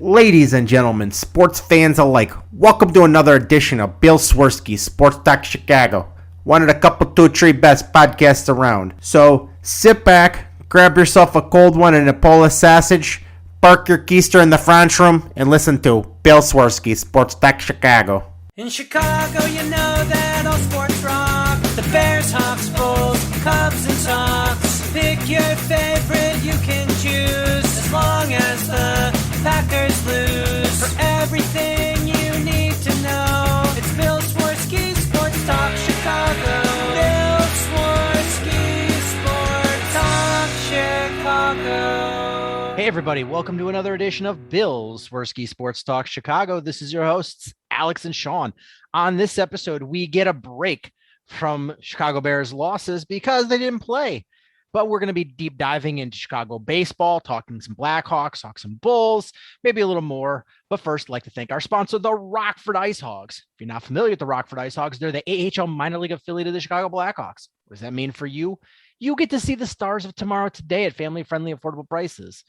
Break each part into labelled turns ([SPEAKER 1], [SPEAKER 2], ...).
[SPEAKER 1] Ladies and gentlemen, sports fans alike, welcome to another edition of Bill Swerski Sports Talk Chicago, one of the couple, two, three best podcasts around. So sit back, grab yourself a cold one and a Polish sausage, park your keister in the French room, and listen to Bill Swerski Sports Talk Chicago.
[SPEAKER 2] In Chicago, you know that all sports rock. The Bears, Hawks, Bulls, Cubs and Sox. Pick your favorite, you can choose, as long as the Packers lose. For everything you need to know, it's Bill Swerski Sports Talk Chicago. Bill Swerski Sports Talk Chicago.
[SPEAKER 3] Hey everybody, welcome to another edition of Bill's Swerski Sports Talk Chicago. This is your hosts, Alex and Sean. On this episode, we get a break from Chicago Bears losses because they didn't play. But we're going to be deep diving into Chicago baseball, talking some Blackhawks, talk some Bulls, maybe a little more. But first, I'd like to thank our sponsor, the Rockford Ice Hogs. If you're not familiar with the Rockford Ice Hogs, they're the AHL minor league affiliate of the Chicago Blackhawks. What does that mean for you? You get to see the stars of tomorrow today at family-friendly, affordable prices.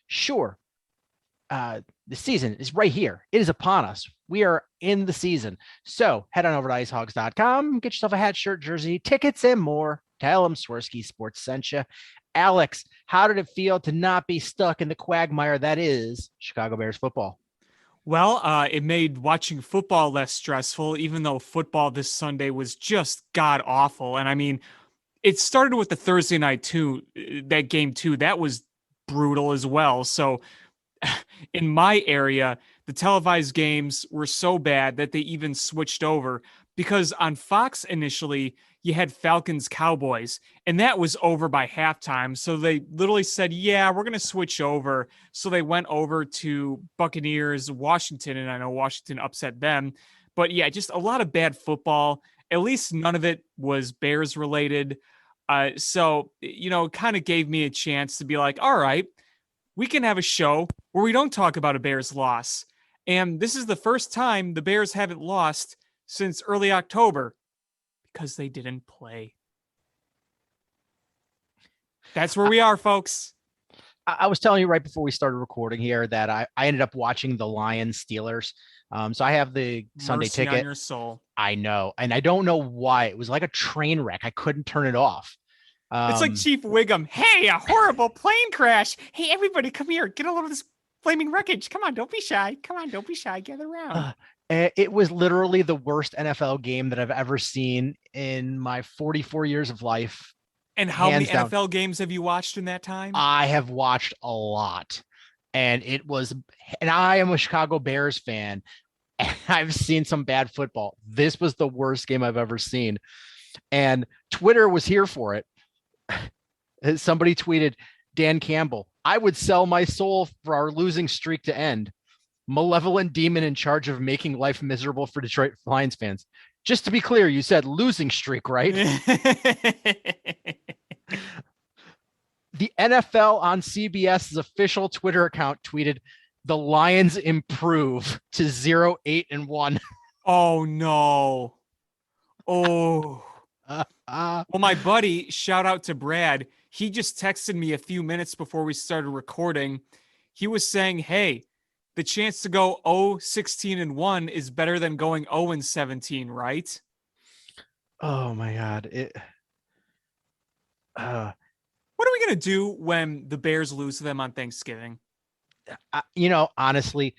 [SPEAKER 3] Sure, the season is right here. It is upon us. We are in the season. So head on over to icehogs.com, get yourself a hat, shirt, jersey, tickets, and more. Tell them Swerski Sports sent you. Alex, how did it feel to not be stuck in the quagmire that is Chicago Bears football?
[SPEAKER 4] Well, it made watching football less stressful, even though football this Sunday was just god awful. And I mean, it started with the Thursday night that game too. That was brutal as well. So in my area, the televised games were so bad that they even switched over, because on Fox initially you had Falcons Cowboys and that was over by halftime. So they literally said, yeah, we're going to switch over. So they went over to Buccaneers, Washington, and I know Washington upset them, but yeah, just a lot of bad football. At least none of it was Bears related. So, it kind of gave me a chance to be like, all right, we can have a show where we don't talk about a Bears loss. And this is the first time the Bears haven't lost since early October because they didn't play. That's where we are, folks.
[SPEAKER 3] I was telling you right before we started recording here that I ended up watching the Lions Steelers. So I have the Sunday
[SPEAKER 4] Mercy
[SPEAKER 3] ticket.
[SPEAKER 4] on your soul.
[SPEAKER 3] I know. And I don't know why. It was like a train wreck. I couldn't turn it off.
[SPEAKER 4] It's like Chief Wiggum. Hey, a horrible plane crash. Hey, everybody, come here. Get a load of this flaming wreckage. Come on, don't be shy. Come on, don't be shy. Gather around.
[SPEAKER 3] It was literally the worst NFL game that I've ever seen in my 44 years of life.
[SPEAKER 4] And how many
[SPEAKER 3] Hands down.
[SPEAKER 4] NFL games have you watched in that time?
[SPEAKER 3] I have watched a lot. And I am a Chicago Bears fan. And I've seen some bad football. This was the worst game I've ever seen. And Twitter was here for it. Somebody tweeted, Dan Campbell, I would sell my soul for our losing streak to end. Malevolent demon in charge of making life miserable for Detroit Lions fans. Just to be clear, you said losing streak, right? The NFL on CBS's official Twitter account tweeted, the Lions improve to 0-8-1.
[SPEAKER 4] Oh, no. Oh. Well, my buddy, shout out to Brad. He just texted me a few minutes before we started recording. He was saying, hey, the chance to go 0-16-1 is better than going 0-17, right?
[SPEAKER 3] Oh my God.
[SPEAKER 4] What are we going to do when the Bears lose to them on Thanksgiving?
[SPEAKER 3] Honestly,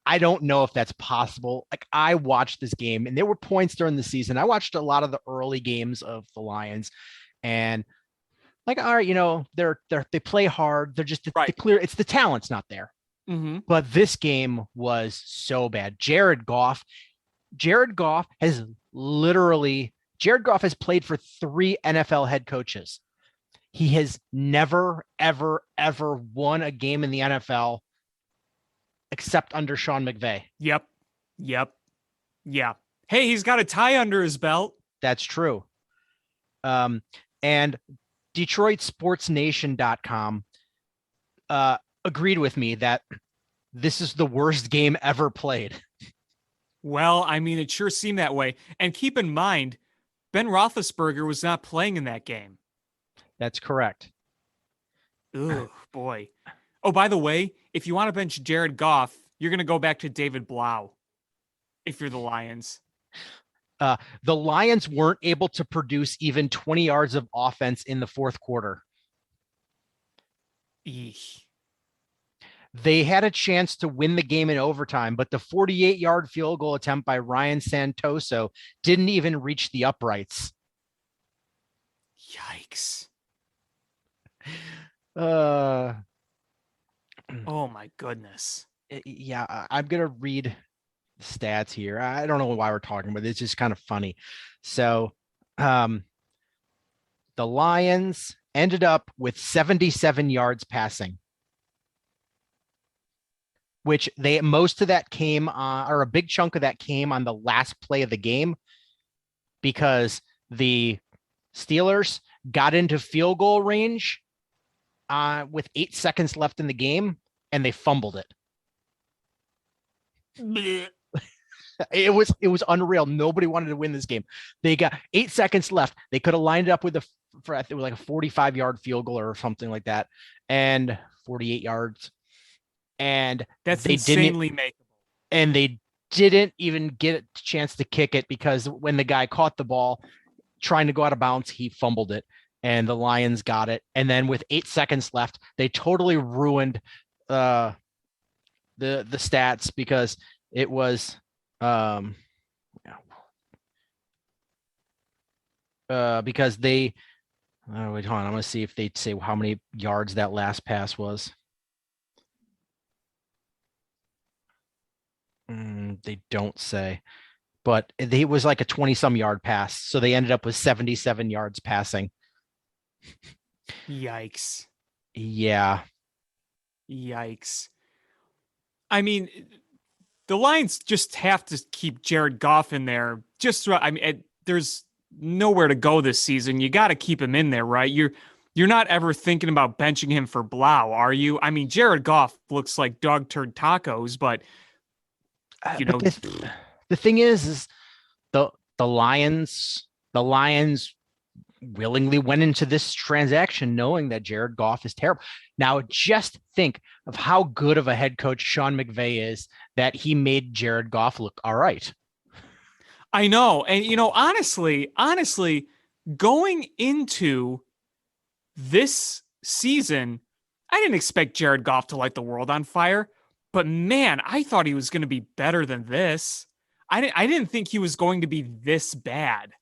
[SPEAKER 3] I don't know if that's possible. Like, I watched this game and there were points during the season. I watched a lot of the early games of the Lions and like, all right, they play hard. They're just clear. It's the talent's not there.
[SPEAKER 4] Mm-hmm.
[SPEAKER 3] But this game was so bad. Jared Goff has played for 3 NFL head coaches. He has never, ever, ever won a game in the NFL except under Sean McVay.
[SPEAKER 4] Yep. Yeah. Hey, he's got a tie under his belt.
[SPEAKER 3] That's true. And DetroitSportsNation.com agreed with me that this is the worst game ever played.
[SPEAKER 4] Well, I mean, it sure seemed that way. And keep in mind, Ben Roethlisberger was not playing in that game.
[SPEAKER 3] That's correct.
[SPEAKER 4] Oh, boy. Oh, by the way, if you want to bench Jared Goff, you're going to go back to David Blau if you're the Lions.
[SPEAKER 3] The Lions weren't able to produce even 20 yards of offense in the fourth quarter.
[SPEAKER 4] Eesh.
[SPEAKER 3] They had a chance to win the game in overtime, but the 48-yard field goal attempt by Ryan Santoso didn't even reach the uprights.
[SPEAKER 4] Yikes.
[SPEAKER 3] Oh
[SPEAKER 4] my goodness.
[SPEAKER 3] Yeah, I'm going to read the stats here. I don't know why we're talking about it. It's just kind of funny. So the Lions ended up with 77 yards passing, which most of that came or a big chunk of that came on the last play of the game, because the Steelers got into field goal range with 8 seconds left in the game, and they fumbled it. It was unreal. Nobody wanted to win this game. They got 8 seconds left. They could have lined it up with it was like a 45-yard field goal or something like that, and 48 yards. And
[SPEAKER 4] that's insanely makeable.
[SPEAKER 3] And they didn't even get a chance to kick it, because when the guy caught the ball trying to go out of bounds, he fumbled it, and the Lions got it. And then with 8 seconds left, they totally ruined the stats, because it was because they wait, hold on, I'm gonna see if they say how many yards that last pass was. They don't say, but it was like a 20-some yard pass, so they ended up with 77 yards passing.
[SPEAKER 4] Yikes.
[SPEAKER 3] Yeah.
[SPEAKER 4] Yikes. I mean, the Lions just have to keep Jared Goff in there. There's nowhere to go this season. You got to keep him in there, right? You're not ever thinking about benching him for Blau, are you? I mean, Jared Goff looks like dog turd tacos, but
[SPEAKER 3] the thing is the Lions willingly went into this transaction knowing that Jared Goff is terrible. Now, just think of how good of a head coach Sean McVay is, that he made Jared Goff look all right.
[SPEAKER 4] I know. And, honestly, going into this season, I didn't expect Jared Goff to light the world on fire, but man, I thought he was going to be better than this. I didn't think he was going to be this bad.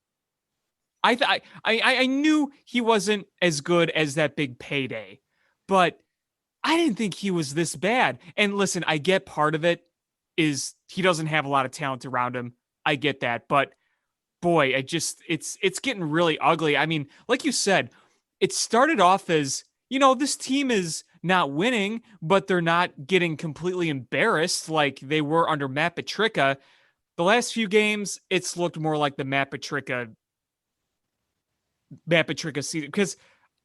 [SPEAKER 4] I knew he wasn't as good as that big payday, but I didn't think he was this bad. And listen, I get part of it is he doesn't have a lot of talent around him. I get that, but boy, it's getting really ugly. I mean, like you said, it started off as, this team is not winning, but they're not getting completely embarrassed like they were under Matt Patricia. The last few games, it's looked more like the Matt Patricia season. Because,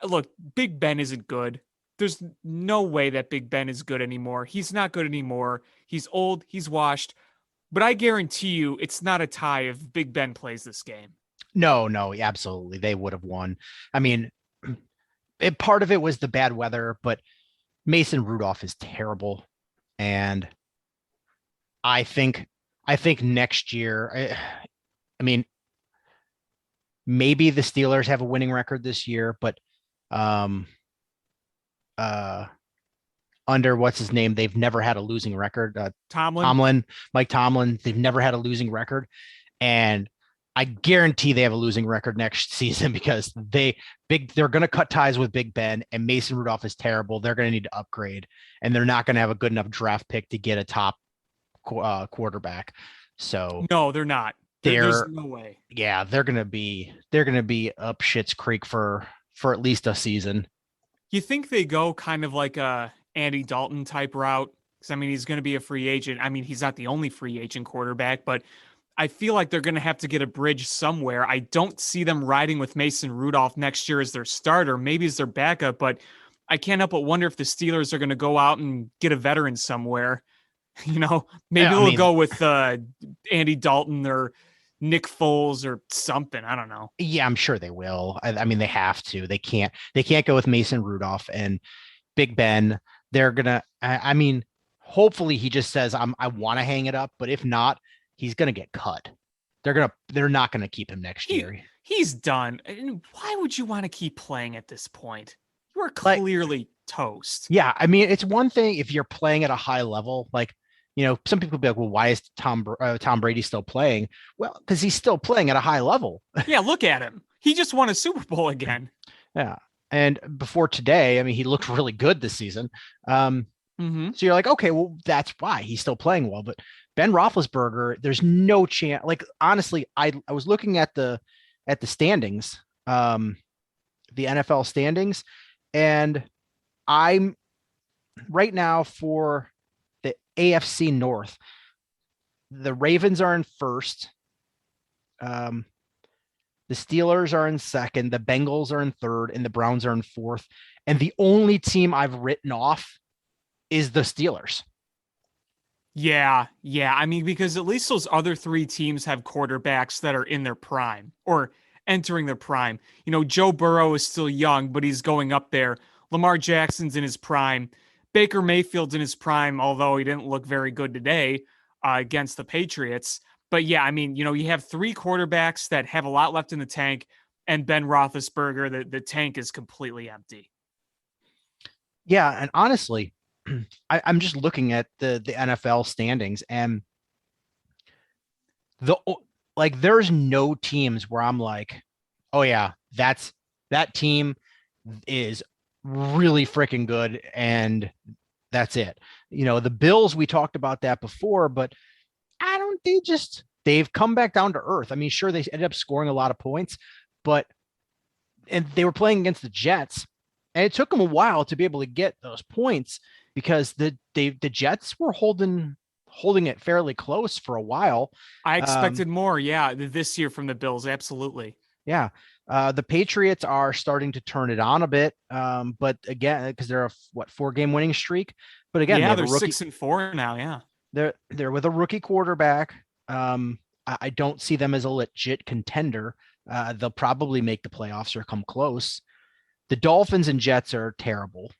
[SPEAKER 4] look, Big Ben isn't good. There's no way that Big Ben is good anymore. He's not good anymore. He's old. He's washed. But I guarantee you it's not a tie if Big Ben plays this game.
[SPEAKER 3] No, absolutely. They would have won. I mean, part of it was the bad weather, but Mason Rudolph is terrible. And I think next year, I mean, maybe the Steelers have a winning record this year, but under what's his name, they've never had a losing record. Mike Tomlin, they've never had a losing record. And I guarantee they have a losing record next season, because they're going to cut ties with Big Ben, and Mason Rudolph is terrible. They're going to need to upgrade, and they're not going to have a good enough draft pick to get a top quarterback. So
[SPEAKER 4] no, they're not. There's no way.
[SPEAKER 3] Yeah, they're going to be up Schitt's Creek for at least a season.
[SPEAKER 4] You think they go kind of like a Andy Dalton type route? Because, I mean, he's going to be a free agent. I mean, he's not the only free agent quarterback, but I feel like they're going to have to get a bridge somewhere. I don't see them riding with Mason Rudolph next year as their starter, maybe as their backup, but I can't help but wonder if the Steelers are going to go out and get a veteran somewhere. Maybe they'll go with Andy Dalton or Nick Foles or something. I don't know.
[SPEAKER 3] Yeah, I'm sure they will. I mean, they have to. They can't go with Mason Rudolph and Big Ben. they're gonna. I mean, hopefully he just says I want to hang it up, but if not, he's gonna get cut. They're not gonna keep him next year.
[SPEAKER 4] He's done. And why would you want to keep playing at this point? You are
[SPEAKER 3] Like-
[SPEAKER 4] clearly toast.
[SPEAKER 3] Yeah, I mean, it's one thing if you're playing at a high level, like, you know, some people be like, well, why is Tom Brady still playing? Well, because he's still playing at a high level.
[SPEAKER 4] Yeah, look at him. He just won a Super Bowl again.
[SPEAKER 3] Yeah. And before today, I mean, he looked really good this season. So you're like, okay, well, that's why he's still playing well. But Ben Roethlisberger, there's no chance. Like, honestly, I was looking at the standings, the NFL standings, and I'm right now for the AFC North. The Ravens are in first. The Steelers are in second. The Bengals are in third, and the Browns are in fourth. And the only team I've written off is the Steelers.
[SPEAKER 4] Yeah. I mean, because at least those other three teams have quarterbacks that are in their prime or entering their prime. You know, Joe Burrow is still young, but he's going up there. Lamar Jackson's in his prime. Baker Mayfield's in his prime, although he didn't look very good today against the Patriots. But yeah, I mean, you know, you have three quarterbacks that have a lot left in the tank, and Ben Roethlisberger, the tank is completely empty.
[SPEAKER 3] Yeah, and honestly, I'm just looking at the NFL standings, and there's no teams where I'm like, oh yeah, that team is really freaking good, and that's it. You know, the Bills, we talked about that before, but they've come back down to earth. I mean, sure, they ended up scoring a lot of points, and they were playing against the Jets, and it took them a while to be able to get those points because the Jets were holding it fairly close for a while.
[SPEAKER 4] I expected more, this year from the Bills, absolutely.
[SPEAKER 3] Yeah. The Patriots are starting to turn it on a bit, but again, because they're a 4-game winning streak. But again,
[SPEAKER 4] they're 6-4 now. Yeah,
[SPEAKER 3] they're with a rookie quarterback. I don't see them as a legit contender. They'll probably make the playoffs or come close. The Dolphins and Jets are terrible.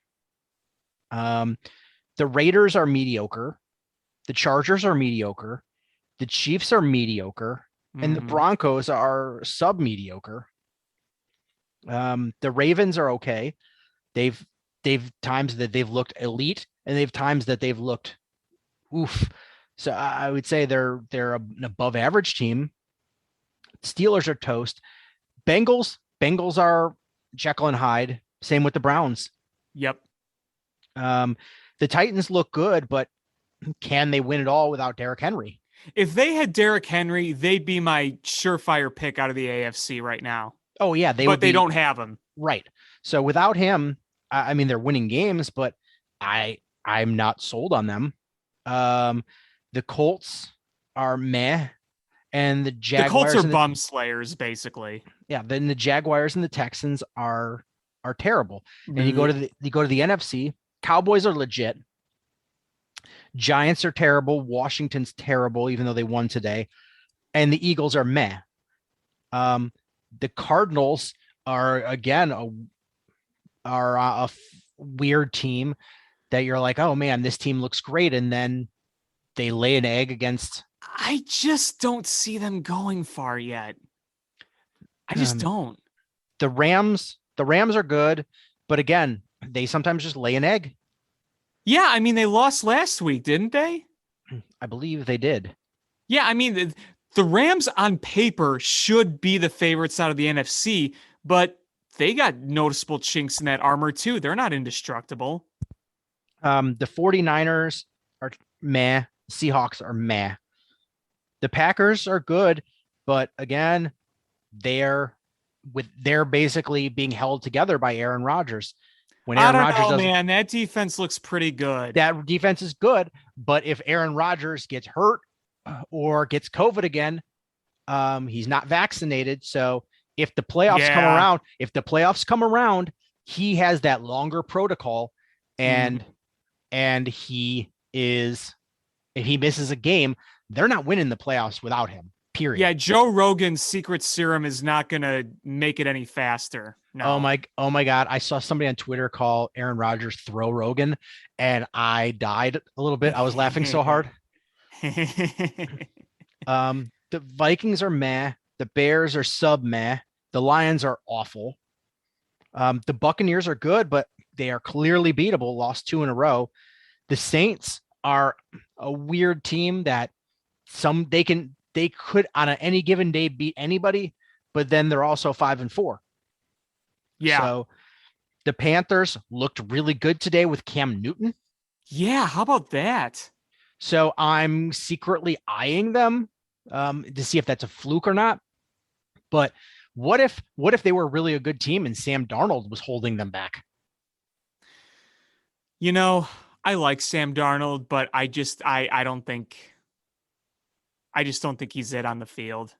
[SPEAKER 3] The Raiders are mediocre. The Chargers are mediocre. The Chiefs are mediocre. And the Broncos are sub-mediocre. The Ravens are okay. They've times that they've looked elite, and they've times that they've looked oof. So I would say they're an above average team. Steelers are toast. Bengals are Jekyll and Hyde. Same with the Browns.
[SPEAKER 4] Yep.
[SPEAKER 3] The Titans look good, but can they win it all without Derrick Henry?
[SPEAKER 4] If they had Derrick Henry, they'd be my surefire pick out of the AFC right now.
[SPEAKER 3] Oh yeah, they
[SPEAKER 4] don't have him.
[SPEAKER 3] Right. So without him, I mean, they're winning games, but I'm not sold on them. The Colts are meh, and the Jaguars.
[SPEAKER 4] The Colts are bum slayers, basically.
[SPEAKER 3] Yeah. Then the Jaguars and the Texans are terrible. And you go to the NFC. Cowboys are legit. Giants are terrible. Washington's terrible, even though they won today. And the Eagles are meh. The Cardinals are again a weird team that you're like, oh man, this team looks great, and then they lay an egg against.
[SPEAKER 4] I just don't see them going far yet. I just don't.
[SPEAKER 3] The Rams are good, but again, they sometimes just lay an egg.
[SPEAKER 4] Yeah, I mean, they lost last week, didn't they?
[SPEAKER 3] I believe they did.
[SPEAKER 4] Yeah, I mean, the Rams on paper should be the favorites out of the NFC, but they got noticeable chinks in that armor too. They're not indestructible.
[SPEAKER 3] The 49ers are meh. Seahawks are meh. The Packers are good, but again, they're basically being held together by Aaron Rodgers. When Aaron Rodgers
[SPEAKER 4] man, that defense looks pretty good.
[SPEAKER 3] That defense is good, but if Aaron Rodgers gets hurt or gets COVID again, he's not vaccinated. So if the playoffs come around, he has that longer protocol, and he is, if he misses a game, they're not winning the playoffs without him. Period.
[SPEAKER 4] Yeah, Joe Rogan's secret serum is not going to make it any faster. No.
[SPEAKER 3] Oh my God. I saw somebody on Twitter call Aaron Rodgers throw Rogan, and I died a little bit. I was laughing so hard. The Vikings are meh. The Bears are sub meh. The Lions are awful. The Buccaneers are good, but they are clearly beatable. Lost 2 in a row. The Saints are a weird team that they could on any given day beat anybody, but then they're also 5-4.
[SPEAKER 4] Yeah.
[SPEAKER 3] So the Panthers looked really good today with Cam Newton.
[SPEAKER 4] Yeah. How about that?
[SPEAKER 3] So I'm secretly eyeing them to see if that's a fluke or not. But what if they were really a good team and Sam Darnold was holding them back?
[SPEAKER 4] You know, I like Sam Darnold, but I just don't think he's it on the field.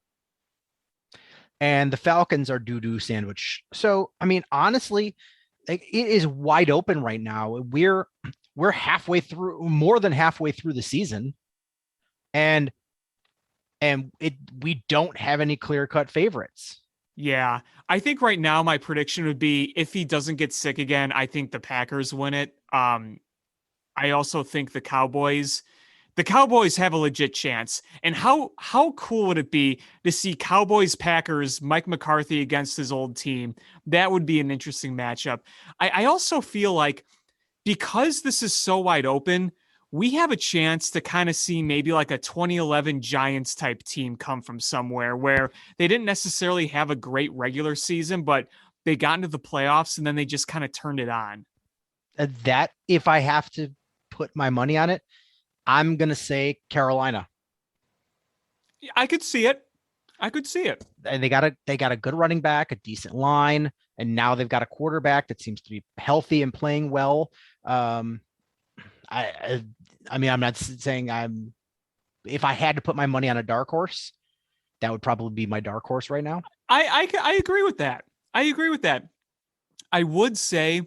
[SPEAKER 3] And the Falcons are doo-doo sandwich. So, I mean, honestly, it is wide open right now. We're halfway through, more than halfway through the season. And we don't have any clear-cut favorites.
[SPEAKER 4] Yeah. I think right now my prediction would be if he doesn't get sick again, I think the Packers win it. I also think the Cowboys have a legit chance. And how cool would it be to see Cowboys Packers, Mike McCarthy against his old team? That would be an interesting matchup. I also feel like because this is so wide open, we have a chance to kind of see maybe like a 2011 Giants type team come from somewhere where they didn't necessarily have a great regular season, but they got into the playoffs and then they just kind of turned it on.
[SPEAKER 3] That, if I have to put my money on it, I'm going to say Carolina.
[SPEAKER 4] I could see it.
[SPEAKER 3] And they got a good running back, a decent line, and now they've got a quarterback that seems to be healthy and playing well. I mean, I'm not saying if I had to put my money on a dark horse, that would probably be my dark horse right now.
[SPEAKER 4] I agree with that. I would say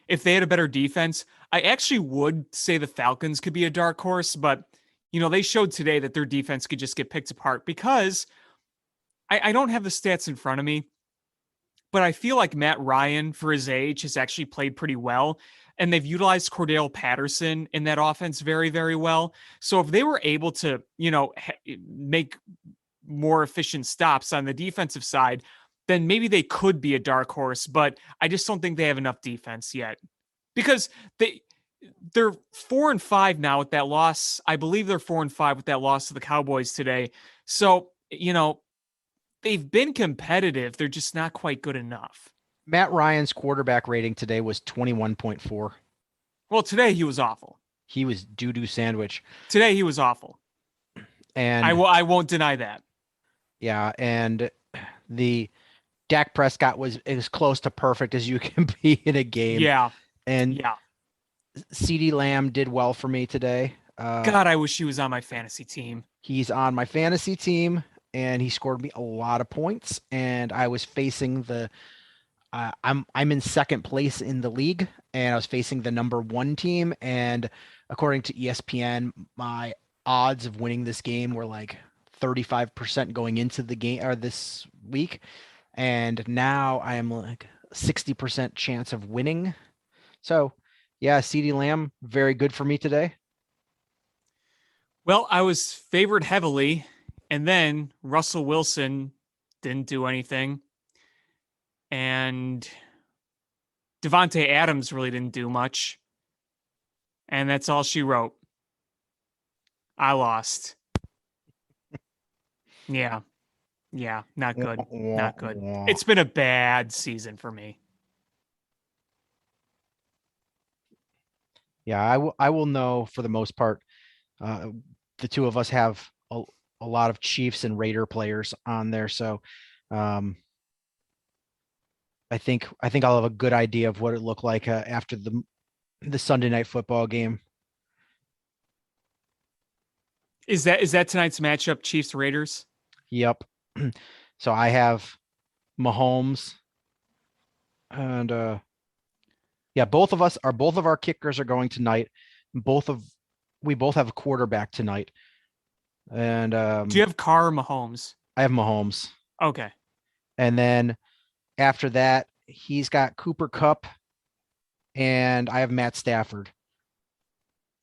[SPEAKER 4] if they had a better defense, I actually would say the Falcons could be a dark horse, but they showed today that their defense could just get picked apart because I don't have the stats in front of me, but I feel like Matt Ryan, for his age, has actually played pretty well. And they've utilized Cordell Patterson in that offense very, very well. So if they were able to, make more efficient stops on the defensive side, then maybe they could be a dark horse. But I just don't think they have enough defense yet because they're 4-5 now with that loss. I believe they're 4-5 with that loss to the Cowboys today. So, they've been competitive. They're just not quite good enough.
[SPEAKER 3] Matt Ryan's quarterback rating today was 21.4.
[SPEAKER 4] Well, today he was awful.
[SPEAKER 3] He was doo-doo sandwich.
[SPEAKER 4] Today he was awful.
[SPEAKER 3] And
[SPEAKER 4] I won't deny that.
[SPEAKER 3] Yeah, and the Dak Prescott was as close to perfect as you can be in a game.
[SPEAKER 4] Yeah.
[SPEAKER 3] And
[SPEAKER 4] yeah.
[SPEAKER 3] CeeDee Lamb did well for me today.
[SPEAKER 4] God, I wish he was on my fantasy team.
[SPEAKER 3] He's on my fantasy team, and he scored me a lot of points. And I was facing I'm in second place in the league, and I was facing the number 1 team. And according to ESPN, my odds of winning this game were like 35% going into the game or this week. And now I am like 60% chance of winning. So yeah, CeeDee Lamb, very good for me today.
[SPEAKER 4] Well, I was favored heavily, and then Russell Wilson didn't do anything. And Devontae Adams really didn't do much. And that's all she wrote. I lost. Yeah. Yeah, not good. Not good. It's been a bad season for me.
[SPEAKER 3] Yeah, I will know for the most part. The two of us have a lot of Chiefs and Raider players on there, so I think I'll have a good idea of what it looked like after the Sunday night football game.
[SPEAKER 4] Is that tonight's matchup, Chiefs Raiders?
[SPEAKER 3] Yep. So I have Mahomes, and both of our kickers are going tonight. We both have a quarterback tonight. And
[SPEAKER 4] do you have Carr or Mahomes?
[SPEAKER 3] I have Mahomes.
[SPEAKER 4] Okay.
[SPEAKER 3] And then after that, he's got Cooper Kupp, and I have Matt Stafford.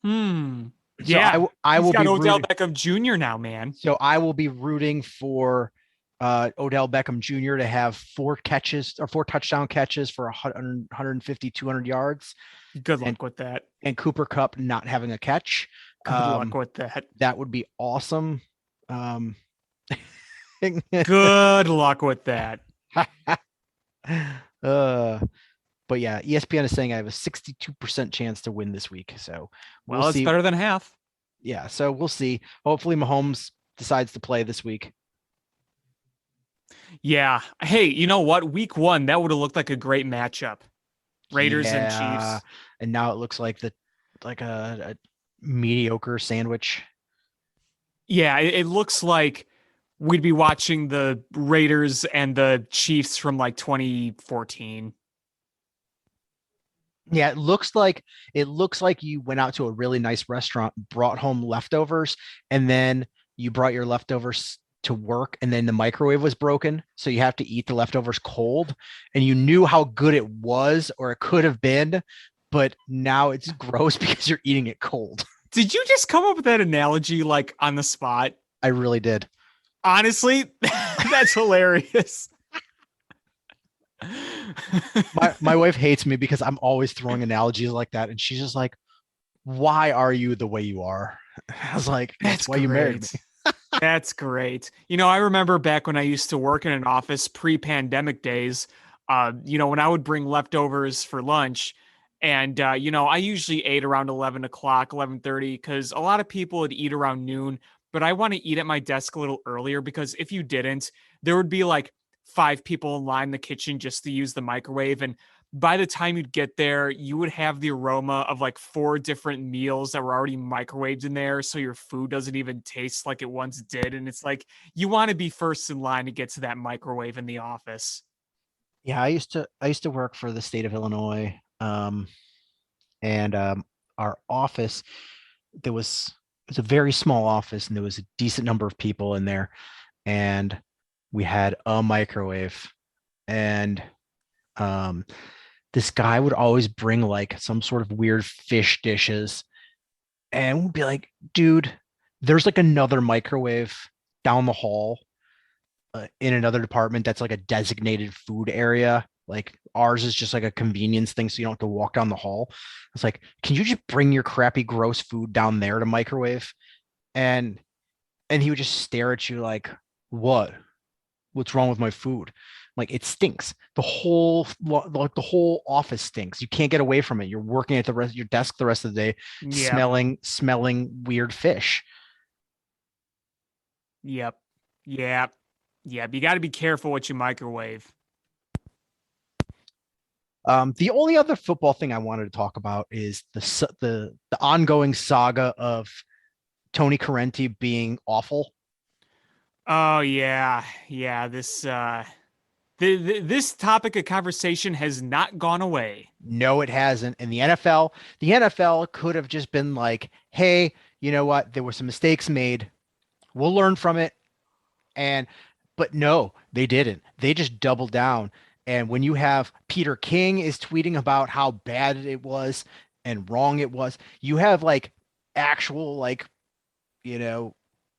[SPEAKER 4] So
[SPEAKER 3] I
[SPEAKER 4] he's
[SPEAKER 3] will
[SPEAKER 4] got
[SPEAKER 3] be
[SPEAKER 4] Odell
[SPEAKER 3] rooting,
[SPEAKER 4] Beckham Jr. now, man.
[SPEAKER 3] So I will be rooting for Odell Beckham Jr. to have 4 touchdown catches for 150, 200 yards.
[SPEAKER 4] Good luck with that.
[SPEAKER 3] And Cooper Kupp not having a catch.
[SPEAKER 4] Good luck with that.
[SPEAKER 3] That would be awesome.
[SPEAKER 4] Good luck with that.
[SPEAKER 3] But yeah, ESPN is saying I have a 62% chance to win this week. So
[SPEAKER 4] well, it's better than half.
[SPEAKER 3] Yeah, so we'll see. Hopefully Mahomes decides to play this week.
[SPEAKER 4] Yeah. Hey, you know what? Week 1, that would have looked like a great matchup. Raiders and Chiefs.
[SPEAKER 3] And now it looks like a mediocre sandwich.
[SPEAKER 4] Yeah, it looks like we'd be watching the Raiders and the Chiefs from like 2014.
[SPEAKER 3] Yeah, it looks like you went out to a really nice restaurant, brought home leftovers, and then you brought your leftovers to work, and then the microwave was broken, so you have to eat the leftovers cold, and you knew how good it was or it could have been, but now it's gross because you're eating it cold.
[SPEAKER 4] Did you just come up with that analogy like on the spot?
[SPEAKER 3] I really did.
[SPEAKER 4] Honestly, that's hilarious.
[SPEAKER 3] My wife hates me because I'm always throwing analogies like that, and she's just like, why are you the way you are? I was like, that's why you married me.
[SPEAKER 4] That's great. You know, I remember back when I used to work in an office pre-pandemic days, when I would bring leftovers for lunch, and I usually ate around 11 o'clock, 11:30, because a lot of people would eat around noon, but I want to eat at my desk a little earlier, because if you didn't, there would be like 5 people in line in the kitchen just to use the microwave. And by the time you'd get there, you would have the aroma of like 4 different meals that were already microwaved in there. So your food doesn't even taste like it once did. And it's like, you want to be first in line to get to that microwave in the office.
[SPEAKER 3] Yeah. I used to work for the state of Illinois. And our office, it was a very small office, and there was a decent number of people in there, and we had a microwave, and this guy would always bring like some sort of weird fish dishes, and we'd be like, dude, there's like another microwave down the hall in another department that's like a designated food area. Like ours is just like a convenience thing, so you don't have to walk down the hall. It's like, can you just bring your crappy, gross food down there to microwave? And he would just stare at you like, what's wrong with my food? Like, it stinks. The whole office stinks. You can't get away from it. You're working at your desk the rest of the day, smelling weird fish.
[SPEAKER 4] Yep. You got to be careful what you microwave.
[SPEAKER 3] The only other football thing I wanted to talk about is the ongoing saga of Tony Corrente being awful.
[SPEAKER 4] Oh yeah. This this topic of conversation has not gone away.
[SPEAKER 3] No, it hasn't. And the NFL could have just been like, hey, you know what? There were some mistakes made. We'll learn from it. But no, they didn't. They just doubled down. And when you have Peter King is tweeting about how bad it was and wrong it was, you have like actual, like,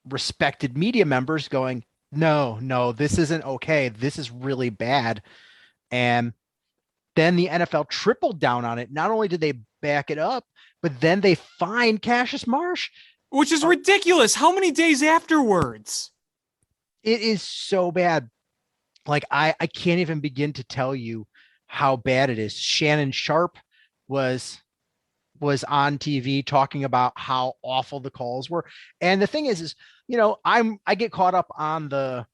[SPEAKER 3] respected media members going, no, this isn't okay. This is really bad. And then the NFL tripled down on it. Not only did they back it up, but then they fined Cassius Marsh.
[SPEAKER 4] Which is ridiculous. How many days afterwards?
[SPEAKER 3] It is so bad. Like, I can't even begin to tell you how bad it is. Shannon Sharp was on TV talking about how awful the calls were. And the thing is I get caught up on the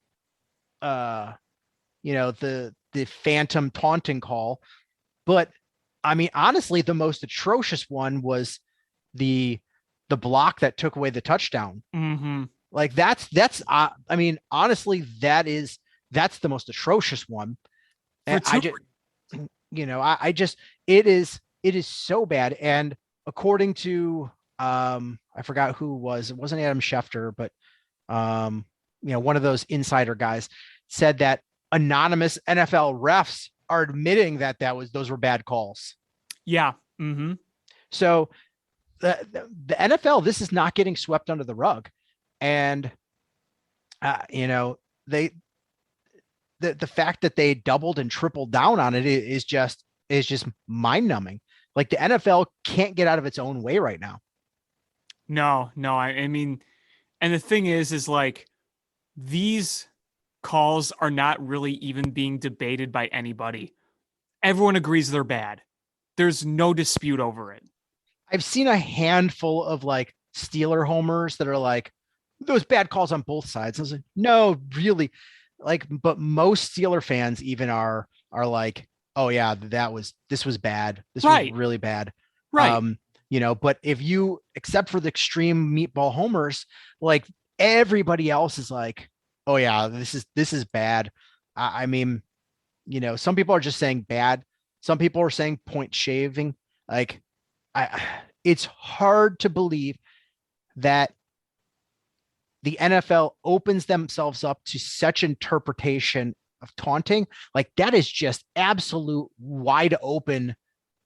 [SPEAKER 3] phantom taunting call. But I mean, honestly, the most atrocious one was the block that took away the touchdown.
[SPEAKER 4] Mm-hmm.
[SPEAKER 3] Like honestly, that's the most atrocious one. And it is so bad. And according to, I forgot who it wasn't Adam Schefter, but, one of those insider guys said that anonymous NFL refs are admitting that those were bad calls.
[SPEAKER 4] Yeah. Mm-hmm.
[SPEAKER 3] So the NFL, this is not getting swept under the rug. And, the fact that they doubled and tripled down on it is just mind numbing. Like the NFL can't get out of its own way right now.
[SPEAKER 4] No, I mean, and the thing is like these calls are not really even being debated by anybody. Everyone agrees they're bad. There's no dispute over it.
[SPEAKER 3] I've seen a handful of like Steeler homers that are like, those bad calls on both sides. I was like, no, really. Like, but most Steeler fans even are like, oh yeah, this was bad. This was really bad.
[SPEAKER 4] Right.
[SPEAKER 3] But if you, except for the extreme meatball homers, like everybody else is like, oh yeah, this is bad. I mean, some people are just saying bad. Some people are saying point shaving. Like it's hard to believe that the NFL opens themselves up to such interpretation of taunting. Like that is just absolute wide open.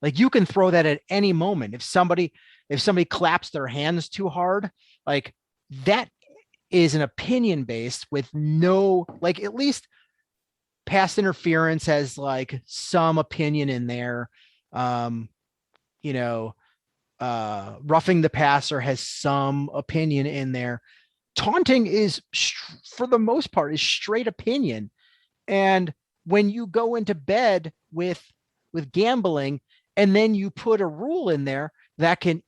[SPEAKER 3] Like you can throw that at any moment. If somebody claps their hands too hard, like that is an opinion based with no, like at least pass interference has like some opinion in there. Roughing the passer has some opinion in there. Taunting is for the most part is straight opinion. And when you go into bed with gambling and then you put a rule in there that can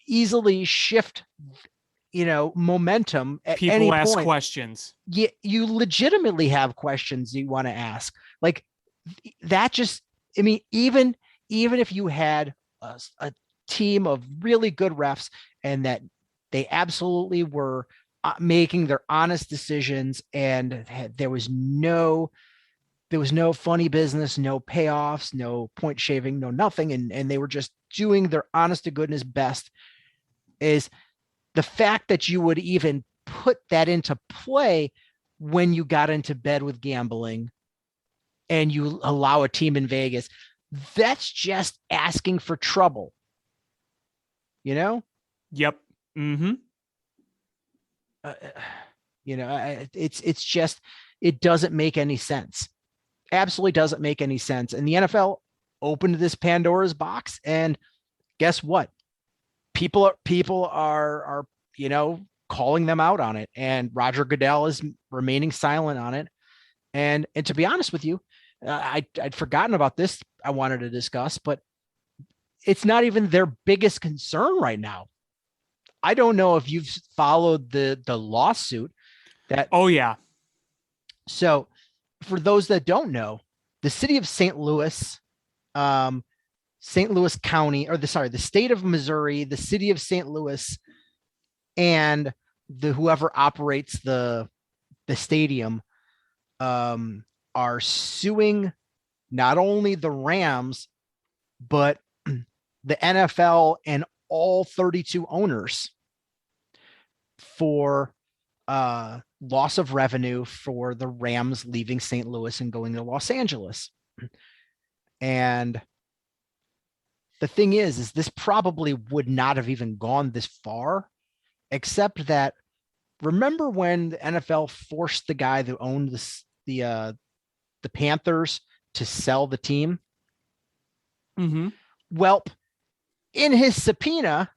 [SPEAKER 3] easily shift, momentum at
[SPEAKER 4] people
[SPEAKER 3] any
[SPEAKER 4] ask
[SPEAKER 3] point,
[SPEAKER 4] questions.
[SPEAKER 3] You legitimately have questions you want to ask. Like that just, I mean, even if you had a team of really good refs and that they absolutely were making their honest decisions and there was no funny business, no payoffs, no point shaving, no nothing. And they were just doing their honest to goodness best, is the fact that you would even put that into play when you got into bed with gambling and you allow a team in Vegas. That's just asking for trouble.
[SPEAKER 4] Yep. Mm-hmm.
[SPEAKER 3] It's just, it doesn't make any sense. Absolutely doesn't make any sense. And the NFL opened this Pandora's box, and guess what? People are calling them out on it, and Roger Goodell is remaining silent on it. And to be honest with you, I'd forgotten about this. I wanted to discuss, but it's not even their biggest concern right now. I don't know if you've followed the lawsuit that.
[SPEAKER 4] Oh yeah.
[SPEAKER 3] So for those that don't know, the city of St. Louis, St. Louis County, the state of Missouri, the city of St. Louis, and whoever operates the stadium, are suing not only the Rams, but the NFL and all 32 owners for loss of revenue for the Rams leaving St. Louis and going to Los Angeles. And the thing is this probably would not have even gone this far, except that, remember when the NFL forced the guy that owned the Panthers to sell the team?
[SPEAKER 4] Mm-hmm.
[SPEAKER 3] Well, in his subpoena,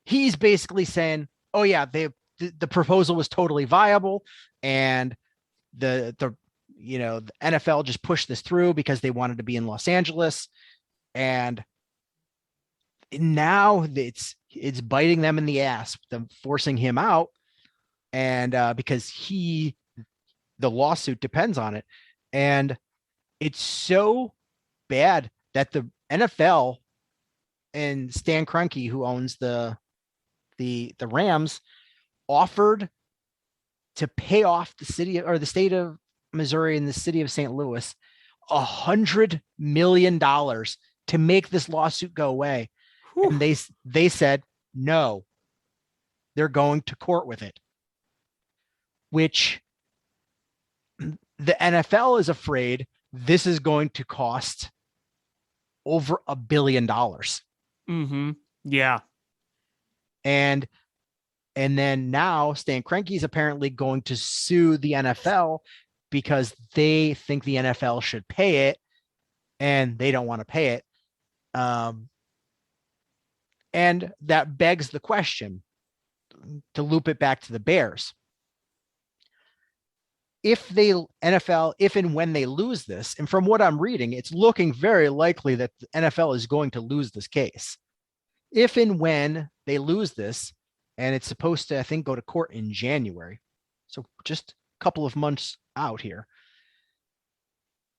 [SPEAKER 3] he's basically saying, oh yeah, the proposal was totally viable, and the NFL just pushed this through because they wanted to be in Los Angeles, and now it's biting them in the ass, them forcing him out, and because the lawsuit depends on it. And it's so bad that the NFL and Stan Kroenke, who owns the Rams, offered to pay off the city or the state of Missouri and the city of St. Louis $100 million to make this lawsuit go away. Whew. And they said no, they're going to court with it, which the NFL is afraid this is going to cost over $1 billion.
[SPEAKER 4] Mm-hmm. Yeah.
[SPEAKER 3] And then now Stan Kroenke is apparently going to sue the NFL because they think the NFL should pay it and they don't want to pay it. And that begs the question, to loop it back to the Bears. If and when they lose this, and from what I'm reading, it's looking very likely that the NFL is going to lose this case. If and when they lose this, and it's supposed to, I think, go to court in January, so just a couple of months out here,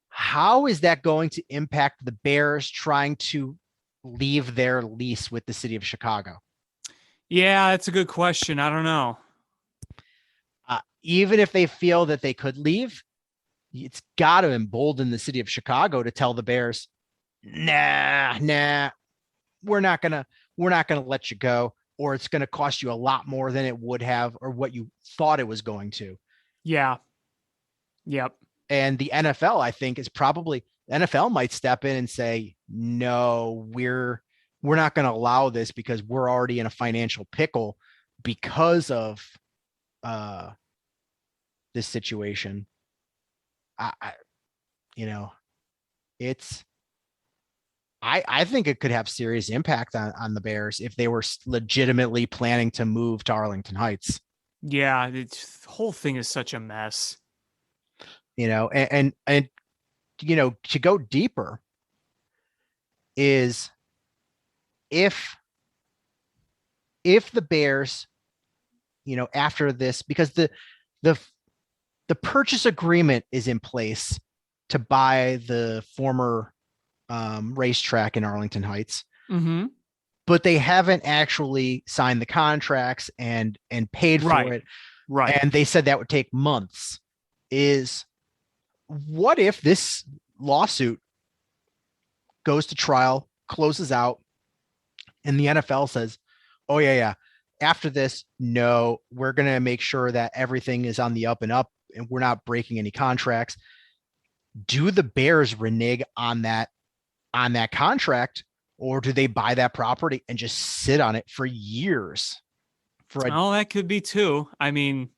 [SPEAKER 3] how is that going to impact the Bears trying to leave their lease with the city of Chicago?
[SPEAKER 4] Yeah, that's a good question. I don't know.
[SPEAKER 3] Even if they feel that they could leave, it's got to embolden the city of Chicago to tell the Bears, nah, we're not gonna let you go, or it's gonna cost you a lot more than it would have, or what you thought it was going to.
[SPEAKER 4] Yeah. Yep.
[SPEAKER 3] And the NFL, I think, NFL might step in and say, no, we're not going to allow this because we're already in a financial pickle because of this situation. I think it could have serious impact on the Bears if they were legitimately planning to move to Arlington Heights.
[SPEAKER 4] Yeah, the whole thing is such a mess.
[SPEAKER 3] And to go deeper is if the Bears, after this, because the purchase agreement is in place to buy the former racetrack in Arlington Heights,
[SPEAKER 4] mm-hmm.
[SPEAKER 3] but they haven't actually signed the contracts and paid for it.
[SPEAKER 4] Right.
[SPEAKER 3] And they said that would take months. What if this lawsuit goes to trial, closes out, and the NFL says, oh, yeah. After this, no, we're going to make sure that everything is on the up and up and we're not breaking any contracts. Do the Bears renege on that contract, or do they buy that property and just sit on it for years?
[SPEAKER 4] That could be too. I mean,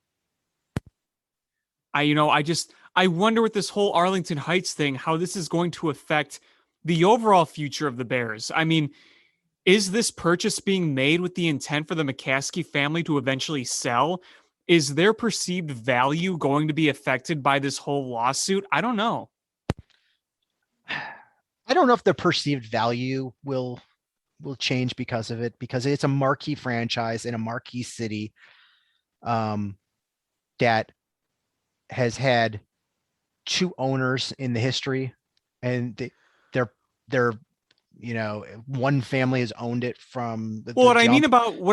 [SPEAKER 4] I wonder with this whole Arlington Heights thing, how this is going to affect the overall future of the Bears. I mean, is this purchase being made with the intent for the McCaskey family to eventually sell? Is their perceived value going to be affected by this whole lawsuit? I don't know.
[SPEAKER 3] I don't know if the perceived value will change because of it, because it's a marquee franchise in a marquee city that has had two owners in the history, and they're one family has owned it from the
[SPEAKER 4] what
[SPEAKER 3] jump.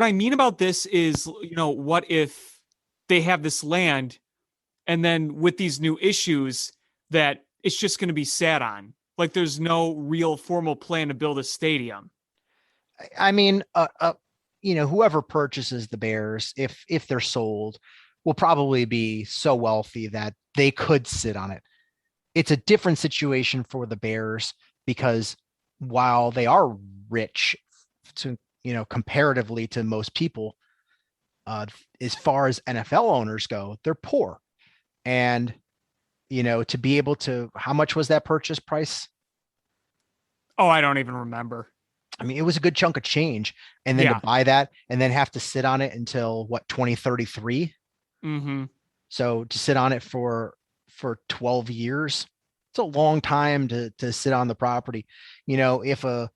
[SPEAKER 4] I mean about this is, what if they have this land and then with these new issues that it's just going to be sat on, like there's no real formal plan to build a stadium?
[SPEAKER 3] I mean, whoever purchases the Bears, if they're sold, will probably be so wealthy that they could sit on it. It's a different situation for the Bears because while they are rich to, comparatively to most people, as far as NFL owners go, they're poor. And, to be able to, how much was that purchase price?
[SPEAKER 4] Oh, I don't even remember.
[SPEAKER 3] I mean, it was a good chunk of change. And then to buy that and then have to sit on it until 2033.
[SPEAKER 4] Mm-hmm.
[SPEAKER 3] So to sit on it for 12 years, it's a long time to sit on the property. If a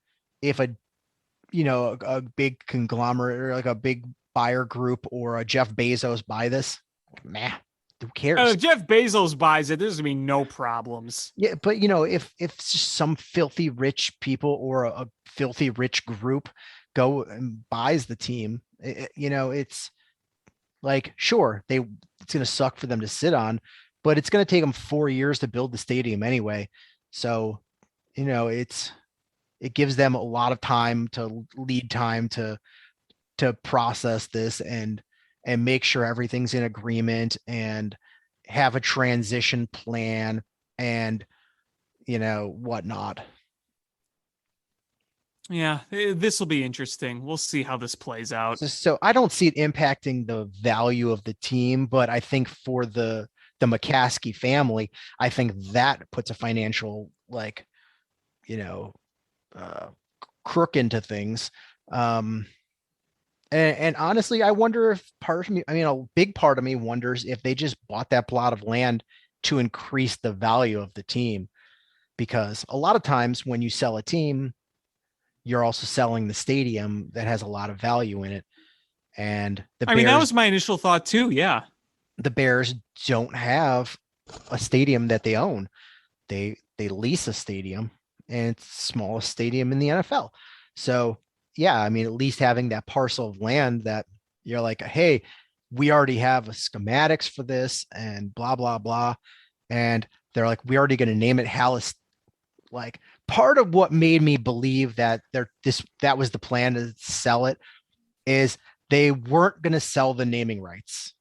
[SPEAKER 3] big conglomerate or like a big buyer group or a Jeff Bezos buy this, who cares?
[SPEAKER 4] If Jeff Bezos buys it, there's gonna be no problems.
[SPEAKER 3] Yeah, but if some filthy rich people or a filthy rich group go and buys the team, it's like, sure, it's gonna suck for them to sit on, but it's gonna take them 4 years to build the stadium anyway. So, it gives them a lot of lead time to process this and make sure everything's in agreement and have a transition plan and whatnot.
[SPEAKER 4] Yeah, this will be interesting. We'll see how this plays out.
[SPEAKER 3] So I don't see it impacting the value of the team, but I think for the McCaskey family, I think that puts a financial crook into things. And honestly, I wonder if a big part of me wonders if they just bought that plot of land to increase the value of the team, because a lot of times when you sell a team, you're also selling the stadium that has a lot of value in it. And
[SPEAKER 4] that was my initial thought too. Yeah.
[SPEAKER 3] The Bears don't have a stadium that they own. They lease a stadium, and it's the smallest stadium in the NFL. So yeah, at least having that parcel of land that you're like, hey, we already have a schematics for this and blah, blah, blah. And they're like, we're already going to name it Hallis. Like, part of what made me believe that that was the plan to sell it is they weren't going to sell the naming rights.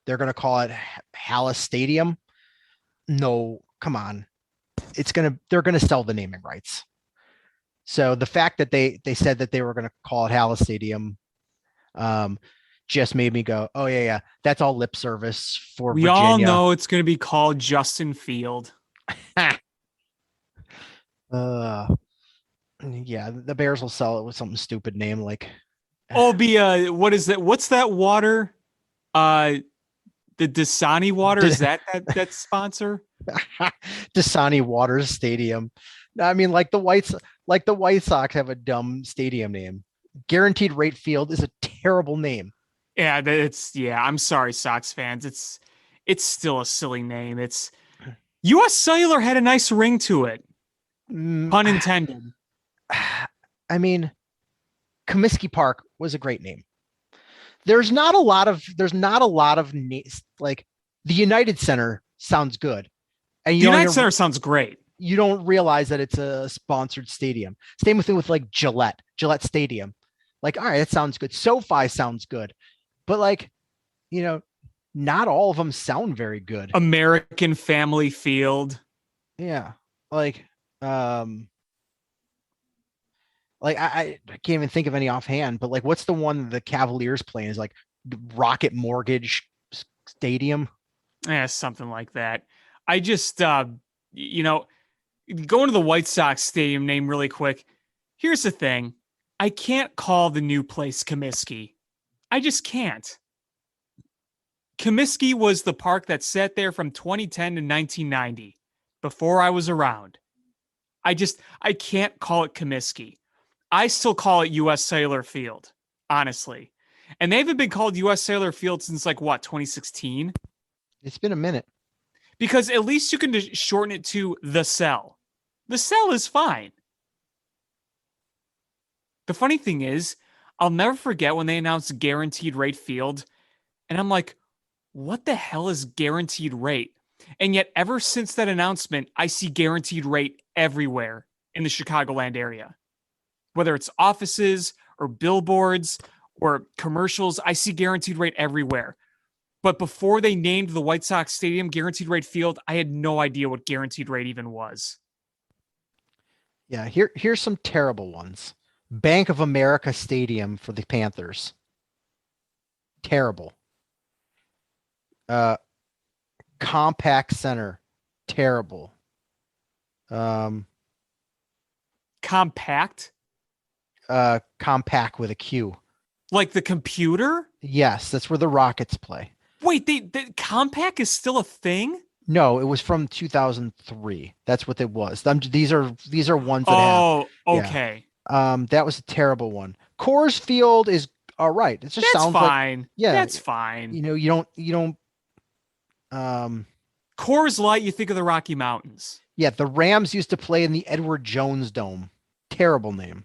[SPEAKER 3] They're going to call it Hallis Stadium. No, come on. They're going to sell the naming rights. So the fact that they said that they were going to call it Hallis Stadium just made me go, oh yeah, that's all lip service for Virginia.
[SPEAKER 4] We all know it's going to be called Justin Field.
[SPEAKER 3] Yeah, the Bears will sell it with something stupid name like.
[SPEAKER 4] What is that? What's that water? The Dasani water, is that sponsor?
[SPEAKER 3] Dasani Waters Stadium. Like the White Sox have a dumb stadium name. Guaranteed Rate Field is a terrible name.
[SPEAKER 4] Yeah, I'm sorry, Sox fans. It's still a silly name. It's US Cellular had a nice ring to it. Pun intended.
[SPEAKER 3] Comiskey Park was a great name. There's not a lot of names. Like the United Center sounds good. And
[SPEAKER 4] the United Center sounds great.
[SPEAKER 3] You don't realize that it's a sponsored stadium. Same with like Gillette Stadium. Like, all right, that sounds good. SoFi sounds good. But not all of them sound very good.
[SPEAKER 4] American Family Field.
[SPEAKER 3] Yeah. I can't even think of any offhand, but what's the one the Cavaliers playing is like Rocket Mortgage Stadium?
[SPEAKER 4] Yeah, something like that. I just, going to the White Sox stadium name really quick. Here's the thing. I can't call the new place Comiskey. I just can't. Comiskey was the park that sat there from 2010 to 1990 before I was around. I can't call it Comiskey. I still call it US Cellular Field, honestly. And they haven't been called US Cellular Field since 2016?
[SPEAKER 3] It's been a minute.
[SPEAKER 4] Because at least you can shorten it to The Cell. The Cell is fine. The funny thing is, I'll never forget when they announced Guaranteed Rate Field. And I'm like, what the hell is Guaranteed Rate? And yet ever since that announcement, I see Guaranteed Rate everywhere in the Chicagoland area. Whether it's offices or billboards or commercials, I see Guaranteed Rate everywhere. But before they named the White Sox Stadium Guaranteed Rate Field, I had no idea what Guaranteed Rate even was.
[SPEAKER 3] Yeah, here's some terrible ones. Bank of America Stadium for the Panthers. Terrible. Compact Center. Terrible.
[SPEAKER 4] Compact?
[SPEAKER 3] Compact with a Q.
[SPEAKER 4] Like the computer?
[SPEAKER 3] Yes, that's where the Rockets play.
[SPEAKER 4] Wait, the Compact is still a thing?
[SPEAKER 3] No, it was from 2003. That's what it was. These are ones that have.
[SPEAKER 4] Oh, okay.
[SPEAKER 3] Yeah. That was a terrible one. Coors Field is all right. It just sounds
[SPEAKER 4] fine.
[SPEAKER 3] Like, yeah,
[SPEAKER 4] that's fine.
[SPEAKER 3] You don't.
[SPEAKER 4] Coors Light, you think of the Rocky Mountains.
[SPEAKER 3] Yeah, the Rams used to play in the Edward Jones Dome. Terrible name.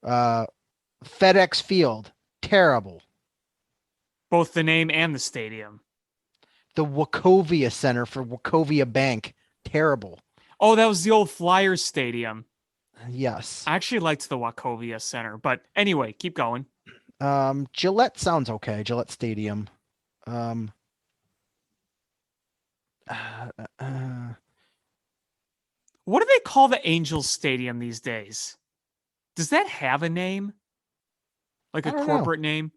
[SPEAKER 3] FedEx Field. Terrible.
[SPEAKER 4] Both the name and the stadium.
[SPEAKER 3] The Wachovia Center for Wachovia Bank. Terrible.
[SPEAKER 4] Oh, that was the old Flyers Stadium.
[SPEAKER 3] Yes.
[SPEAKER 4] I actually liked the Wachovia Center, but anyway, keep going.
[SPEAKER 3] Gillette sounds okay. Gillette
[SPEAKER 4] What do they call the Angels Stadium these days? Does that have a name? Like a corporate name?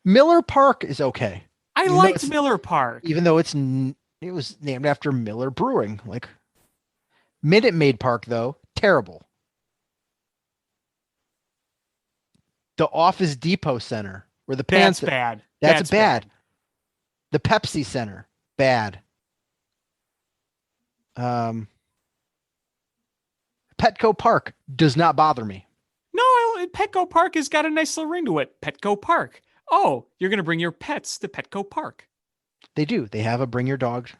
[SPEAKER 3] Miller Park is okay.
[SPEAKER 4] I liked Miller Park.
[SPEAKER 3] Even though it was named after Miller Brewing. Like Minute Maid Park, though, terrible. The Office Depot Center, where the
[SPEAKER 4] That's
[SPEAKER 3] Panthers.
[SPEAKER 4] bad.
[SPEAKER 3] That's bad. The Pepsi Center, bad. Petco Park does not bother me.
[SPEAKER 4] No, Petco Park has got a nice little ring to it. Petco Park. Oh, you're going to bring your pets to Petco Park.
[SPEAKER 3] They do. They have a bring your dog.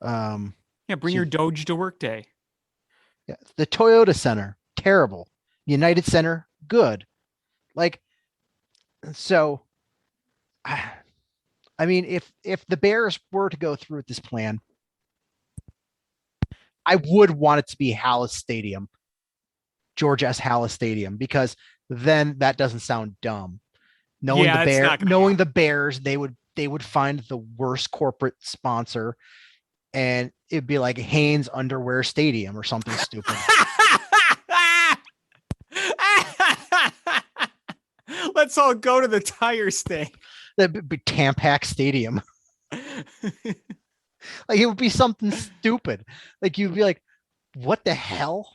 [SPEAKER 4] Bring your Doge to work day.
[SPEAKER 3] Yeah, the Toyota Center, terrible. United Center, good. Like, so, I mean, if the Bears were to go through with this plan, I would want it to be Hallis Stadium, George S. Hallis Stadium, because then that doesn't sound dumb. Knowing the Bears, they would find the worst corporate sponsor, and it'd be like Hanes Underwear Stadium or something stupid.
[SPEAKER 4] Let's all go to the tire stand.
[SPEAKER 3] That'd be Tampax Stadium. Like it would be something stupid. Like you'd be like, what the hell?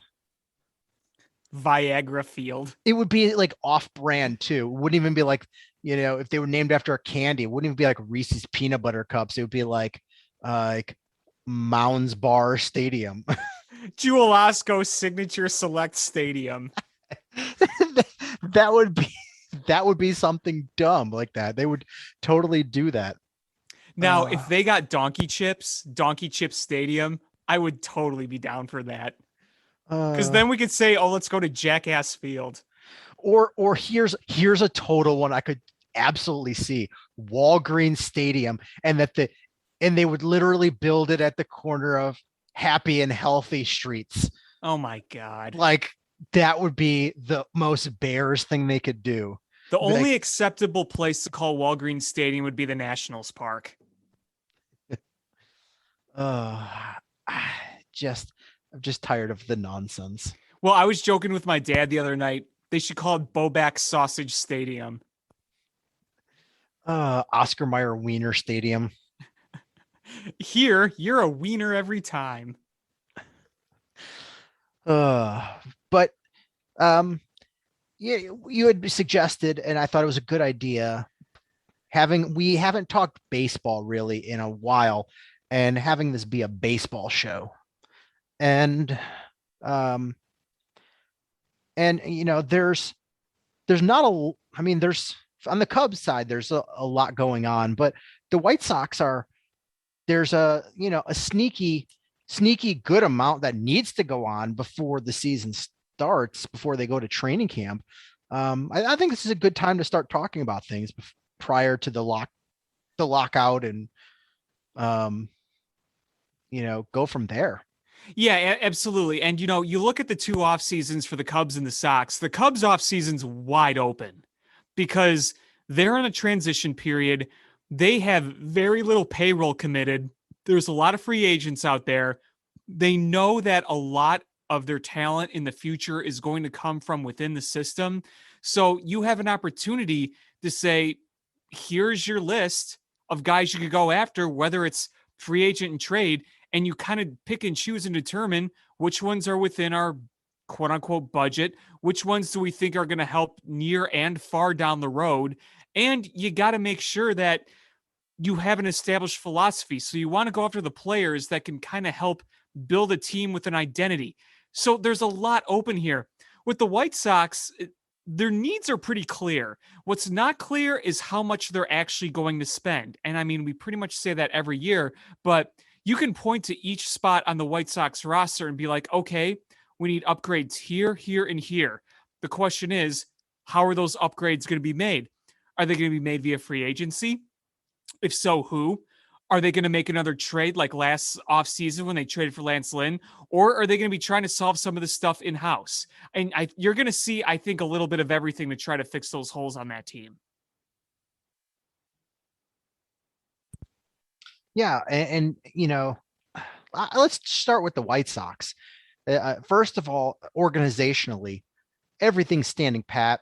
[SPEAKER 4] Viagra Field.
[SPEAKER 3] It would be like off-brand too. It wouldn't even be like, if they were named after a candy, it wouldn't even be like Reese's Peanut Butter Cups. It would be like Mounds Bar Stadium.
[SPEAKER 4] Jewel Osco Signature Select Stadium.
[SPEAKER 3] That would be something dumb like that. They would totally do that.
[SPEAKER 4] Now, if they got Donkey Chips Stadium, I would totally be down for that. Because then we could say, oh, let's go to Jackass Field.
[SPEAKER 3] Or here's a total one I could absolutely see. Walgreens Stadium, and they would literally build it at the corner of Happy and Healthy Streets.
[SPEAKER 4] Oh my God.
[SPEAKER 3] Like that would be the most Bears thing they could do.
[SPEAKER 4] The only acceptable place to call Walgreens Stadium would be the Nationals Park.
[SPEAKER 3] I'm just tired of the nonsense.
[SPEAKER 4] Well, I was joking with my dad the other night. They should call it Boback Sausage Stadium.
[SPEAKER 3] Oscar Mayer Wiener Stadium.
[SPEAKER 4] Here, you're a wiener every time.
[SPEAKER 3] But you had suggested, and I thought it was a good idea. We haven't talked baseball really in a while, and having this be a baseball show. And there's not there's on the Cubs side, there's a lot going on, but the White Sox there's a sneaky good amount that needs to go on before the season starts, before they go to training camp. I think this is a good time to start talking about things prior to the lockout and go from there.
[SPEAKER 4] Yeah, absolutely. And, you look at the two off seasons for the Cubs and the Sox. The Cubs off season's wide open because they're in a transition period. They have very little payroll committed. There's a lot of free agents out there. They know that a lot of their talent in the future is going to come from within the system. So you have an opportunity to say, here's your list of guys you could go after, whether it's free agent and trade, and you kind of pick and choose and determine which ones are within our quote unquote budget, which ones do we think are going to help near and far down the road. And you got to make sure that you have an established philosophy. So you want to go after the players that can kind of help build a team with an identity. So there's a lot open here. With the White Sox, their needs are pretty clear. What's not clear is how much they're actually going to spend. And I mean, we pretty much say that every year, but you can point to each spot on the White Sox roster and be like, okay, we need upgrades here, here, and here. The question is, how are those upgrades going to be made? Are they going to be made via free agency? If so, who? Are they going to make another trade like last offseason when they traded for Lance Lynn? Or are they going to be trying to solve some of this stuff in-house? And you're going to see, I think, a little bit of everything to try to fix those holes on that team.
[SPEAKER 3] Yeah, and let's start with the White Sox. First of all, organizationally, everything's standing pat.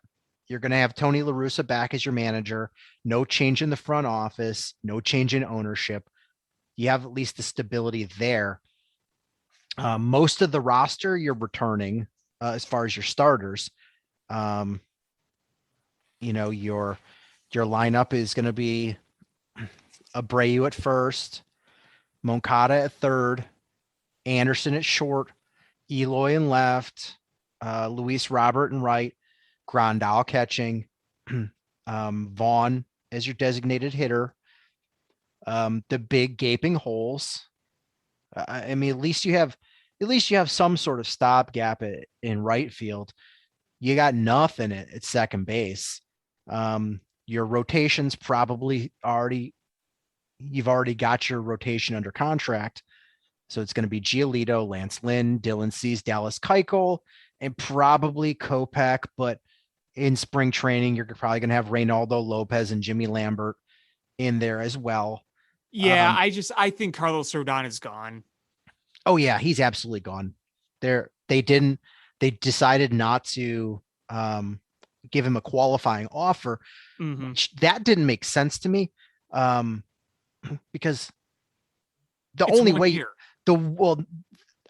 [SPEAKER 3] You're going to have Tony La Russa back as your manager. No change in the front office, no change in ownership. You have at least the stability there. Most of the roster you're returning as far as your starters. Your lineup is going to be Abreu at first, Moncada at third, Anderson at short, Eloy in left, Luis Robert in right, Grandal catching, Vaughn as your designated hitter. The big gaping holes. At least you have some sort of stopgap in right field. You got nothing at second base. Your rotation's probably you've already got your rotation under contract. So it's going to be Giolito, Lance Lynn, Dylan Cease, Dallas Keuchel, and probably Kopech. But in spring training, you're probably going to have Reynaldo Lopez and Jimmy Lambert in there as well.
[SPEAKER 4] Yeah, I think Carlos Rodon is gone.
[SPEAKER 3] Oh yeah, he's absolutely gone. They decided not to give him a qualifying offer.
[SPEAKER 4] Mm-hmm.
[SPEAKER 3] That didn't make sense to me. Because the only way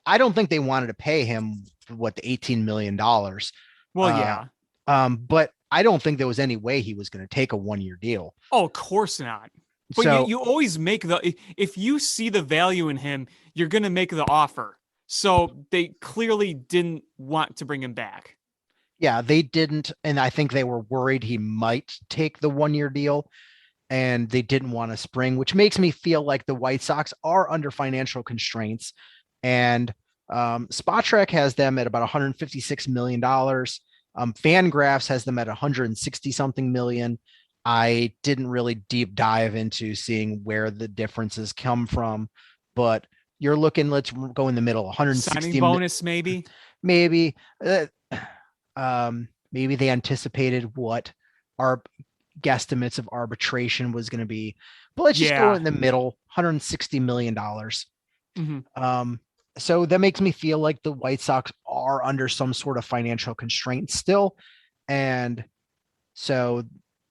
[SPEAKER 3] I don't think they wanted to pay him the $18 million.
[SPEAKER 4] Well, yeah.
[SPEAKER 3] But I don't think there was any way he was going to take a 1-year deal.
[SPEAKER 4] Oh, of course not. But so, you always make if you see the value in him, you're going to make the offer. So they clearly didn't want to bring him back.
[SPEAKER 3] Yeah, they didn't. And I think they were worried he might take the 1-year deal, and they didn't want to spring, which makes me feel like the White Sox are under financial constraints. And Spotrac has them at about $156 million. Fangraphs has them at 160 something million. I didn't really deep dive into seeing where the differences come from, but you're looking, let's go in the middle, 160
[SPEAKER 4] signing bonus, maybe.
[SPEAKER 3] Maybe they anticipated what our guesstimates of arbitration was going to be, but let's just go in the middle, $160 million.
[SPEAKER 4] Mm-hmm.
[SPEAKER 3] So that makes me feel like the White Sox are under some sort of financial constraint still. And so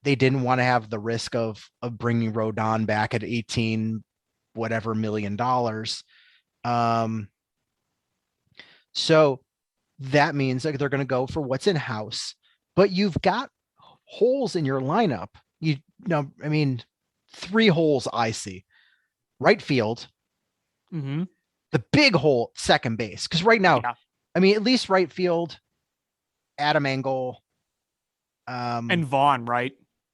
[SPEAKER 3] they didn't want to have the risk of bringing Rodon back at 18 whatever million dollars. So that means like they're going to go for what's in house, but you've got holes in your lineup. 3 holes I see. Right field.
[SPEAKER 4] Mm-hmm.
[SPEAKER 3] The big hole, second base. Because right now, at least right field, Adam Engel.
[SPEAKER 4] And Vaughn, right?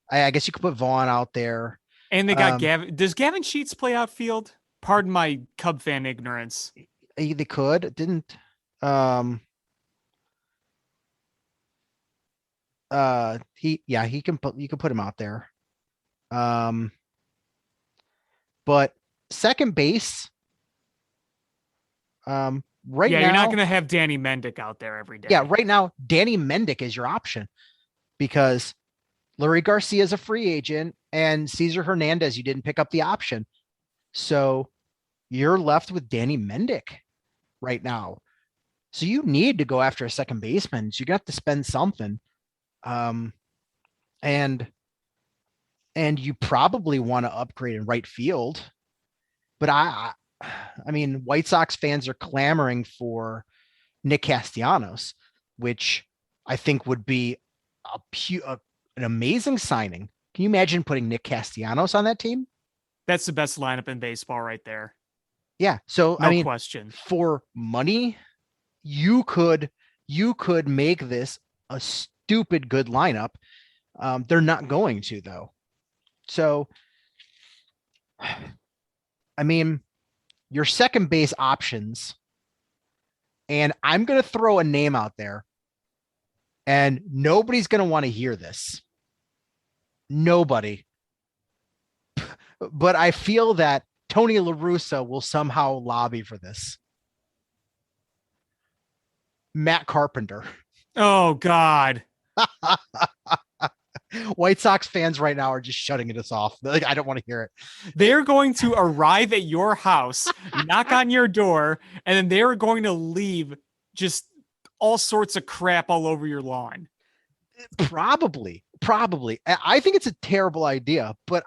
[SPEAKER 3] I guess you could put Vaughn out there.
[SPEAKER 4] And they got Gavin. Does Gavin Sheets play outfield? Pardon my Cub fan ignorance.
[SPEAKER 3] They could. Didn't. He can put. You can put him out there. But second base. Right now,
[SPEAKER 4] you're not going to have Danny Mendick out there every day.
[SPEAKER 3] Yeah, right now, Danny Mendick is your option because Lurie Garcia is a free agent and Cesar Hernandez, you didn't pick up the option. So you're left with Danny Mendick right now. So you need to go after a second baseman. So you got to spend something. And you probably want to upgrade in right field. But White Sox fans are clamoring for Nick Castellanos, which I think would be an amazing signing. Can you imagine putting Nick Castellanos on that team?
[SPEAKER 4] That's the best lineup in baseball right there.
[SPEAKER 3] Yeah. So,
[SPEAKER 4] no question.
[SPEAKER 3] For money, you could make this a stupid good lineup. They're not going to, though. So, your second base options, and I'm going to throw a name out there, and nobody's going to want to hear this. Nobody. But I feel that Tony La Russa will somehow lobby for this. Matt Carpenter.
[SPEAKER 4] Oh, God.
[SPEAKER 3] White Sox fans right now are just shutting us off. Like, I don't want to hear it.
[SPEAKER 4] They're going to arrive at your house, knock on your door, and then they're going to leave just all sorts of crap all over your lawn.
[SPEAKER 3] Probably. I think it's a terrible idea, but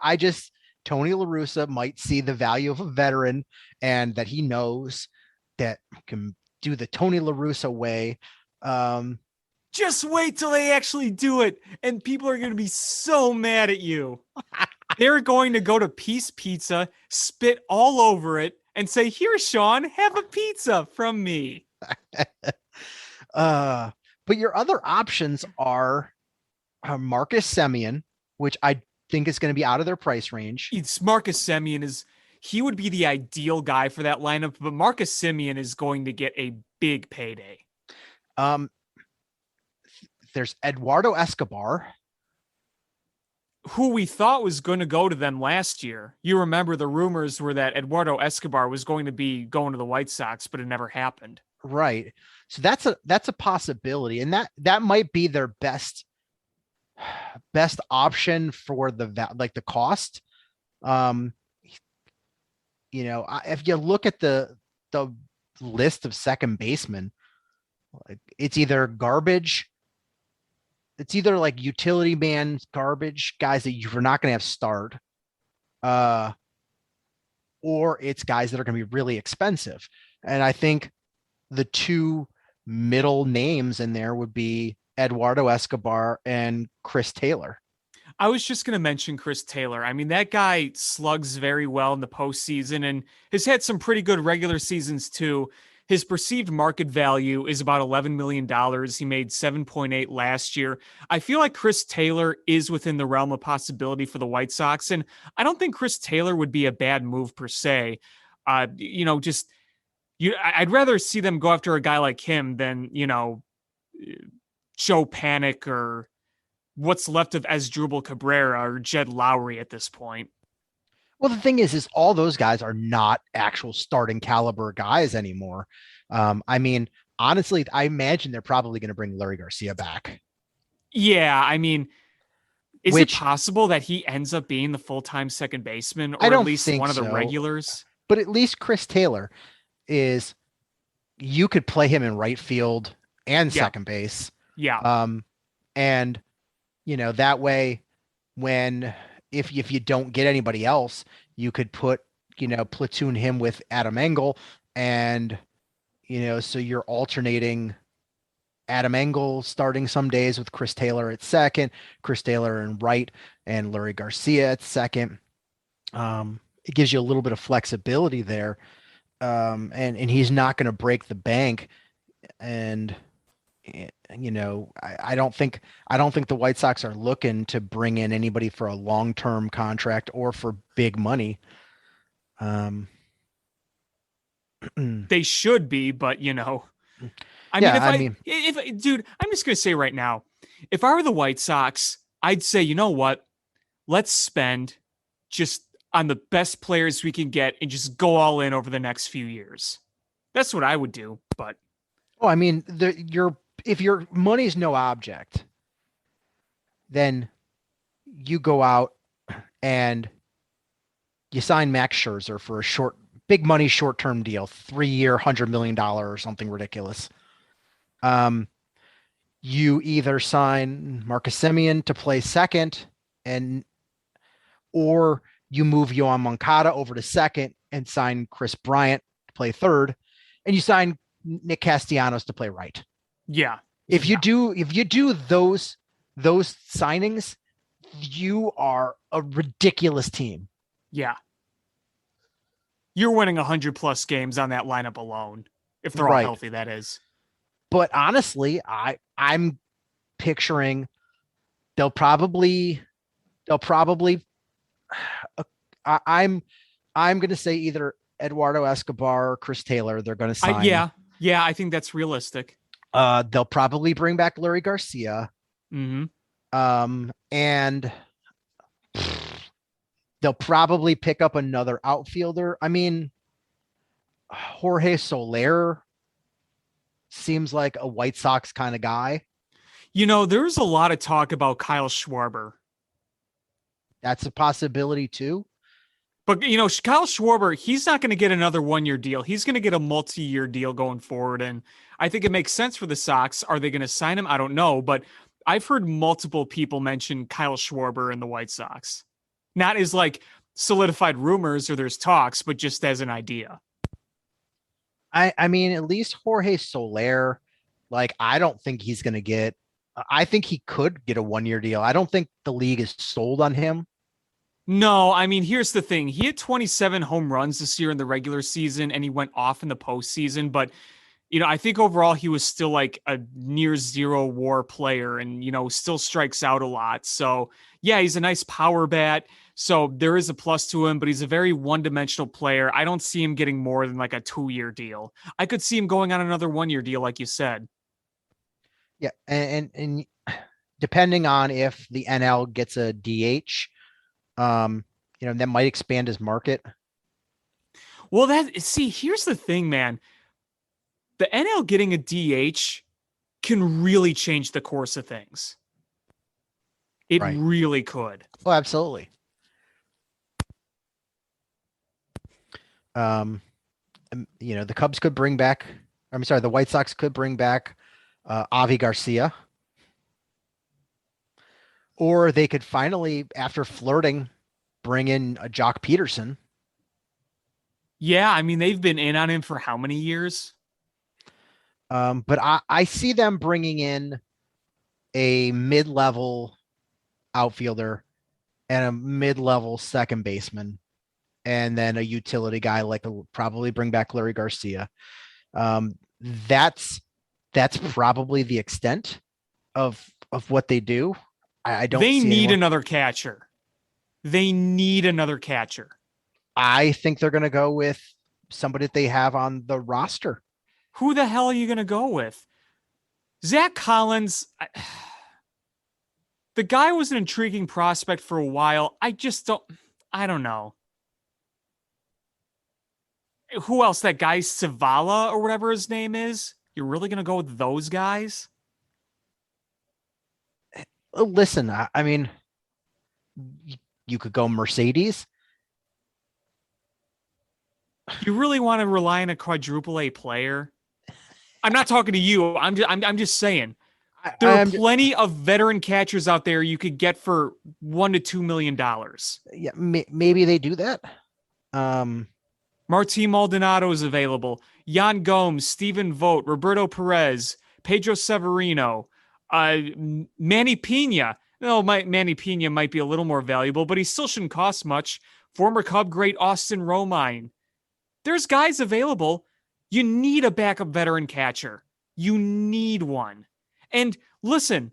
[SPEAKER 3] Tony La Russa might see the value of a veteran and that he knows that can do the Tony La Russa way.
[SPEAKER 4] Just wait till they actually do it, and people are going to be so mad at you. They're going to go to Peace Pizza, spit all over it, and say, "Here, Sean, have a pizza from me."
[SPEAKER 3] But your other options are Marcus Semien, which I think is going to be out of their price range.
[SPEAKER 4] It's Marcus Semien he would be the ideal guy for that lineup, but Marcus Semien is going to get a big payday.
[SPEAKER 3] There's Eduardo Escobar,
[SPEAKER 4] who we thought was going to go to them last year. You remember the rumors were that Eduardo Escobar was going to be going to the White Sox, but it never happened.
[SPEAKER 3] Right. So that's a possibility. And that might be their best option for the cost. If you look at the list of second basemen, it's either garbage. It's either like utility man garbage guys that you're not going to have start, or it's guys that are going to be really expensive. And I think the two middle names in there would be Eduardo Escobar and Chris Taylor.
[SPEAKER 4] I was just going to mention Chris Taylor. I mean, that guy slugs very well in the postseason and has had some pretty good regular seasons too. His perceived market value is about $11 million. He made 7.8 last year. I feel like Chris Taylor is within the realm of possibility for the White Sox. And I don't think Chris Taylor would be a bad move per se. I'd rather see them go after a guy like him than, Joe Panic or what's left of Asdrubal Cabrera or Jed Lowry at this point.
[SPEAKER 3] Well, the thing is all those guys are not actual starting caliber guys anymore. I mean, honestly, I imagine they're probably going to bring Larry Garcia back.
[SPEAKER 4] Yeah. I mean, is it possible that he ends up being the full-time second baseman or at least one of the regulars?
[SPEAKER 3] But at least Chris Taylor you could play him in right field and second base.
[SPEAKER 4] Yeah.
[SPEAKER 3] And that way if you don't get anybody else, you could platoon him with Adam Engel and, so you're alternating Adam Engel starting some days with Chris Taylor at second, Chris Taylor in right, and Larry Garcia at second. It gives you a little bit of flexibility there. And he's not going to break the bank. And, I don't think the White Sox are looking to bring in anybody for a long-term contract or for big money.
[SPEAKER 4] They should be, but dude, I'm just going to say right now, if I were the White Sox, I'd say, you know what, let's spend just on the best players we can get and just go all in over the next few years. That's what I would do. But if your money is no object, then you go out and you sign Max Scherzer for a big money, short-term deal, 3-year, $100 million or something ridiculous. You either sign Marcus Semien to play second or you move Yohan Moncada over to second and sign Chris Bryant to play third, and you sign Nick Castellanos to play right. Yeah.
[SPEAKER 3] If you do those signings, you are a ridiculous team.
[SPEAKER 4] Yeah. You're winning 100+ games on that lineup alone. If they're all healthy, that is.
[SPEAKER 3] But honestly, I'm picturing they'll probably I'm going to say either Eduardo Escobar or Chris Taylor they're going to sign.
[SPEAKER 4] Yeah, I think that's realistic.
[SPEAKER 3] They'll probably bring back Larry Garcia.
[SPEAKER 4] Mm-hmm.
[SPEAKER 3] And they'll probably pick up another outfielder. I mean, Jorge Soler seems like a White Sox kind of guy.
[SPEAKER 4] There's a lot of talk about Kyle Schwarber.
[SPEAKER 3] That's a possibility too.
[SPEAKER 4] But, Kyle Schwarber, he's not going to get another 1-year deal. He's going to get a multi-year deal going forward. And I think it makes sense for the Sox. Are they going to sign him? I don't know. But I've heard multiple people mention Kyle Schwarber in the White Sox. Not as like solidified rumors or there's talks, but just as an idea.
[SPEAKER 3] I mean, at least Jorge Soler, like, I don't think he's going to get, I think he could get a 1-year deal. I don't think the league is sold on him.
[SPEAKER 4] No, I mean, here's the thing. He had 27 home runs this year in the regular season, and he went off in the postseason. But, I think overall he was still like a near zero WAR player and, still strikes out a lot. So, yeah, he's a nice power bat. So there is a plus to him, but he's a very one-dimensional player. I don't see him getting more than like a 2-year deal. I could see him going on another 1-year deal, like you said.
[SPEAKER 3] Yeah, and depending on if the NL gets a DH, that might expand his market.
[SPEAKER 4] Well, here's the thing, man. The NL getting a DH can really change the course of things. It really could.
[SPEAKER 3] Oh, absolutely. The Cubs could bring back, the White Sox could bring back Avi Garcia. Or they could finally, after flirting, bring in a Jock Peterson.
[SPEAKER 4] Yeah, I mean, they've been in on him for how many years?
[SPEAKER 3] But I see them bringing in a mid-level outfielder and a mid-level second baseman, and then a utility guy, like probably bring back Larry Garcia. That's probably the extent of what they do. I don't.
[SPEAKER 4] They need another catcher. They need another catcher.
[SPEAKER 3] I think they're going to go with somebody that they have on the roster.
[SPEAKER 4] Who the hell are you going to go with? Zach Collins. The guy was an intriguing prospect for a while. I don't know. Who else? That guy Savala or whatever his name is. You're really going to go with those guys?
[SPEAKER 3] Listen, I mean, you could go Mercedes.
[SPEAKER 4] You really want to rely on a quadruple A player? I'm not talking to you. I'm just saying. There are plenty of veteran catchers out there you could get for $1 to $2 million.
[SPEAKER 3] Yeah, maybe they do that.
[SPEAKER 4] Martín Maldonado is available. Yan Gomes, Steven Vogt, Roberto Perez, Pedro Severino, Manny Pena. No, Manny Pena might be a little more valuable, but he still shouldn't cost much. Former Cub great Austin Romine. There's guys available. You need a backup veteran catcher. You need one. And listen,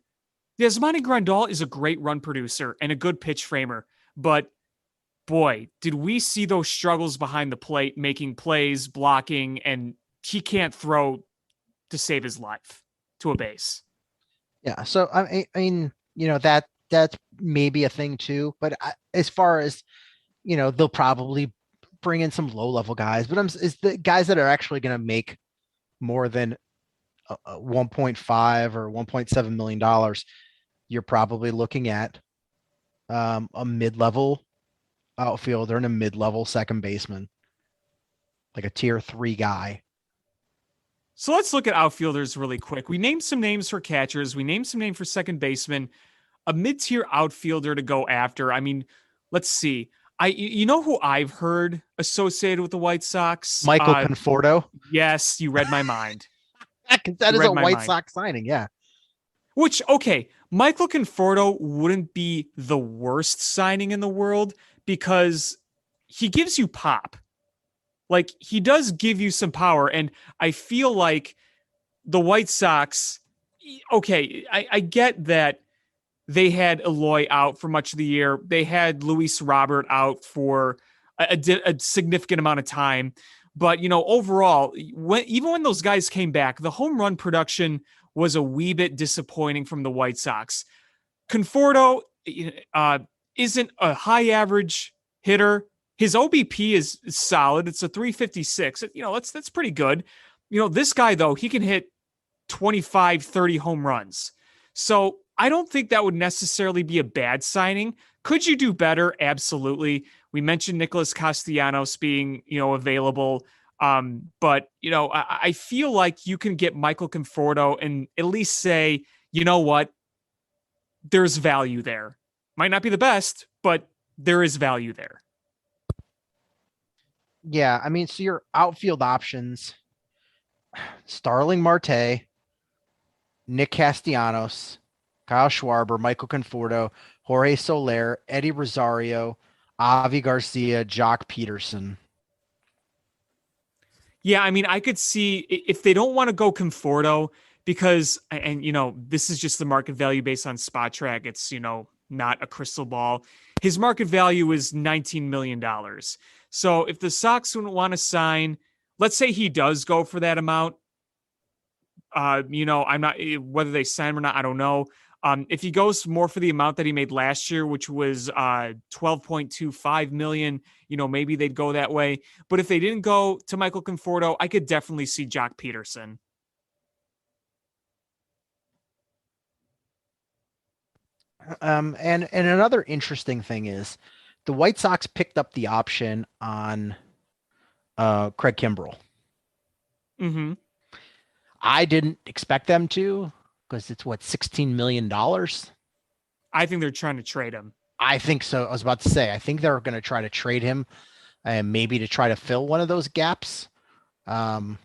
[SPEAKER 4] Yasmani Grandal is a great run producer and a good pitch framer, but boy, did we see those struggles behind the plate, making plays, blocking, and he can't throw to save his life to a base.
[SPEAKER 3] Yeah. So, I mean, that's maybe a thing too, but as far as, they'll probably bring in some low-level guys, but it's the guys that are actually going to make more than 1.5 or $1.7 million. You're probably looking at a mid-level outfielder and a mid-level second baseman, like a tier 3 guy.
[SPEAKER 4] So let's look at outfielders really quick. We named some names for catchers. We named some names for second baseman, a mid-tier outfielder to go after. I mean, let's see. You know who I've heard associated with the White Sox?
[SPEAKER 3] Michael Conforto.
[SPEAKER 4] Yes, you read my mind.
[SPEAKER 3] That is a White Sox signing, yeah.
[SPEAKER 4] Which, okay, Michael Conforto wouldn't be the worst signing in the world because he gives you pop. Like, he does give you some power, and I feel like the White Sox, okay, I get that they had Eloy out for much of the year. They had Luis Robert out for a significant amount of time. But, overall, even when those guys came back, the home run production was a wee bit disappointing from the White Sox. Conforto isn't a high average hitter. His OBP is solid. It's a 356. That's pretty good. This guy, though, he can hit 25, 30 home runs. So I don't think that would necessarily be a bad signing. Could you do better? Absolutely. We mentioned Nicholas Castellanos being, available. But, I feel like you can get Michael Conforto and at least say, you know what? There's value there. Might not be the best, but there is value there.
[SPEAKER 3] Yeah, I mean, so your outfield options, Starling Marte, Nick Castellanos, Kyle Schwarber, Michael Conforto, Jorge Soler, Eddie Rosario, Avi Garcia, Jock Peterson.
[SPEAKER 4] Yeah, I mean, I could see if they don't want to go Conforto because, and this is just the market value based on Spot Track. It's, not a crystal ball. His market value is $19 million. So if the Sox wouldn't want to sign, let's say he does go for that amount, I'm not, whether they sign him or not, I don't know. If he goes more for the amount that he made last year, which was $12.25 million, maybe they'd go that way. But if they didn't go to Michael Conforto, I could definitely see Jock Peterson.
[SPEAKER 3] And another interesting thing is the White Sox picked up the option on Craig Kimbrell.
[SPEAKER 4] Mm-hmm.
[SPEAKER 3] I didn't expect them to, because it's $16 million.
[SPEAKER 4] I think they're trying to trade him.
[SPEAKER 3] I think so. I was about to say, I think they're going to try to trade him and maybe to try to fill one of those gaps. Yeah.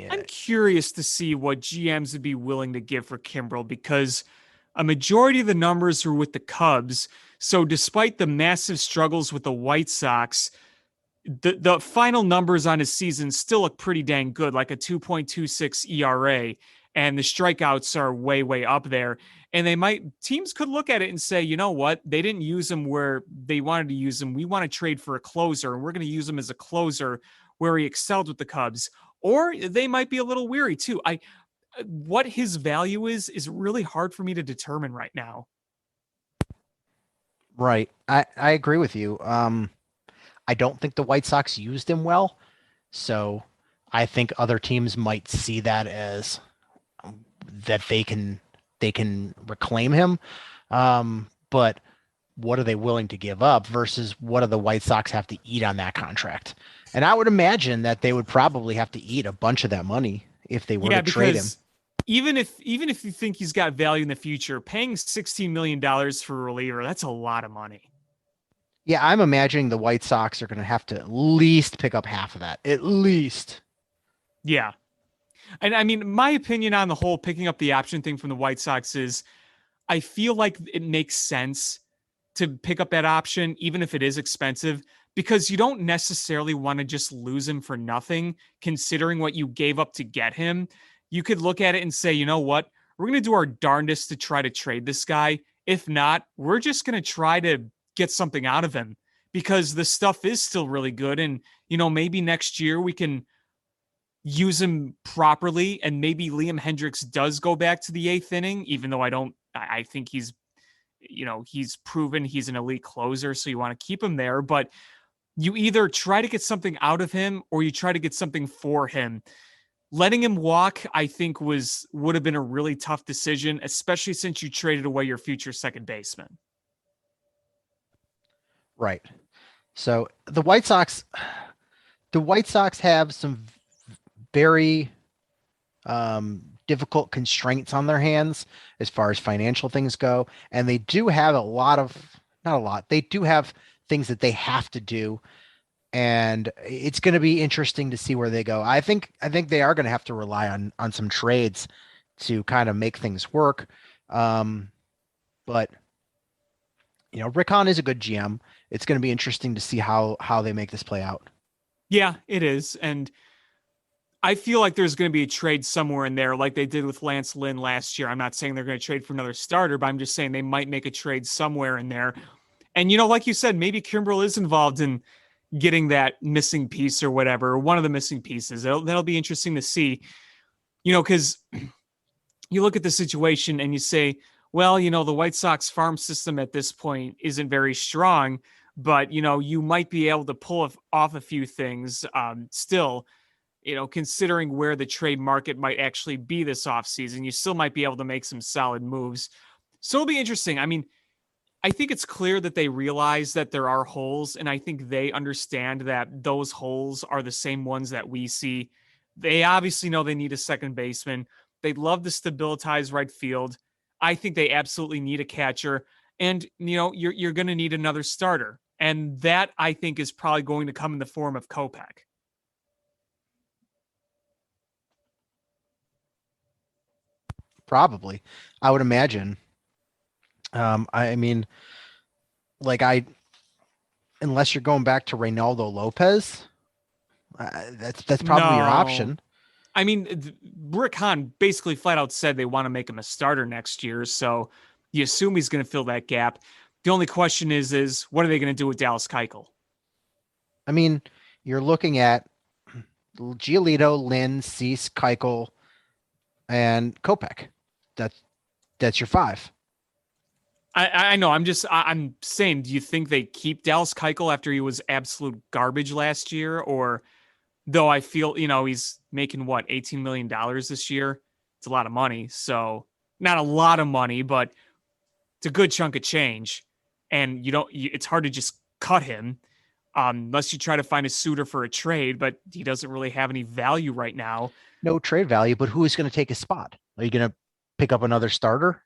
[SPEAKER 4] I'm curious to see what GMs would be willing to give for Kimbrell because a majority of the numbers are with the Cubs. So despite the massive struggles with the White Sox, the final numbers on his season still look pretty dang good, like a 2.26 ERA, and the strikeouts are way, way up there. And teams could look at it and say, you know what? They didn't use him where they wanted to use him. We want to trade for a closer, and we're going to use him as a closer where he excelled with the Cubs. Or they might be a little weary too. What his value is really hard for me to determine right now.
[SPEAKER 3] Right. I agree with you. I don't think the White Sox used him well. So I think other teams might see that as that they can reclaim him. But what are they willing to give up versus what do the White Sox have to eat on that contract? And I would imagine that they would probably have to eat a bunch of that money if they were to trade him.
[SPEAKER 4] Even if you think he's got value in the future, paying $16 million for a reliever, that's a lot of money.
[SPEAKER 3] Yeah, I'm imagining the White Sox are going to have to at least pick up half of that. At least.
[SPEAKER 4] Yeah. And I mean, my opinion on the whole picking up the option thing from the White Sox is I feel like it makes sense to pick up that option, even if it is expensive, because you don't necessarily want to just lose him for nothing, considering what you gave up to get him. You could look at it and say, you know what? We're going to do our darndest to try to trade this guy. If not, we're just going to try to get something out of him because the stuff is still really good. And, maybe next year we can use him properly. And maybe Liam Hendricks does go back to the eighth inning, even though I think he's proven he's an elite closer. So you want to keep him there, but you either try to get something out of him or you try to get something for him. Letting him walk, I think would have been a really tough decision, especially since you traded away your future second baseman.
[SPEAKER 3] Right. So the White Sox have some very difficult constraints on their hands as far as financial things go. And they do have they do have things that they have to do. And it's going to be interesting to see where they go. I think they are going to have to rely on some trades to kind of make things work. But Rick Hahn is a good GM. It's going to be interesting to see how they make this play out.
[SPEAKER 4] Yeah, it is. And I feel like there's going to be a trade somewhere in there like they did with Lance Lynn last year. I'm not saying they're going to trade for another starter, but I'm just saying they might make a trade somewhere in there. And, like you said, maybe Kimbrell is involved in getting that missing piece or whatever, or one of the missing pieces. That'll be interesting to see, because you look at the situation and you say, well, the White Sox farm system at this point isn't very strong, but, you might be able to pull off a few things still, considering where the trade market might actually be this offseason, you still might be able to make some solid moves. So it'll be interesting. I mean, I think it's clear that they realize that there are holes, and I think they understand that those holes are the same ones that we see. They obviously know they need a second baseman. They'd love to stabilize right field. I think they absolutely need a catcher, and you're going to need another starter, and that I think is probably going to come in the form of Kopech.
[SPEAKER 3] Probably, I would imagine. I mean, like unless you're going back to Reynaldo Lopez, that's probably your
[SPEAKER 4] No.
[SPEAKER 3] option.
[SPEAKER 4] I mean, Rick Hahn basically flat out said they want to make him a starter next year, so you assume he's going to fill that gap. The only question is what are they going to do with Dallas Keuchel?
[SPEAKER 3] I mean, you're looking at Giolito, Lynn, Cease, Keuchel, and Kopech. That's your five.
[SPEAKER 4] I know. I'm saying, do you think they keep Dallas Keuchel after he was absolute garbage last year? Or though I feel, he's making what, $18 million this year? It's a lot of money. So not a lot of money, but it's a good chunk of change. And it's hard to just cut him unless you try to find a suitor for a trade, but he doesn't really have any value right now.
[SPEAKER 3] No trade value, but who is going to take his spot? Are you going to pick up another starter?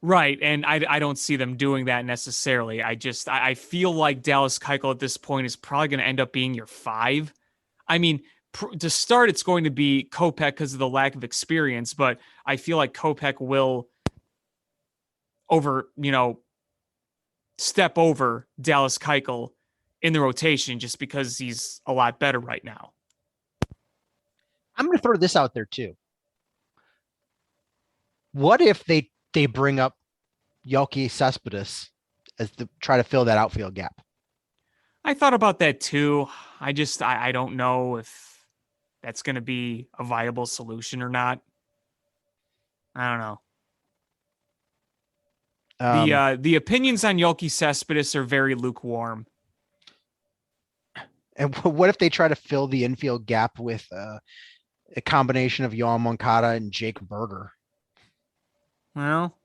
[SPEAKER 4] Right, and I don't see them doing that necessarily. I feel like Dallas Keuchel at this point is probably going to end up being your 5. I mean, to start, it's going to be Kopech because of the lack of experience, but I feel like Kopech will step over Dallas Keuchel in the rotation just because he's a lot better right now.
[SPEAKER 3] I'm going to throw this out there too. What if they bring up Yoelqui Cespedes as try to fill that outfield gap?
[SPEAKER 4] I thought about that too. I don't know if that's going to be a viable solution or not. I don't know. The opinions on Yoelqui Cespedes are very lukewarm.
[SPEAKER 3] And what if they try to fill the infield gap with a combination of Yoan Moncada and Jake Berger?
[SPEAKER 4] Well,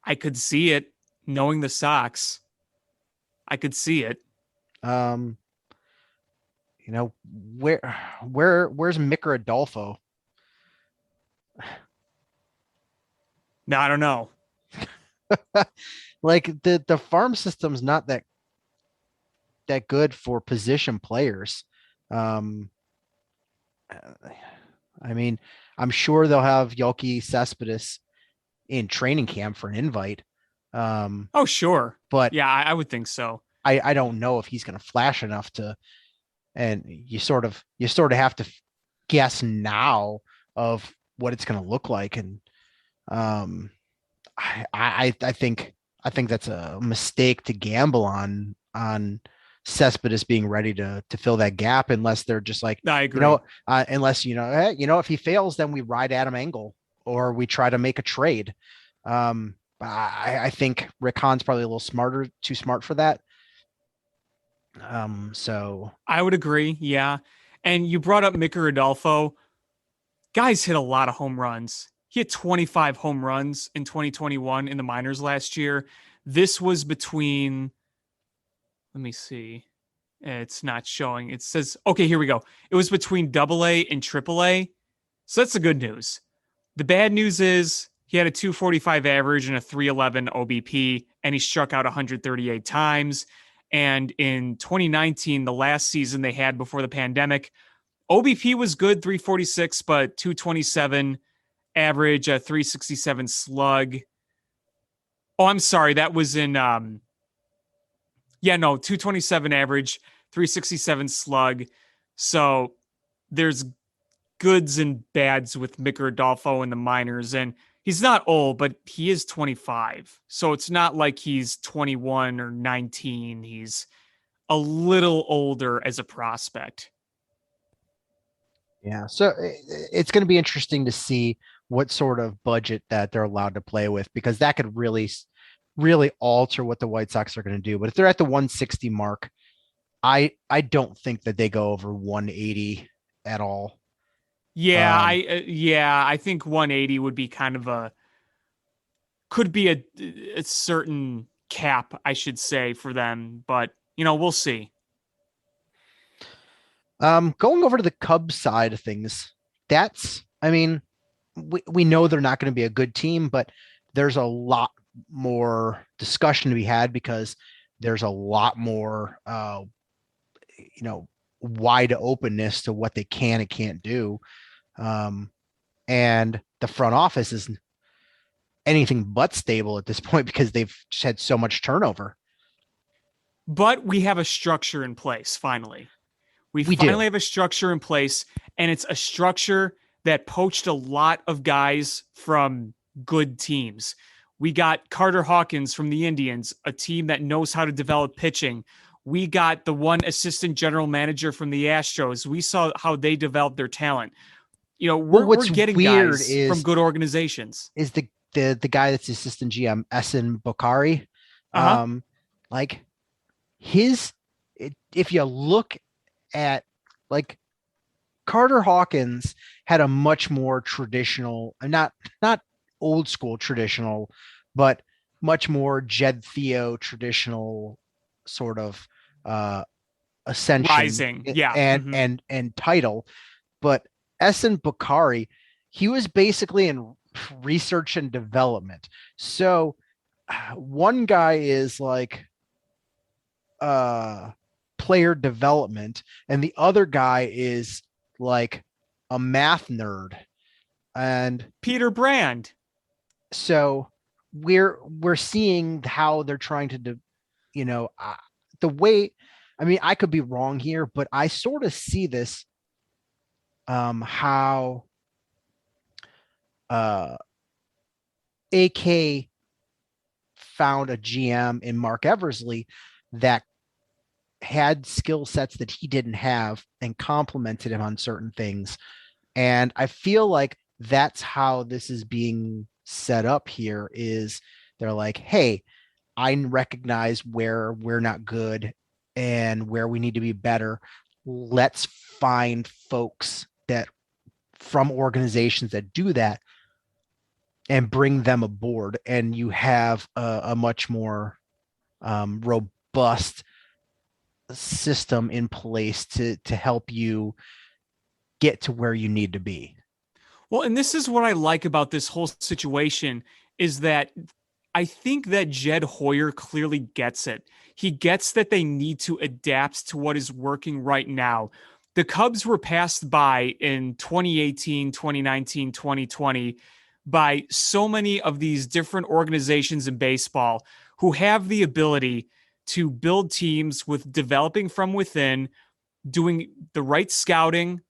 [SPEAKER 4] I could see it. Knowing the Sox, I could see it.
[SPEAKER 3] Where's Mick Rodolfo?
[SPEAKER 4] No, I don't know.
[SPEAKER 3] Like the farm system's not that good for position players. I mean, I'm sure they'll have Yoelqui Cespedes in training camp for an invite.
[SPEAKER 4] Oh, sure.
[SPEAKER 3] But
[SPEAKER 4] yeah, I would think so.
[SPEAKER 3] I don't know if he's going to flash enough to, and you sort of have to guess now of what it's going to look like. And I think that's a mistake to gamble on Cespedes being ready to fill that gap unless they're just like,
[SPEAKER 4] I agree.
[SPEAKER 3] Unless, if he fails, then we ride Adam Engel or we try to make a trade. I think Rick Hahn's probably a little too smart for that. So
[SPEAKER 4] I would agree. Yeah. And you brought up Mick Rodolfo. Guys hit a lot of home runs. He hit 25 home runs in 2021 in the minors last year. This was between, let me see. It's not showing. It says, okay, here we go. It was between AA and AAA. So that's the good news. The bad news is he had a 245 average and a 311 OBP, and he struck out 138 times. And in 2019, the last season they had before the pandemic, OBP was good, 346, but 227 average, a 367 slug. Oh, I'm sorry. That was in, 227 average, 367 slug. So there's goods and bads with Mick Rodolfo in the minors. And he's not old, but he is 25. So it's not like he's 21 or 19. He's a little older as a prospect.
[SPEAKER 3] Yeah. So it's going to be interesting to see what sort of budget that they're allowed to play with, because that could really, really alter what the White Sox are going to do. But if they're at the 160 mark, I don't think that they go over 180 at all.
[SPEAKER 4] Yeah, I think 180 would be kind of a could be a certain cap, I should say, for them, but we'll see.
[SPEAKER 3] Going over to the Cubs side of things, we know they're not going to be a good team, but there's a lot more discussion to be had because there's a lot more, wide openness to what they can and can't do. And the front office is anything but stable at this point because they've just had so much turnover.
[SPEAKER 4] But we have a structure in place, finally. We finally have a structure in place, and it's a structure that poached a lot of guys from good teams. We got Carter Hawkins from the Indians, a team that knows how to develop pitching. We got the one assistant general manager from the Astros. We saw how they developed their talent. We're getting guys from good organizations.
[SPEAKER 3] Is the guy that's the assistant GM, Essen Bokari. If you look at Carter Hawkins had a much more traditional, not old school traditional, but much more Jed Theo traditional sort of ascension,
[SPEAKER 4] rising,
[SPEAKER 3] and title. But Essen Bokari, he was basically in research and development. So one guy is player development, and the other guy is like a math nerd. And
[SPEAKER 4] Peter Brand.
[SPEAKER 3] So we're seeing how they're trying to the way, I could be wrong here, but I sort of see this how AK found a GM in Mark Eversley that had skill sets that he didn't have and complimented him on certain things. And I feel like that's how this is being set up here. Is they're like, hey, I recognize where we're not good and where we need to be better. Let's find folks that from organizations that do that and bring them aboard. And you have a much more robust system in place to help you get to where you need to be.
[SPEAKER 4] Well, and this is what I like about this whole situation is that I think that Jed Hoyer clearly gets it. He gets that they need to adapt to what is working right now. The Cubs were passed by in 2018, 2019, 2020 by so many of these different organizations in baseball who have the ability to build teams with developing from within, doing the right scouting,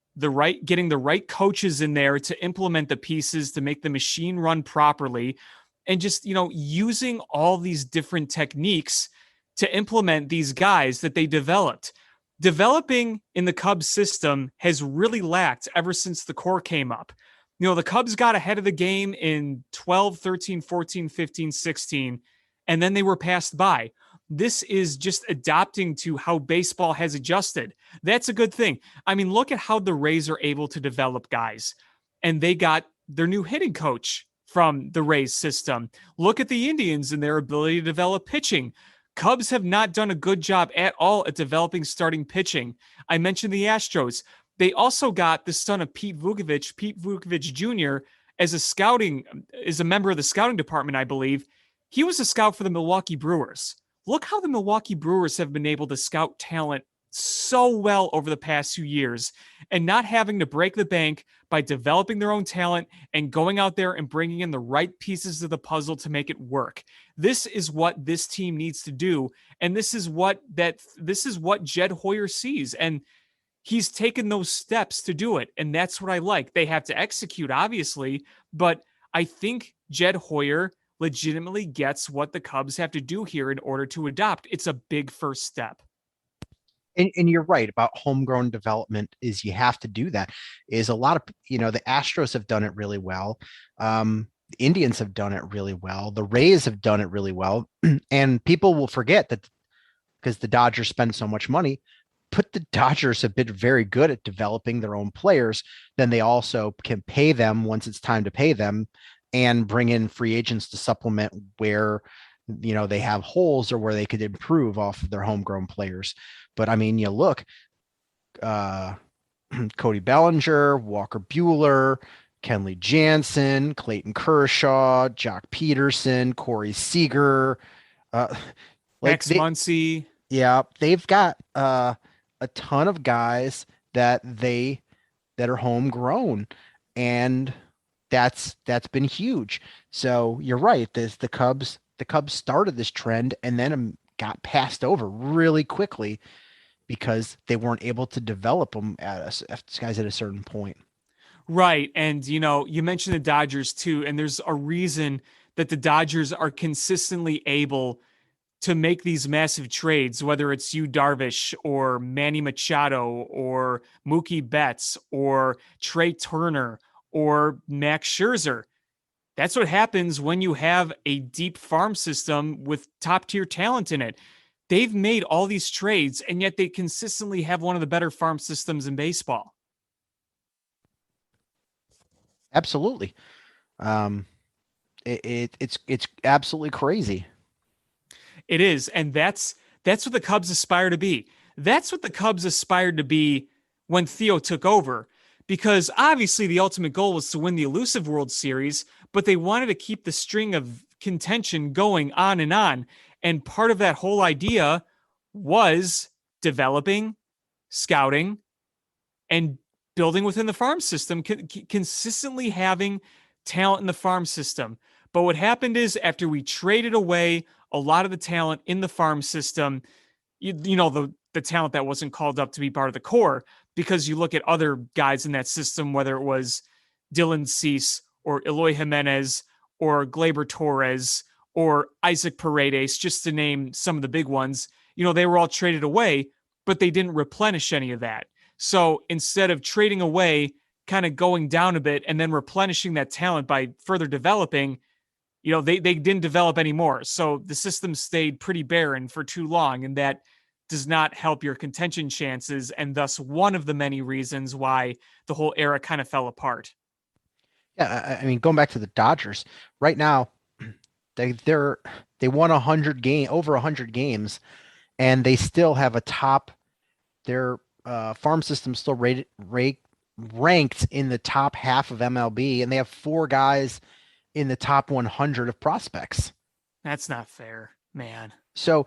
[SPEAKER 4] getting the right coaches in there to implement the pieces to make the machine run properly, and just, using all these different techniques to implement these guys that they developed. Developing in the Cubs system has really lacked ever since the core came up. The Cubs got ahead of the game in 12, 13, 14, 15, 16, and then they were passed by. This is just adapting to how baseball has adjusted. That's a good thing. Look at how the Rays are able to develop guys, and they got their new hitting coach from the Rays system. Look at the Indians and their ability to develop pitching. Cubs have not done a good job at all at developing starting pitching. I mentioned the Astros. They also got the son of Pete Vukovich Jr. as a member of the scouting department, I believe. He was a scout for the Milwaukee Brewers. Look how the Milwaukee Brewers have been able to scout talent so well over the past few years and not having to break the bank by developing their own talent and going out there and bringing in the right pieces of the puzzle to make it work. This is what this team needs to do. And this is what Jed Hoyer sees. And he's taken those steps to do it. And that's what I like. They have to execute, obviously, but I think Jed Hoyer legitimately gets what the Cubs have to do here in order to adopt. It's a big first step.
[SPEAKER 3] And you're right about homegrown development is you have to do that. Is a lot of, the Astros have done it really well. The Indians have done it really well. The Rays have done it really well. And people will forget that because the Dodgers spend so much money, but the Dodgers have been very good at developing their own players. Then they also can pay them once it's time to pay them. and bring in free agents to supplement where, they have holes or where they could improve off of their homegrown players. But I mean, you look, Cody Bellinger, Walker Buehler, Kenley Jansen, Clayton Kershaw, Jock Peterson, Corey Seager,
[SPEAKER 4] Max Muncy.
[SPEAKER 3] Yeah, they've got a ton of guys that are homegrown, and that's been huge. So you're right. The Cubs started this trend and then got passed over really quickly because they weren't able to develop them as guys at a certain point.
[SPEAKER 4] Right. And, you mentioned the Dodgers too, and there's a reason that the Dodgers are consistently able to make these massive trades, whether it's Yu Darvish or Manny Machado or Mookie Betts or Trey Turner or Max Scherzer. That's what happens when you have a deep farm system with top tier talent in it. They've made all these trades, and yet they consistently have one of the better farm systems in baseball.
[SPEAKER 3] Absolutely. It's absolutely crazy.
[SPEAKER 4] It is. And that's what the Cubs aspire to be. That's what the Cubs aspired to be when Theo took over, because obviously the ultimate goal was to win the elusive World Series, but they wanted to keep the string of contention going on and on. And part of that whole idea was developing, scouting, and building within the farm system, consistently having talent in the farm system. But what happened is, after we traded away a lot of the talent in the farm system, the talent that wasn't called up to be part of the core, because you look at other guys in that system, whether it was Dylan Cease or Eloy Jimenez or Gleyber Torres or Isaac Paredes, just to name some of the big ones, they were all traded away, but they didn't replenish any of that. So instead of trading away, kind of going down a bit and then replenishing that talent by further developing, they didn't develop anymore. So the system stayed pretty barren for too long, and that does not help your contention chances, and thus one of the many reasons why the whole era kind of fell apart.
[SPEAKER 3] Yeah, I mean, going back to the Dodgers right now, they won over 100 games, and they still have their farm system still ranked in the top half of MLB, and they have 4 guys in the top 100 of prospects.
[SPEAKER 4] That's not fair, man.
[SPEAKER 3] So,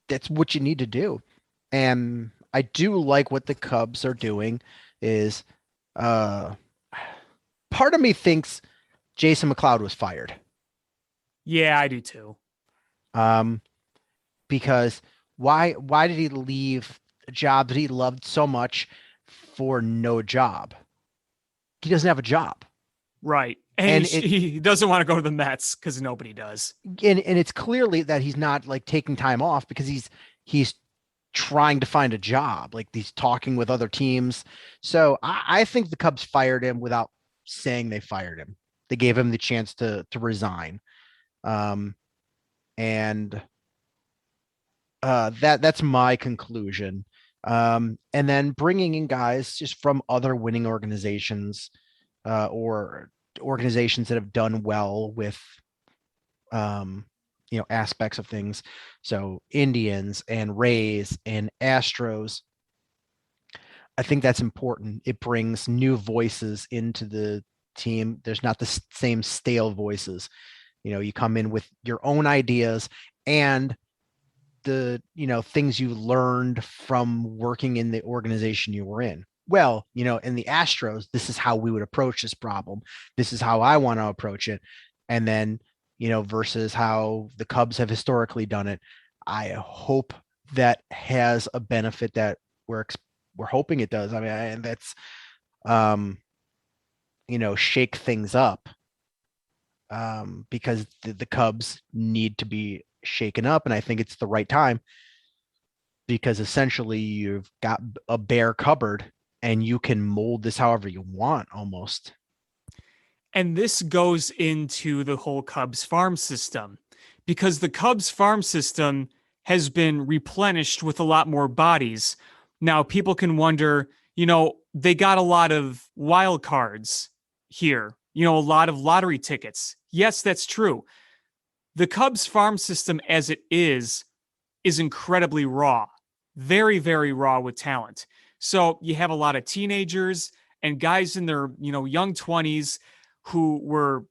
[SPEAKER 3] that's what you need to do. And I do like what the Cubs are doing is, part of me thinks Jason McLeod was fired.
[SPEAKER 4] Yeah, I do too.
[SPEAKER 3] Because why did he leave a job that he loved so much for no job? He doesn't have a job.
[SPEAKER 4] Right. And he doesn't want to go to the Mets because nobody does.
[SPEAKER 3] And it's clearly that he's not like taking time off because he's trying to find a job. Like, he's talking with other teams. So I think the Cubs fired him without saying they fired him. They gave him the chance to resign. That's my conclusion. And then bringing in guys just from other winning organizations, or organizations that have done well with, aspects of things. So Indians and Rays and Astros. I think that's important. It brings new voices into the team. There's not the same stale voices. You come in with your own ideas and the, things you learned from working in the organization you were in. Well, in the Astros, this is how we would approach this problem. This is how I want to approach it. And then, versus how the Cubs have historically done it. I hope that has a benefit that we're hoping it does. I mean, and that's, shake things up, because the Cubs need to be shaken up. And I think it's the right time, because essentially you've got a bare cupboard and you can mold this however you want almost.
[SPEAKER 4] And this goes into the whole Cubs farm system, because the Cubs farm system has been replenished with a lot more bodies. Now, people can wonder, they got a lot of wild cards here a lot of lottery tickets. Yes, that's true. The Cubs farm system as it is incredibly raw, very, very raw with talent. So you have a lot of teenagers and guys in their, young 20s who were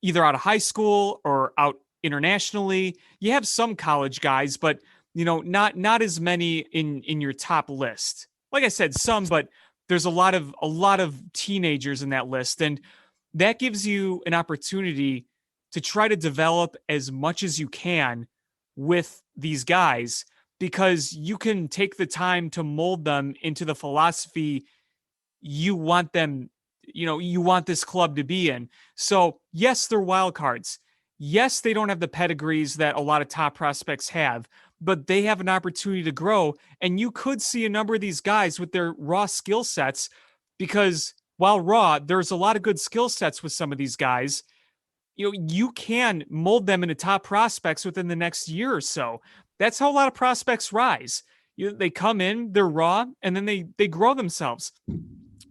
[SPEAKER 4] either out of high school or out internationally. You have some college guys, but not as many in your top list. Like I said, some, but there's a lot of teenagers in that list, and that gives you an opportunity to try to develop as much as you can with these guys, because you can take the time to mold them into the philosophy you want them, you want this club to be in. So yes, they're wild cards. Yes, they don't have the pedigrees that a lot of top prospects have, but they have an opportunity to grow. And you could see a number of these guys with their raw skill sets, because while raw, there's a lot of good skill sets with some of these guys. You can mold them into top prospects within the next year or so. That's how a lot of prospects rise. They come in, they're raw, and then they grow themselves.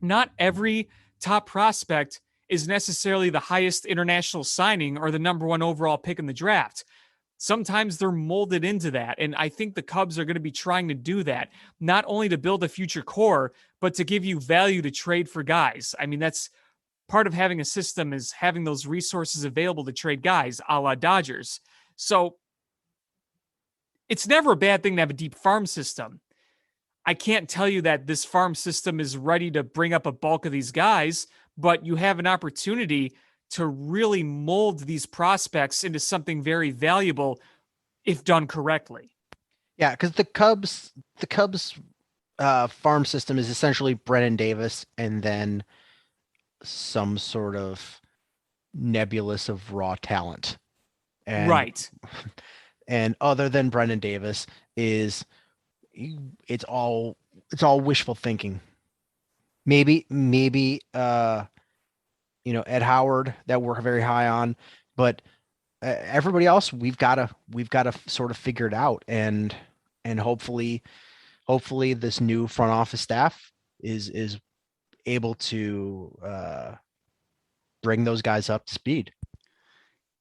[SPEAKER 4] Not every top prospect is necessarily the highest international signing or the number one overall pick in the draft. Sometimes they're molded into that. And I think the Cubs are going to be trying to do that, not only to build a future core, but to give you value to trade for guys. I mean, that's part of having a system, is having those resources available to trade guys, a la Dodgers. So it's never a bad thing to have a deep farm system. I can't tell you that this farm system is ready to bring up a bulk of these guys, but you have an opportunity to really mold these prospects into something very valuable if done correctly.
[SPEAKER 3] Yeah, because the Cubs farm system is essentially Brennan Davis and then some sort of nebulous of raw talent. And,
[SPEAKER 4] right.
[SPEAKER 3] And other than Brennan Davis, it's all wishful thinking. Maybe Ed Howard, that we're very high on, but everybody else we've got to sort of figure it out, and hopefully this new front office staff is able to bring those guys up to speed.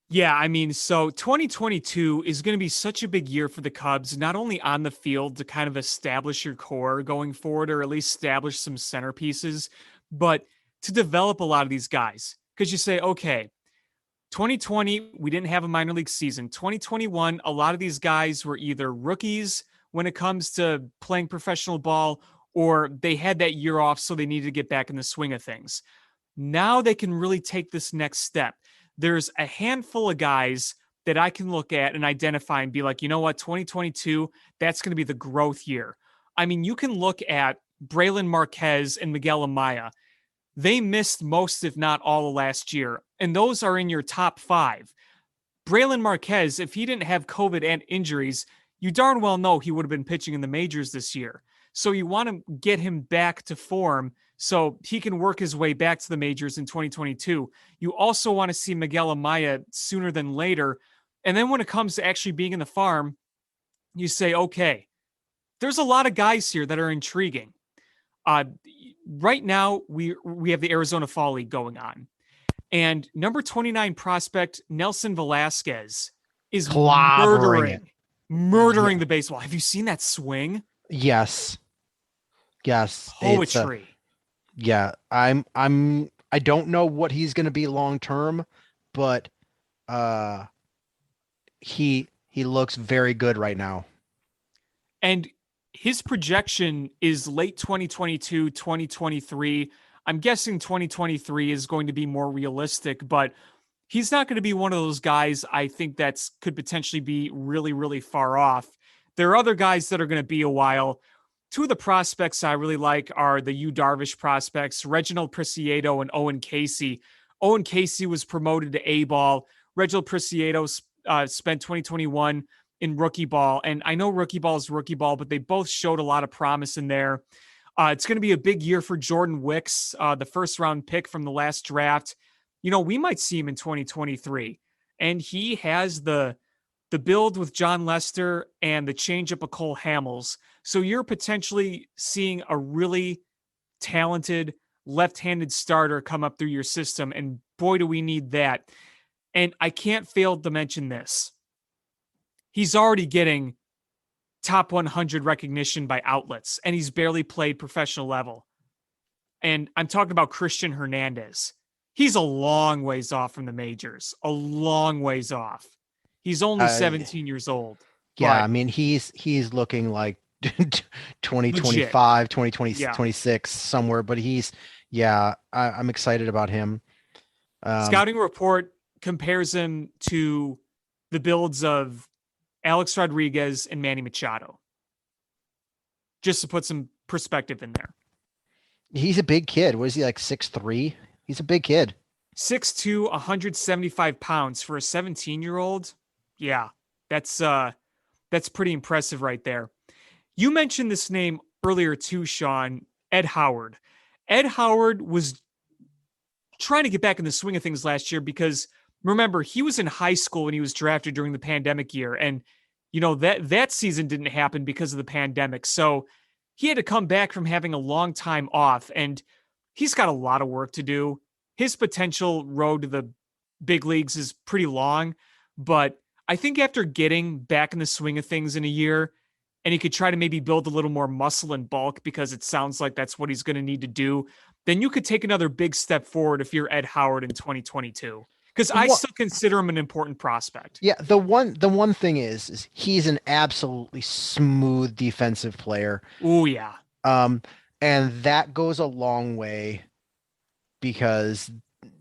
[SPEAKER 4] Yeah, I mean, so 2022 is going to be such a big year for the Cubs, not only on the field to kind of establish your core going forward, or at least establish some centerpieces, but to develop a lot of these guys. Because you say, okay, 2020, we didn't have a minor league season. 2021, a lot of these guys were either rookies when it comes to playing professional ball, or they had that year off, so they needed to get back in the swing of things. Now they can really take this next step. There's a handful of guys that I can look at and identify and be like, you know what, 2022, that's going to be the growth year. I mean, you can look at Braylon Marquez and Miguel Amaya. They missed most, if not all, of last year, and those are in your top 5. Braylon Marquez, if he didn't have COVID and injuries, you darn well know he would have been pitching in the majors this year. So you want to get him back to form so he can work his way back to the majors in 2022. You also want to see Miguel Amaya sooner than later. And then when it comes to actually being in the farm, you say, okay, there's a lot of guys here that are intriguing. Right now, we have the Arizona Fall League going on. And number 29 prospect, Nelson Velasquez, is murdering the baseball. Have you seen that swing?
[SPEAKER 3] Yes.
[SPEAKER 4] Poetry.
[SPEAKER 3] I don't know what he's going to be long term, but he looks very good right now.
[SPEAKER 4] And his projection is late 2022, 2023. I'm guessing 2023 is going to be more realistic, but he's not going to be one of those guys I think that's could potentially be really, really far off. There are other guys that are going to be a while. Two of the prospects I really like are the Yu Darvish prospects, Reginald Preciado and Owen Casey. Owen Casey was promoted to A-ball. Reginald Preciado spent 2021 in rookie ball. And I know rookie ball is rookie ball, but they both showed a lot of promise in there. It's going to be a big year for Jordan Wicks, the first round pick from the last draft. We might see him in 2023. And he has the build with John Lester and the changeup of Cole Hamels. So you're potentially seeing a really talented, left-handed starter come up through your system. And boy, do we need that. And I can't fail to mention this. He's already getting top 100 recognition by outlets, and he's barely played professional level. And I'm talking about Christian Hernandez. He's a long ways off from the majors, a long ways off. He's only 17 years old.
[SPEAKER 3] Yeah, I mean, he's looking like 2025, 2026 somewhere, but I'm excited about him.
[SPEAKER 4] Scouting report compares him to the builds of Alex Rodriguez and Manny Machado. Just to put some perspective in there.
[SPEAKER 3] He's a big kid. What is he, like 6'3"? He's a big kid.
[SPEAKER 4] 6'2", 175 pounds for a 17-year-old. Yeah, that's pretty impressive right there. You mentioned this name earlier too, Sean, Ed Howard. Ed Howard was trying to get back in the swing of things last year because, remember, he was in high school when he was drafted during the pandemic year. And, that season didn't happen because of the pandemic. So he had to come back from having a long time off, and he's got a lot of work to do. His potential road to the big leagues is pretty long, but I think after getting back in the swing of things in a year, and he could try to maybe build a little more muscle and bulk because it sounds like that's what he's going to need to do, then you could take another big step forward if you're Ed Howard in 2022. Because I still consider him an important prospect.
[SPEAKER 3] Yeah, the one thing is he's an absolutely smooth defensive player.
[SPEAKER 4] Oh yeah.
[SPEAKER 3] And that goes a long way because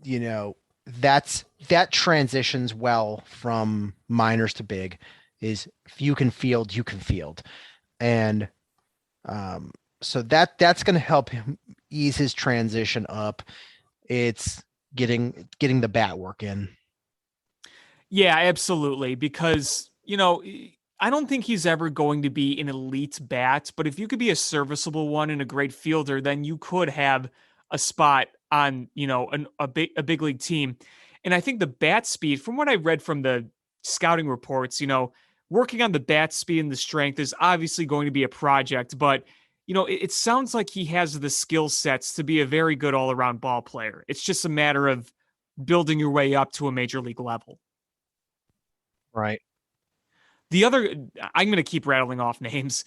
[SPEAKER 3] that transitions well from minors to big. Is if you can field, you can field, and so that's going to help him ease his transition up. It's getting the bat work in.
[SPEAKER 4] Yeah, absolutely. Because, I don't think he's ever going to be an elite bat, but if you could be a serviceable one and a great fielder, then you could have a spot on, a big league team. And I think the bat speed, from what I read from the scouting reports, working on the bat speed and the strength is obviously going to be a project, but it sounds like he has the skill sets to be a very good all-around ball player. It's just a matter of building your way up to a major league level.
[SPEAKER 3] Right.
[SPEAKER 4] The other, I'm going to keep rattling off names.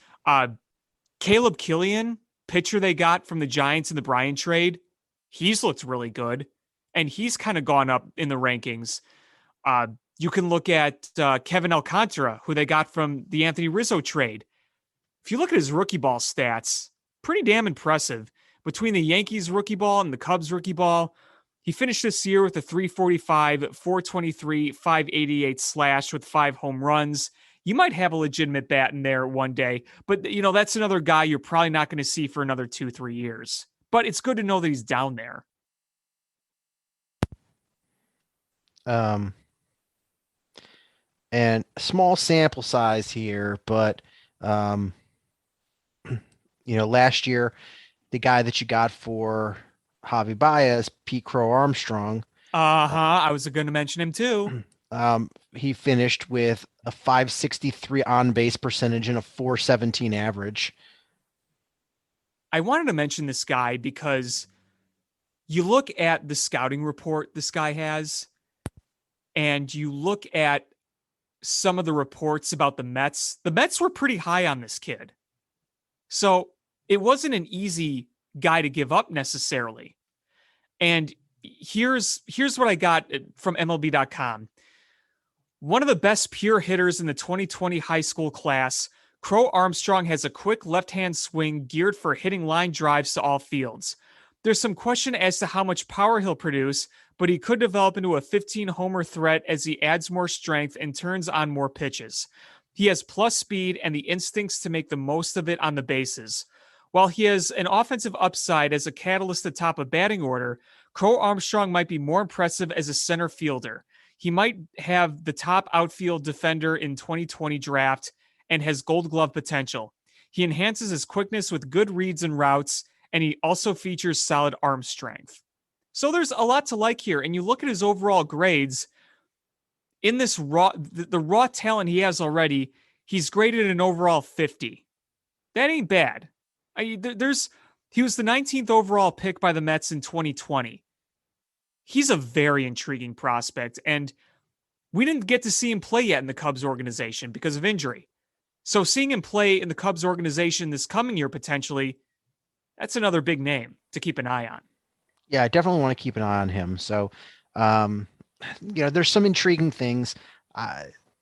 [SPEAKER 4] Caleb Killian, pitcher they got from the Giants in the Bryant trade. He's looked really good, and he's kind of gone up in the rankings. You can look at Kevin Alcantara, who they got from the Anthony Rizzo trade. If you look at his rookie ball stats, pretty damn impressive. Between the Yankees rookie ball and the Cubs rookie ball, he finished this year with a 345, 423, 588 slash with 5 home runs. You might have a legitimate bat in there one day, but that's another guy you're probably not going to see for another 2-3 years. But it's good to know that he's down there.
[SPEAKER 3] And small sample size here, but last year, the guy that you got for Javi Baez, Pete Crowe Armstrong.
[SPEAKER 4] I was going to mention him too.
[SPEAKER 3] He finished with a 563 on base percentage and a 417 average.
[SPEAKER 4] I wanted to mention this guy because you look at the scouting report this guy has, and you look at some of the reports about the Mets. The Mets were pretty high on this kid. So it wasn't an easy guy to give up necessarily. And here's what I got from MLB.com. One of the best pure hitters in the 2020 high school class, Crowe Armstrong has a quick left-hand swing geared for hitting line drives to all fields. There's some question as to how much power he'll produce, but he could develop into a 15-homer threat as he adds more strength and turns on more pitches. He has plus speed and the instincts to make the most of it on the bases. While he has an offensive upside as a catalyst atop a batting order, Crowe Armstrong might be more impressive as a center fielder. He might have the top outfield defender in 2020 draft and has Gold Glove potential. He enhances his quickness with good reads and routes, and he also features solid arm strength. So there's a lot to like here. And you look at his overall grades in this the raw talent he has already, he's graded an overall 50. That ain't bad. He was the 19th overall pick by the Mets in 2020. He's a very intriguing prospect, and we didn't get to see him play yet in the Cubs organization because of injury. So seeing him play in the Cubs organization this coming year, potentially, that's another big name to keep an eye on.
[SPEAKER 3] Yeah, I definitely want to keep an eye on him. So, there's some intriguing things,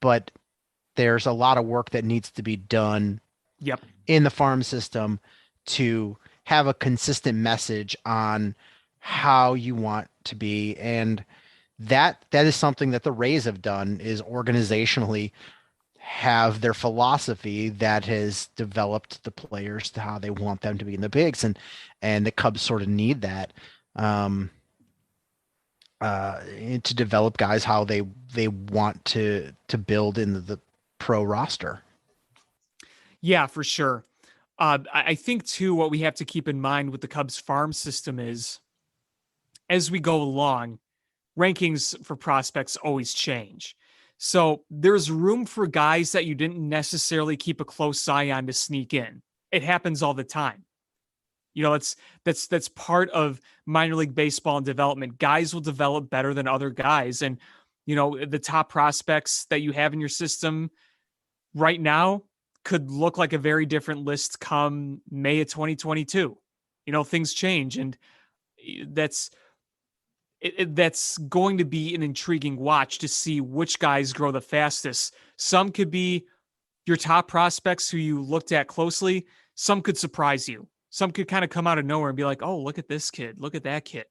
[SPEAKER 3] but there's a lot of work that needs to be done in the farm system to have a consistent message on how you want to be. And that is something that the Rays have done, is organizationally have their philosophy that has developed the players to how they want them to be in the bigs. And the Cubs sort of need that to develop guys how they want to build in the pro roster.
[SPEAKER 4] Yeah, for sure. I think too, what we have to keep in mind with the Cubs farm system is, as we go along, rankings for prospects always change. So there's room for guys that you didn't necessarily keep a close eye on to sneak in. It happens all the time. That's part of minor league baseball and development. Guys will develop better than other guys. And, the top prospects that you have in your system right now could look like a very different list come May of 2022. Things change, and that's going to be an intriguing watch to see which guys grow the fastest. Some could be your top prospects who you looked at closely. Some could surprise you. Some could kind of come out of nowhere and be like, oh, look at this kid. Look at that kid.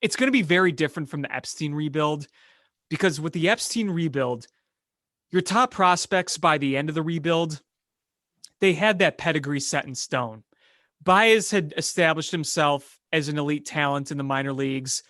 [SPEAKER 4] It's going to be very different from the Epstein rebuild, because with the Epstein rebuild, your top prospects by the end of the rebuild, they had that pedigree set in stone. Baez had established himself as an elite talent in the minor leagues.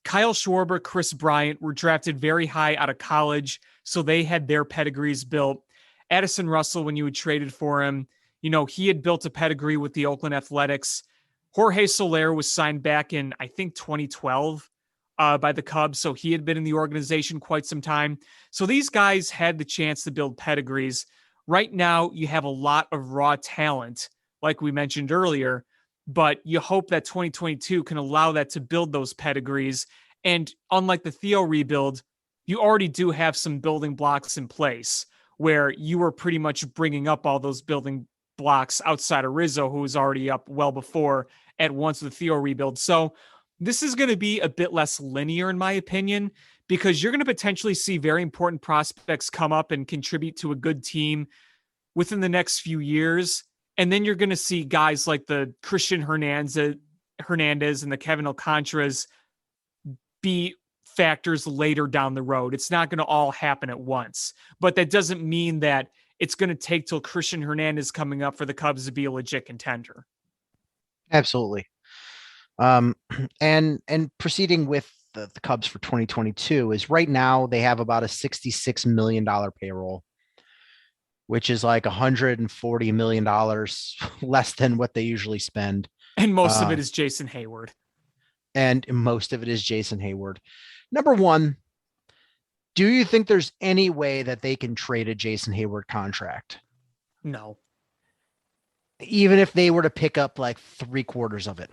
[SPEAKER 4] Kyle Schwarber, Chris Bryant were drafted very high out of college, so they had their pedigrees built. Addison Russell, when you had traded for him, he had built a pedigree with the Oakland Athletics. Jorge Soler was signed back in, I think, 2012 by the Cubs, so he had been in the organization quite some time. So these guys had the chance to build pedigrees. Right now, you have a lot of raw talent, like we mentioned earlier, but you hope that 2022 can allow that to build those pedigrees. And unlike the Theo rebuild, you already do have some building blocks in place where you were pretty much bringing up all those building blocks outside of Rizzo, who was already up well before at once the Theo rebuild. So this is going to be a bit less linear, in my opinion, because you're going to potentially see very important prospects come up and contribute to a good team within the next few years. And then you're going to see guys like the Christian Hernandez and the Kevin Alcantara's be factors later down the road. It's not going to all happen at once, but that doesn't mean that it's going to take till Christian Hernandez coming up for the Cubs to be a legit contender.
[SPEAKER 3] Absolutely. And proceeding with the Cubs for 2022 is, right now they have about a $66 million payroll, which is like $140 million less than what they usually spend.
[SPEAKER 4] And most of it is Jason Hayward.
[SPEAKER 3] Number one, do you think there's any way that they can trade a Jason Hayward contract?
[SPEAKER 4] No.
[SPEAKER 3] Even if they were to pick up like 3/4 of it?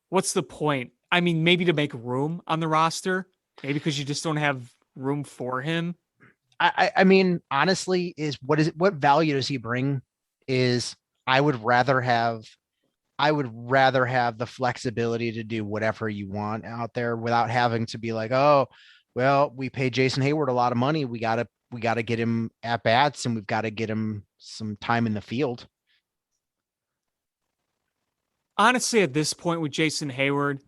[SPEAKER 4] What's the point? I mean, maybe to make room on the roster, maybe because you just don't have room for him.
[SPEAKER 3] I mean, honestly, what value does he bring? I would rather have the flexibility to do whatever you want out there without having to be like, oh, well, we paid Jason Hayward a lot of money. We gotta get him at bats, and we've got to get him some time in the field.
[SPEAKER 4] Honestly, at this point with Jason Hayward,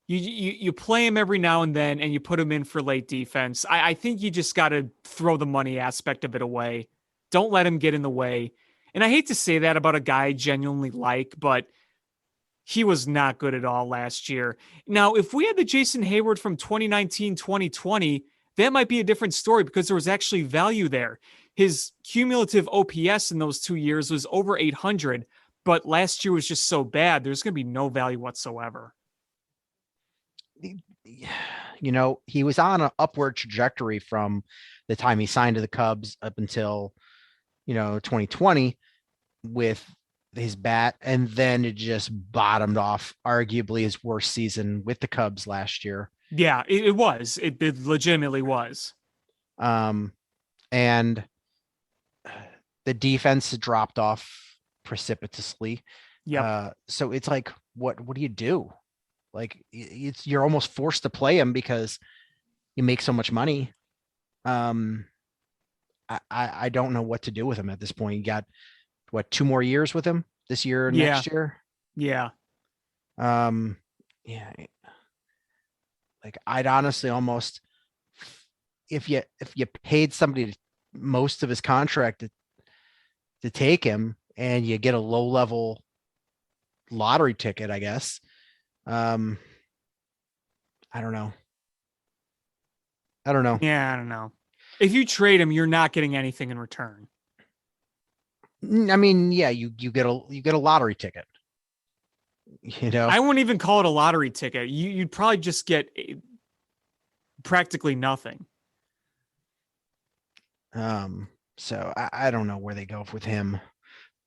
[SPEAKER 4] you play him every now and then, and you put him in for late defense. I think you just got to throw the money aspect of it away. Don't let him get in the way. And I hate to say that about a guy I genuinely like, but he was not good at all last year. Now, if we had the Jason Hayward from 2019, 2020, that might be a different story because there was actually value there. His cumulative OPS in those 2 years was over 800, but last year was just so bad, there's going to be no value whatsoever.
[SPEAKER 3] he was on an upward trajectory from the time he signed to the Cubs up until, 2020 with his bat. And then it just bottomed off, arguably his worst season with the Cubs last year.
[SPEAKER 4] Yeah, it was. It legitimately was.
[SPEAKER 3] And the defense dropped off precipitously.
[SPEAKER 4] Yeah.
[SPEAKER 3] So it's like, what do you do? Like you're almost forced to play him because you make so much money. I don't know what to do with him at this point. You got 2 more years with him this year, next year.
[SPEAKER 4] Yeah.
[SPEAKER 3] Yeah. Like I'd honestly almost, if you paid somebody most of his contract to take him and you get a low level lottery ticket, I guess. I don't know.
[SPEAKER 4] Yeah, I don't know. If you trade him, you're not getting anything in return.
[SPEAKER 3] I mean, yeah, you get a lottery ticket.
[SPEAKER 4] I wouldn't even call it a lottery ticket. You'd probably just get practically nothing.
[SPEAKER 3] So I don't know where they go with him,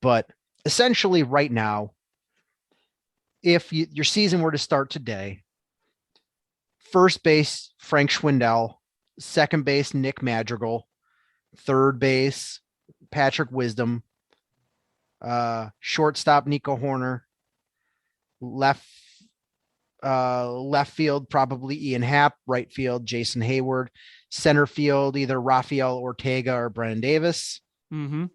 [SPEAKER 3] but essentially right now, if your season were to start today, first base, Frank Schwindel, second base, Nick Madrigal, third base, Patrick Wisdom, shortstop, Nico Horner, left field, probably Ian Happ, right field, Jason Hayward, center field, either Rafael Ortega or Brennan Davis.
[SPEAKER 4] Mm-hmm.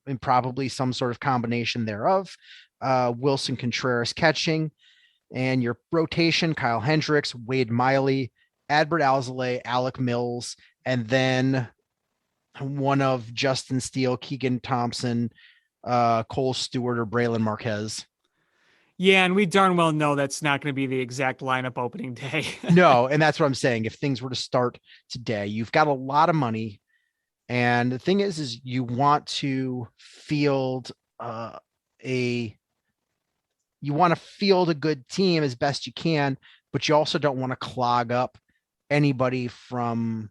[SPEAKER 3] And probably some sort of combination thereof. Wilson Contreras catching, and your rotation, Kyle Hendricks, Wade Miley, Adbert Alzolay, Alec Mills, and then one of Justin Steele, Keegan Thompson, Cole Stewart, or Braylon Marquez.
[SPEAKER 4] Yeah, and we darn well know that's not going to be the exact lineup opening day.
[SPEAKER 3] No, and that's what I'm saying. If things were to start today, you've got a lot of money. And the thing is you want to field a good team as best you can, but you also don't want to clog up anybody from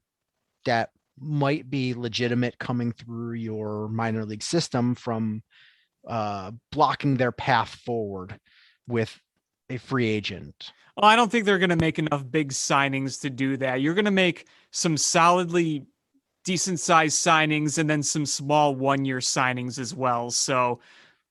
[SPEAKER 3] that might be legitimate coming through your minor league system from blocking their path forward with a free agent.
[SPEAKER 4] Well, I don't think they're going to make enough big signings to do that. You're going to make some solidly decent sized signings and then some small 1-year signings as well. So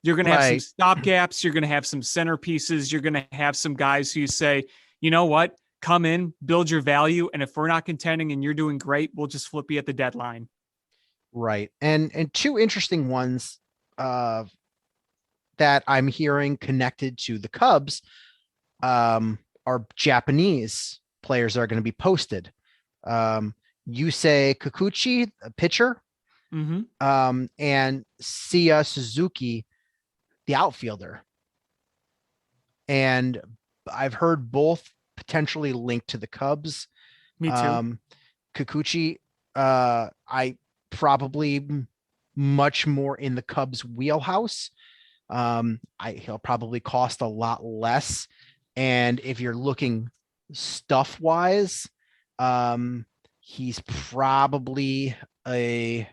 [SPEAKER 4] you're going to have some stopgaps. You're going to have some centerpieces. You're going to have some guys who say, you know what, come in, build your value. And if we're not contending and you're doing great, we'll just flip you at the deadline.
[SPEAKER 3] Right. And 2 interesting ones that I'm hearing connected to the Cubs are Japanese players that are going to be posted. Yusei Kikuchi, a pitcher, and Sia Suzuki, the outfielder. And I've heard both potentially linked to the Cubs.
[SPEAKER 4] Me too.
[SPEAKER 3] Kikuchi, I probably much more in the Cubs wheelhouse. He'll probably cost a lot less. And if you're looking stuff wise, he's probably a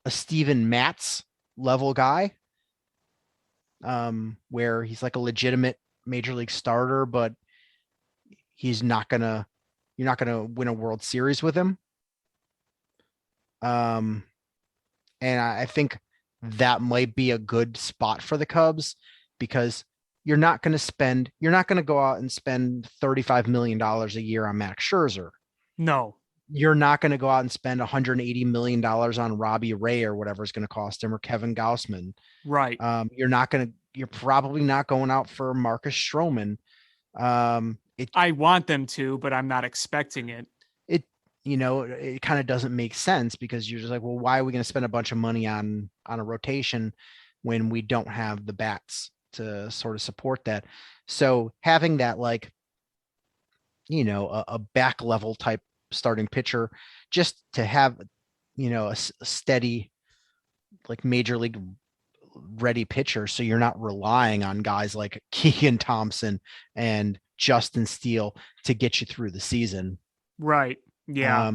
[SPEAKER 3] Steven Matz level guy, where he's like a legitimate major league starter, but you're not gonna win a World Series with him. And I think that might be a good spot for the Cubs because you're not going to go out and spend $35 million a year on Max Scherzer.
[SPEAKER 4] No.
[SPEAKER 3] You're not going to go out and spend $180 million on Robbie Ray or whatever it's going to cost him, or Kevin Gausman.
[SPEAKER 4] Right.
[SPEAKER 3] You're probably not going out for Marcus Stroman.
[SPEAKER 4] I want them to, but I'm not expecting it.
[SPEAKER 3] It kind of doesn't make sense because you're just like, well, why are we going to spend a bunch of money on a rotation when we don't have the bats to sort of support that? So having that, like, a back level type starting pitcher, just to have, a steady, like major league ready pitcher. So you're not relying on guys like Keegan Thompson and Justin Steele to get you through the season.
[SPEAKER 4] Right. Yeah.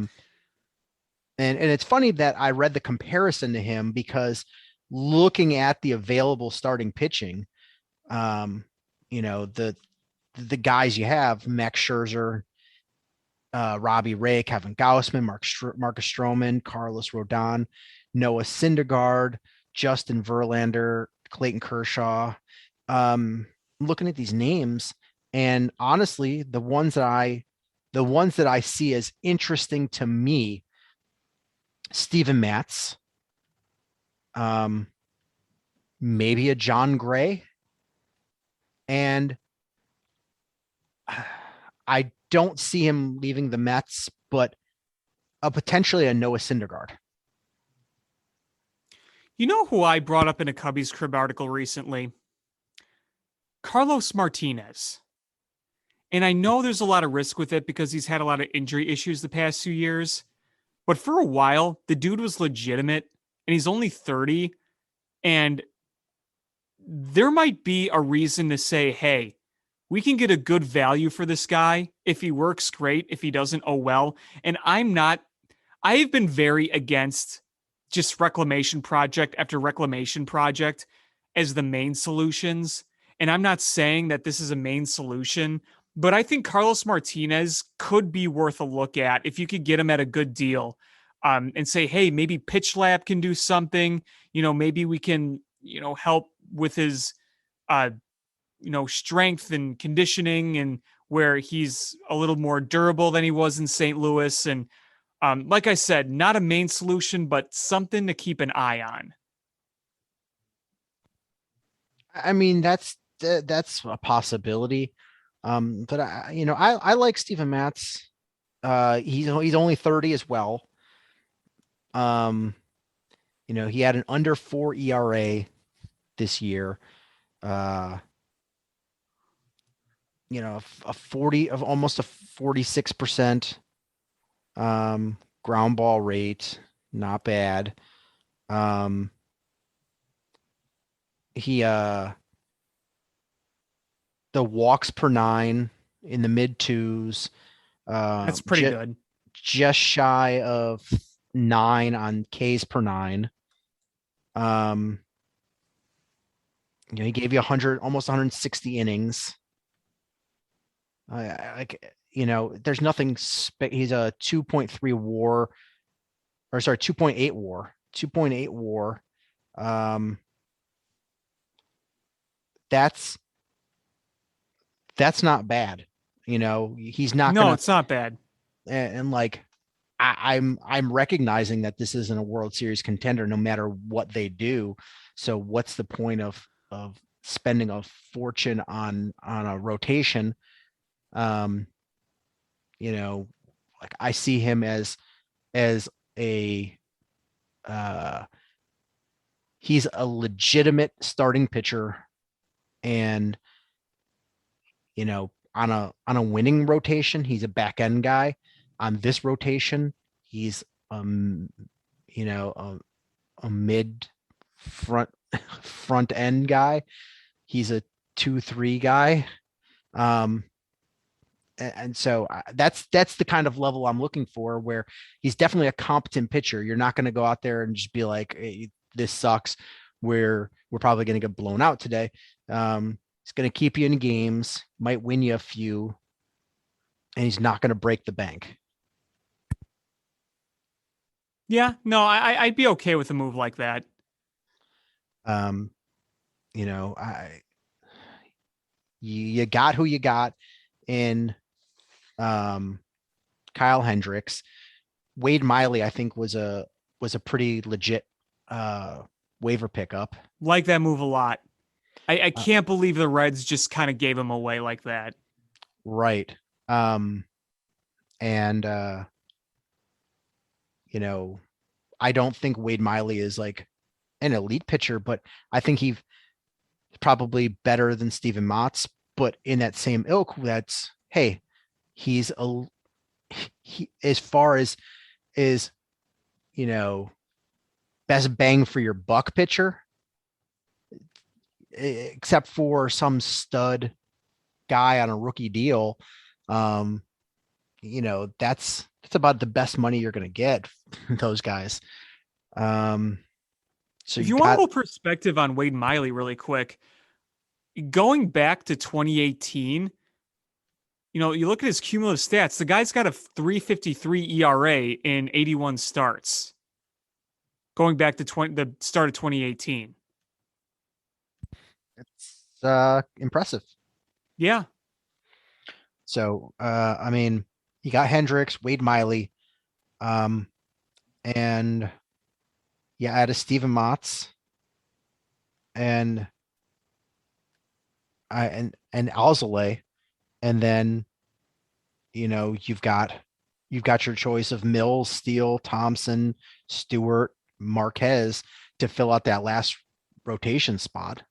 [SPEAKER 3] And it's funny that I read the comparison to him, because looking at the available starting pitching, the guys you have, Max Scherzer, Robbie Ray, Kevin Gausman, Marcus Stroman, Carlos Rodon, Noah Syndergaard, Justin Verlander, Clayton Kershaw. Looking at these names, and honestly, the ones that I see as interesting to me, Steven Matz, maybe a John Gray, and I don't see him leaving the Mets, but potentially a Noah Syndergaard.
[SPEAKER 4] You know who I brought up in a Cubbies Crib article recently? Carlos Martinez. And I know there's a lot of risk with it because he's had a lot of injury issues the past few years. But for a while, the dude was legitimate, and he's only 30. And there might be a reason to say, hey, we can get a good value for this guy. If he works, great. If he doesn't, oh well. And I've been very against just reclamation project after reclamation project as the main solutions. And I'm not saying that this is a main solution, but I think Carlos Martinez could be worth a look at if you could get him at a good deal, and say, hey, maybe Pitch Lab can do something. Maybe we can, help with his, strength and conditioning, and where he's a little more durable than he was in St. Louis. And like I said, not a main solution, but something to keep an eye on.
[SPEAKER 3] I mean, that's a possibility. But I like Steven Matz. He's only 30 as well. He had an under 4 ERA this year. A 40 of almost a 46% ground ball rate. Not bad. The walks per 9 in the mid 2s.
[SPEAKER 4] That's pretty good.
[SPEAKER 3] Just shy of 9 on Ks per 9. He gave you almost 160 innings. There's nothing. He's a 2.3 WAR, or sorry, 2.8 WAR. 2.8 WAR. That's not bad. He's not.
[SPEAKER 4] No, it's not bad.
[SPEAKER 3] And I'm recognizing that this isn't a World Series contender, no matter what they do. So what's the point of spending a fortune on a rotation? I see him as a he's a legitimate starting pitcher, and on a winning rotation, he's a back end guy. On this rotation, he's a mid front end guy. He's a 2-3 guy. And so that's the kind of level I'm looking for, where he's definitely a competent pitcher. You're not going to go out there and just be like, hey, this sucks. We're probably going to get blown out today. He's going to keep you in games, might win you a few, and he's not going to break the bank.
[SPEAKER 4] Yeah, no, I'd be okay with a move like that.
[SPEAKER 3] You got who you got in Kyle Hendricks. Wade Miley, I think, was a pretty legit waiver pickup.
[SPEAKER 4] Like that move a lot. I can't believe the Reds just kind of gave him away like that.
[SPEAKER 3] Right. I don't think Wade Miley is like an elite pitcher, but I think he's probably better than Steven Matz. But in that same ilk, that's, hey, he as far as best bang for your buck pitcher, except for some stud guy on a rookie deal, that's about the best money you're going to get those guys. So
[SPEAKER 4] If you want a little perspective on Wade Miley really quick, going back to 2018, you look at his cumulative stats, the guy's got a 3.53 ERA in 81 starts. Going back to the start of 2018.
[SPEAKER 3] It's impressive.
[SPEAKER 4] Yeah.
[SPEAKER 3] So, you got Hendricks, Wade Miley, and you added Steven Matz and Alzolay, and then you've got your choice of Mills, Steele, Thompson, Stewart, Marquez to fill out that last rotation spot.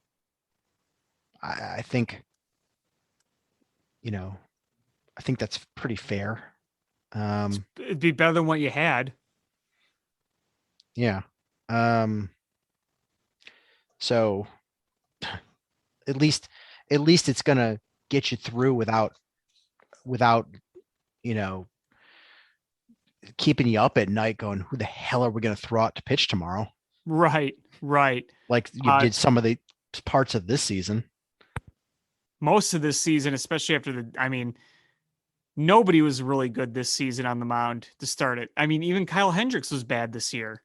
[SPEAKER 3] I think that's pretty fair.
[SPEAKER 4] It'd be better than what you had.
[SPEAKER 3] Yeah. So at least it's gonna get you through without keeping you up at night going, who the hell are we gonna throw out to pitch tomorrow?
[SPEAKER 4] Right.
[SPEAKER 3] Like you did some of the parts of this season.
[SPEAKER 4] Most of this season, especially after nobody was really good this season on the mound to start it. I mean, even Kyle Hendricks was bad this year.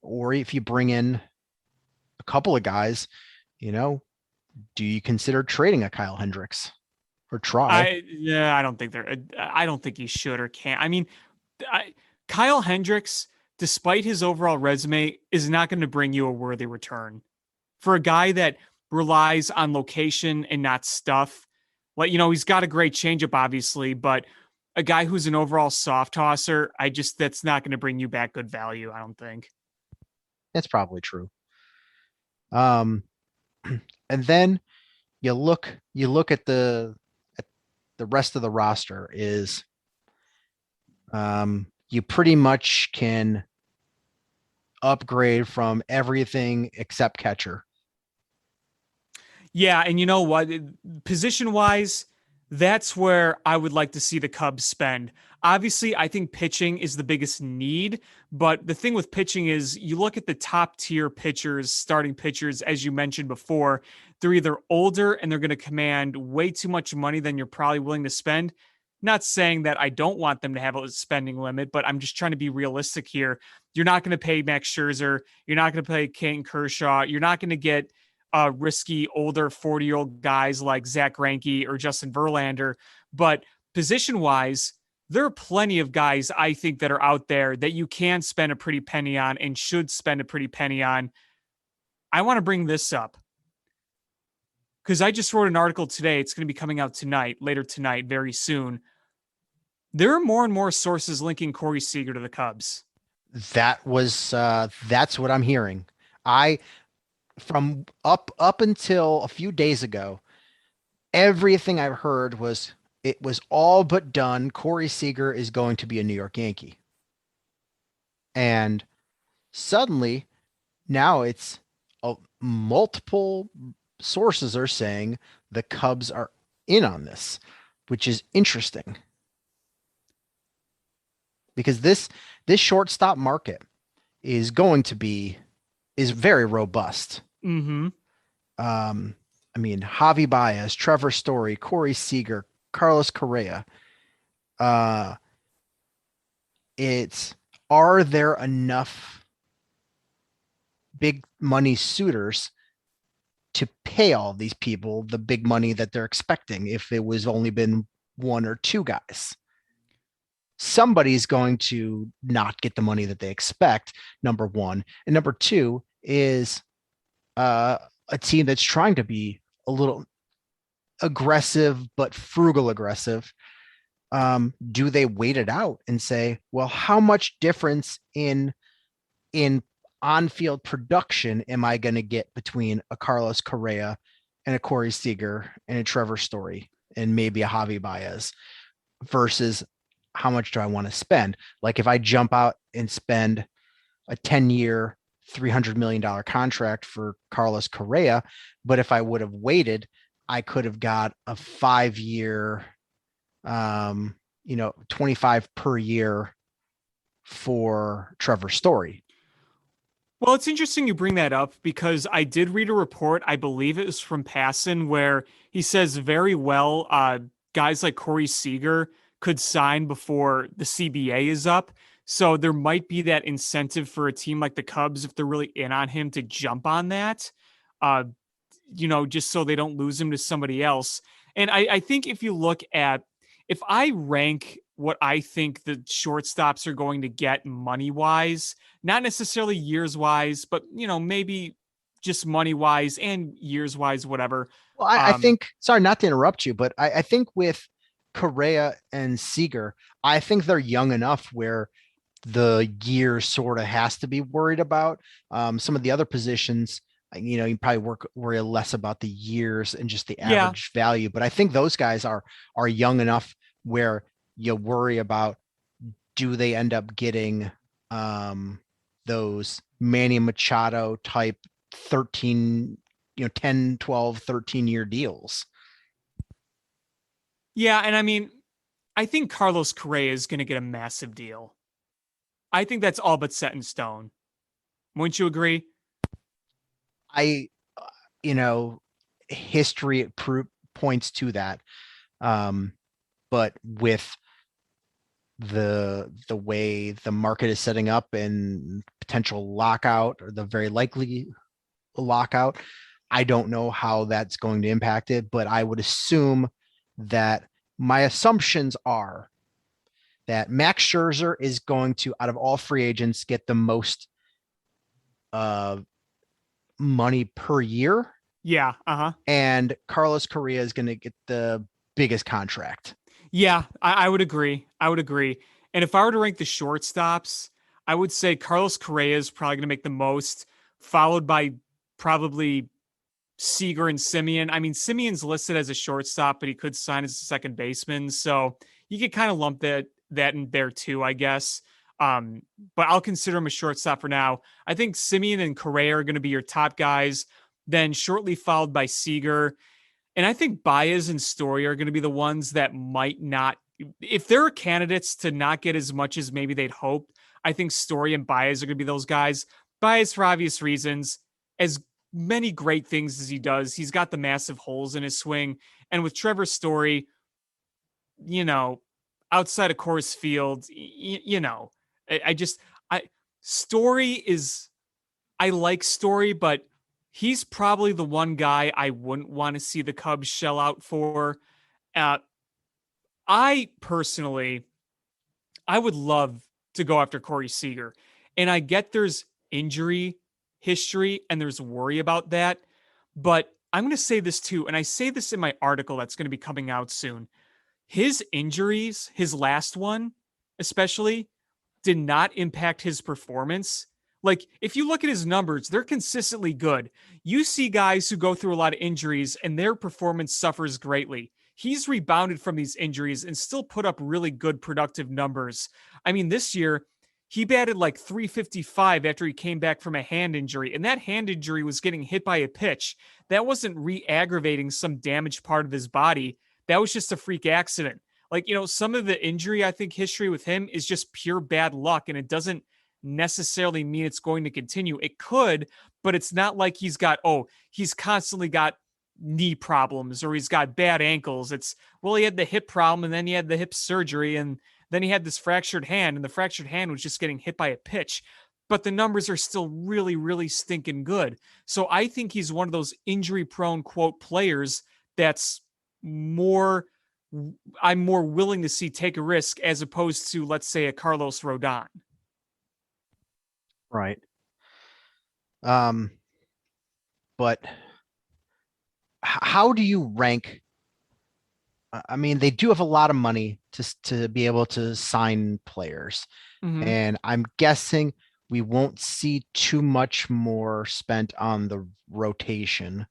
[SPEAKER 3] Or if you bring in a couple of guys, do you consider trading a Kyle Hendricks or try?
[SPEAKER 4] I don't think he should or can. I mean, Kyle Hendricks, despite his overall resume, is not going to bring you a worthy return for a guy that relies on location and not stuff. Like, he's got a great changeup, obviously, but a guy who's an overall soft tosser, that's not going to bring you back good value, I don't think.
[SPEAKER 3] That's probably true. And then you look at the rest of the roster is, you pretty much can upgrade from everything except catcher.
[SPEAKER 4] Yeah, and you know what? Position-wise, that's where I would like to see the Cubs spend. Obviously, I think pitching is the biggest need, but the thing with pitching is you look at the top tier pitchers, starting pitchers, as you mentioned before, they're either older and they're going to command way too much money than you're probably willing to spend. Not saying that I don't want them to have a spending limit, but I'm just trying to be realistic here. You're not going to pay Max Scherzer. You're not going to pay King Kershaw. You're not going to get risky older 40-year-old guys like Zach Greinke or Justin Verlander. But position-wise, there are plenty of guys I think that are out there that you can spend a pretty penny on and should spend a pretty penny on. I want to bring this up because I just wrote an article today. It's going to be coming out later tonight, very soon. There are more and more sources linking Corey Seager to the Cubs.
[SPEAKER 3] That's what I'm hearing. From up until a few days ago, everything I've heard was it was all but done. Corey Seager is going to be a New York Yankee. And suddenly now it's multiple sources are saying the Cubs are in on this, which is interesting. Because this shortstop market is very robust.
[SPEAKER 4] Mm-hmm.
[SPEAKER 3] Javi Baez, Trevor Story, Corey Seager, Carlos Correa. Are there enough big money suitors to pay all these people the big money that they're expecting if it was only been one or two guys? Somebody's going to not get the money that they expect, number one. And number two is a team that's trying to be a little aggressive, but frugal aggressive. Do they wait it out and say, well, how much difference in on-field production am I going to get between a Carlos Correa and a Corey Seager and a Trevor Story and maybe a Javi Baez versus how much do I want to spend? Like if I jump out and spend a 10-year, $300 million contract for Carlos Correa. But if I would have waited, I could have got a 5-year, 25 per year for Trevor Story.
[SPEAKER 4] Well, it's interesting you bring that up because I did read a report, I believe it was from Passan, where he says very well guys like Corey Seager could sign before the CBA is up. So there might be that incentive for a team like the Cubs, if they're really in on him, to jump on that, just so they don't lose him to somebody else. And I think if I rank what I think the shortstops are going to get money-wise, not necessarily years-wise, but, maybe just money-wise and years-wise, whatever.
[SPEAKER 3] Well, I think, sorry, not to interrupt you, but I think with Correa and Seager, I think they're young enough where the year sort of has to be worried about. Some of the other positions, you probably worry less about the years and just the average value. But I think those guys are young enough where you worry about, do they end up getting those Manny Machado type 10, 12, 13-year deals.
[SPEAKER 4] Yeah, and I mean, I think Carlos Correa is going to get a massive deal. I think that's all but set in stone. Wouldn't you agree?
[SPEAKER 3] History points to that. But with the way the market is setting up and potential lockout, or the very likely lockout, I don't know how that's going to impact it, but I would assume that my assumptions are that Max Scherzer is going to, out of all free agents, get the most money per year.
[SPEAKER 4] Yeah.
[SPEAKER 3] And Carlos Correa is going to get the biggest contract.
[SPEAKER 4] Yeah, I would agree. And if I were to rank the shortstops, I would say Carlos Correa is probably going to make the most, followed by probably Seager and Simeon. I mean, Simeon's listed as a shortstop, but he could sign as a second baseman. So you could kind of lump that in there too, I guess. But I'll consider him a shortstop for now. I think Simeon and Correa are going to be your top guys, then shortly followed by Seager. And I think Baez and Story are going to be the ones that might not, if there are candidates to not get as much as maybe they'd hoped, I think Story and Baez are going to be those guys. Baez, for obvious reasons, as many great things as he does, he's got the massive holes in his swing. And with Trevor Story, outside of Coors Field, I like Story, but he's probably the one guy I wouldn't want to see the Cubs shell out for. I personally, I would love to go after Corey Seager. And I get there's injury history and there's worry about that. But I'm going to say this too, and I say this in my article that's going to be coming out soon. His injuries, his last one especially, did not impact his performance. Like, if you look at his numbers, they're consistently good. You see guys who go through a lot of injuries and their performance suffers greatly. He's rebounded from these injuries and still put up really good productive numbers. I mean, this year, he batted like .355 after he came back from a hand injury, and that hand injury was getting hit by a pitch. That wasn't re-aggravating some damaged part of his body. That was just a freak accident. Like, some of the injury, I think, history with him is just pure bad luck, and it doesn't necessarily mean it's going to continue. It could, but it's not like he's constantly got knee problems or he's got bad ankles. He had the hip problem and then he had the hip surgery and then he had this fractured hand, and the fractured hand was just getting hit by a pitch. But the numbers are still really, really stinking good. So I think he's one of those injury-prone, quote, players that's I'm more willing to see take a risk as opposed to, let's say, a Carlos Rodon.
[SPEAKER 3] Right. But how do you rank? I mean, they do have a lot of money to be able to sign players. Mm-hmm. And I'm guessing we won't see too much more spent on the rotation.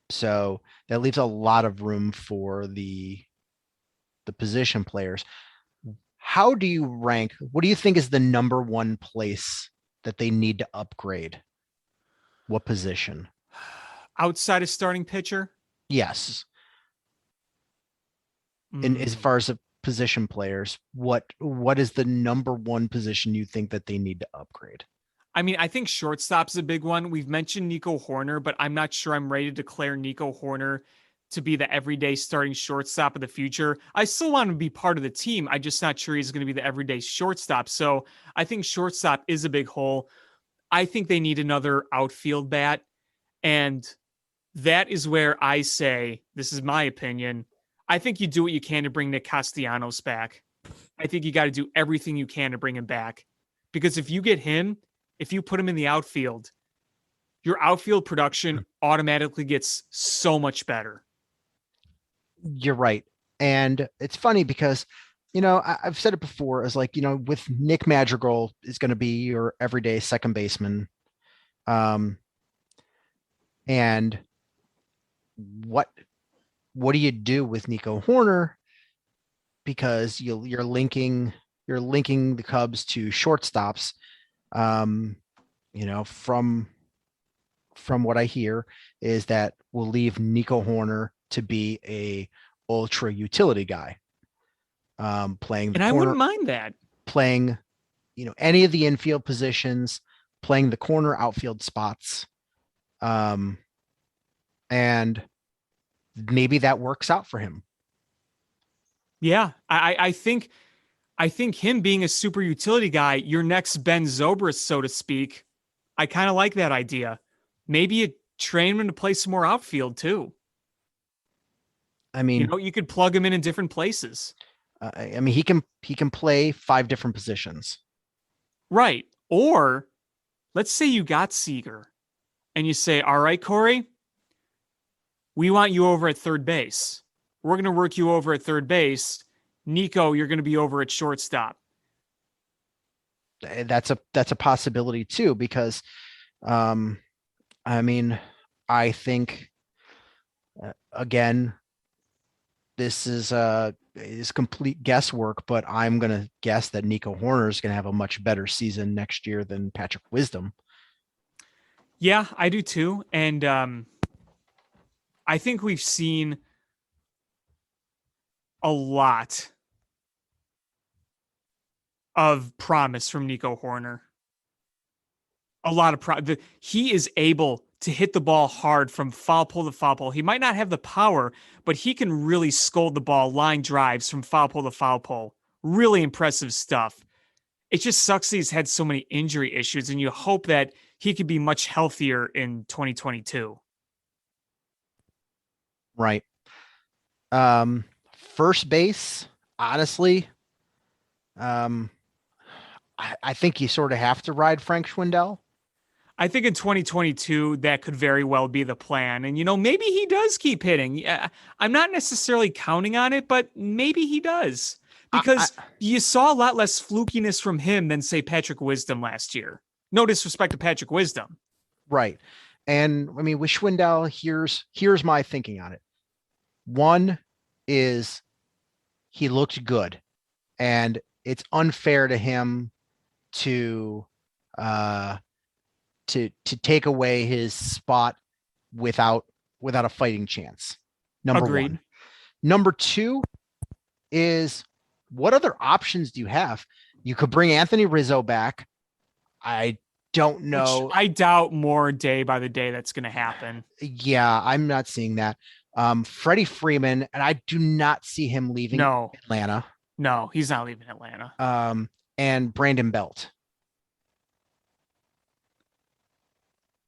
[SPEAKER 3] So that leaves a lot of room for the position players. How do you rank? What do you think is the number one place that they need to upgrade, what position?
[SPEAKER 4] Outside of starting pitcher?
[SPEAKER 3] Yes. And as far as the position players, what is the number one position you think that they need to upgrade?
[SPEAKER 4] I mean, I think shortstop's a big one. We've mentioned Nico Horner, but I'm not sure I'm ready to declare Nico Horner to be the everyday starting shortstop of the future. I still want him to be part of the team. I'm just not sure he's going to be the everyday shortstop. So I think shortstop is a big hole. I think they need another outfield bat. And that is where I say, this is my opinion, I think you do what you can to bring Nick Castellanos back. I think you got to do everything you can to bring him back. Because if you get him, if you put him in the outfield, your outfield production automatically gets so much better.
[SPEAKER 3] You're right. And it's funny because, I've said it before as like, with Nick Madrigal is going to be your everyday second baseman. And what do you do with Nico Horner? Because you're linking the Cubs to shortstops. From what I hear is that we'll leave Nico Horner to be a ultra utility guy, playing the
[SPEAKER 4] and I
[SPEAKER 3] corner,
[SPEAKER 4] wouldn't mind that,
[SPEAKER 3] playing, any of the infield positions, playing the corner outfield spots. And maybe that works out for him.
[SPEAKER 4] Yeah. I think him being a super utility guy, your next Ben Zobrist, so to speak, I kind of like that idea. Maybe you train him to play some more outfield too.
[SPEAKER 3] I mean,
[SPEAKER 4] you could plug him in different places.
[SPEAKER 3] He can play 5 different positions.
[SPEAKER 4] Right. Or let's say you got Seager and you say, all right, Corey, we want you over at third base. We're going to work you over at third base. Nico, you're going to be over at shortstop.
[SPEAKER 3] That's a possibility too, because, I think, again, this is complete guesswork, but I'm going to guess that Nico Horner is going to have a much better season next year than Patrick Wisdom.
[SPEAKER 4] Yeah, I do too. And I think we've seen a lot of promise from Nico Horner. A lot of he is able to hit the ball hard from foul pole to foul pole. He might not have the power, but he can really scold the ball, line drives from foul pole to foul pole. Really impressive stuff. It just sucks that he's had so many injury issues, and you hope that he could be much healthier in 2022.
[SPEAKER 3] Right. First base, honestly, I think you sort of have to ride Frank Schwindel.
[SPEAKER 4] I think in 2022, that could very well be the plan. And, maybe he does keep hitting. Yeah, I'm not necessarily counting on it, but maybe he does. Because you saw a lot less flukiness from him than, say, Patrick Wisdom last year. No disrespect to Patrick Wisdom.
[SPEAKER 3] Right. And, with Schwindel, here's my thinking on it. One is he looked good. And it's unfair to him to take away his spot without a fighting chance. Number
[SPEAKER 4] Agreed.
[SPEAKER 3] one. Number two is, what other options do you have? You could bring Anthony Rizzo back. I don't know.
[SPEAKER 4] Which I doubt more day by the day that's going to happen.
[SPEAKER 3] Yeah, I'm not seeing that. Freddie Freeman, and I do not see him leaving Atlanta.
[SPEAKER 4] No, he's not leaving Atlanta.
[SPEAKER 3] And Brandon Belt.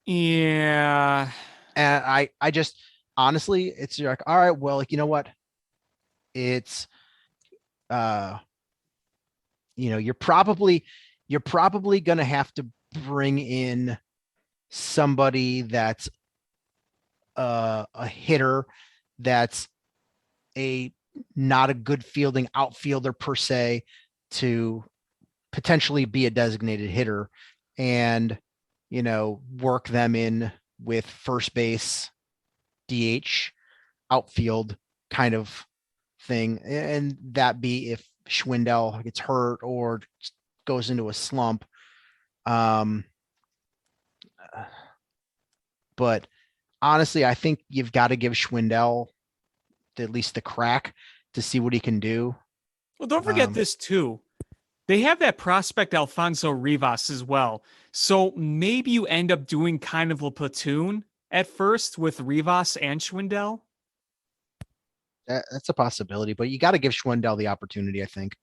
[SPEAKER 4] Yeah.
[SPEAKER 3] And I just, honestly, it's like, all right, well, you know what? It's, you're probably going to have to bring in somebody that's a hitter, that's not a good fielding outfielder per se, to potentially be a designated hitter, and work them in with first base, DH, outfield kind of thing. And that be if Schwindel gets hurt or goes into a slump. But honestly, I think you've got to give Schwindel at least the crack to see what he can do.
[SPEAKER 4] Well, don't forget this too. They have that prospect Alfonso Rivas as well. So maybe you end up doing kind of a platoon at first with Rivas and Schwindel.
[SPEAKER 3] That's a possibility, but you got to give Schwindel the opportunity, I think.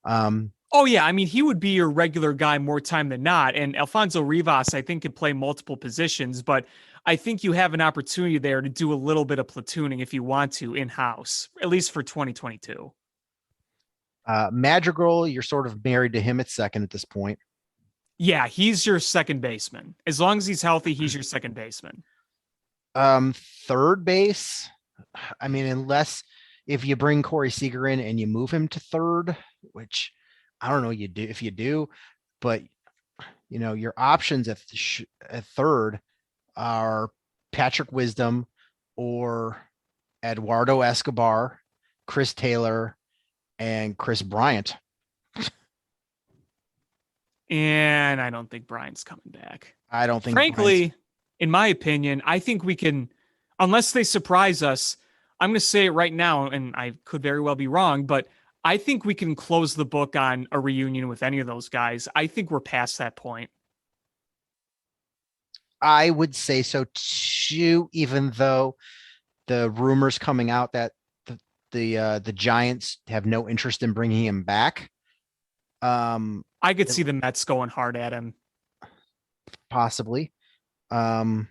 [SPEAKER 4] Oh, yeah. I mean, he would be your regular guy more time than not. And Alfonso Rivas, I think, can play multiple positions, but I think you have an opportunity there to do a little bit of platooning if you want to in-house, at least for 2022.
[SPEAKER 3] Madrigal, you're sort of married to him at second at this point.
[SPEAKER 4] Yeah, he's your second baseman. As long as he's healthy, he's your second baseman.
[SPEAKER 3] Third base, I mean, unless if you bring Corey Seager in and you move him to third, which I don't know if you do, but your options at third are Patrick Wisdom or Eduardo Escobar, Chris Taylor, and Chris Bryant.
[SPEAKER 4] And I don't think Bryant's coming back.
[SPEAKER 3] I don't think.
[SPEAKER 4] Frankly, in my opinion, I think we can, unless they surprise us, I'm going to say it right now, and I could very well be wrong, but I think we can close the book on a reunion with any of those guys. I think we're past that point.
[SPEAKER 3] I would say so too, even though the rumors coming out that the Giants have no interest in bringing him back.
[SPEAKER 4] I could see the Mets going hard at him.
[SPEAKER 3] Possibly. At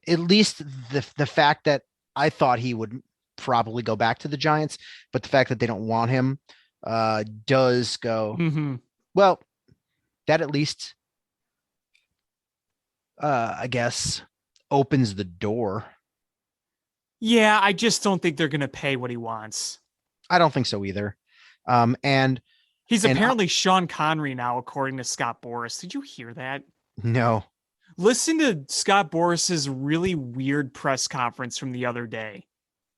[SPEAKER 3] least the fact that I thought he would probably go back to the Giants, but the fact that they don't want him does go, well, that at least, I guess, opens the door.
[SPEAKER 4] Yeah, I just don't think they're going to pay what he wants.
[SPEAKER 3] I don't think so either. And
[SPEAKER 4] he's apparently Sean Connery now, according to Scott Boras. Did you hear that?
[SPEAKER 3] No.
[SPEAKER 4] Listen to Scott Boras's really weird press conference from the other day.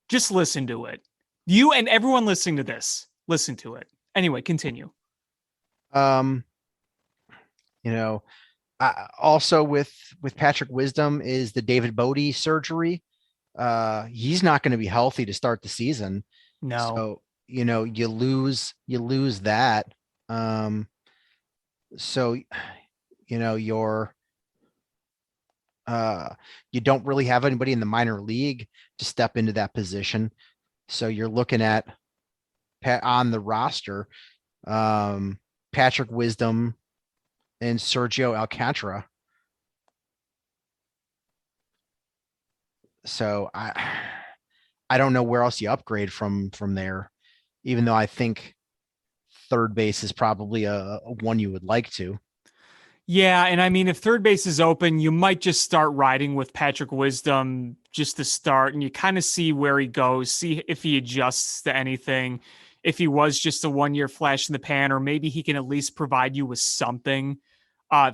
[SPEAKER 4] Just listen to it. You and everyone listening to this, listen to it. Anyway, continue.
[SPEAKER 3] Also with Patrick Wisdom is the David Bodie surgery. He's not going to be healthy to start the season.
[SPEAKER 4] No.
[SPEAKER 3] So, you lose that. You don't really have anybody in the minor league to step into that position. So you're looking at on the roster, Patrick Wisdom and Sergio Alcantara. So I don't know where else you upgrade from there, even though I think third base is probably a one you would like to.
[SPEAKER 4] Yeah, and I mean, if third base is open, you might just start riding with Patrick Wisdom just to start, and you kind of see where he goes, see if he adjusts to anything, if he was just a one-year flash in the pan, or maybe he can at least provide you with something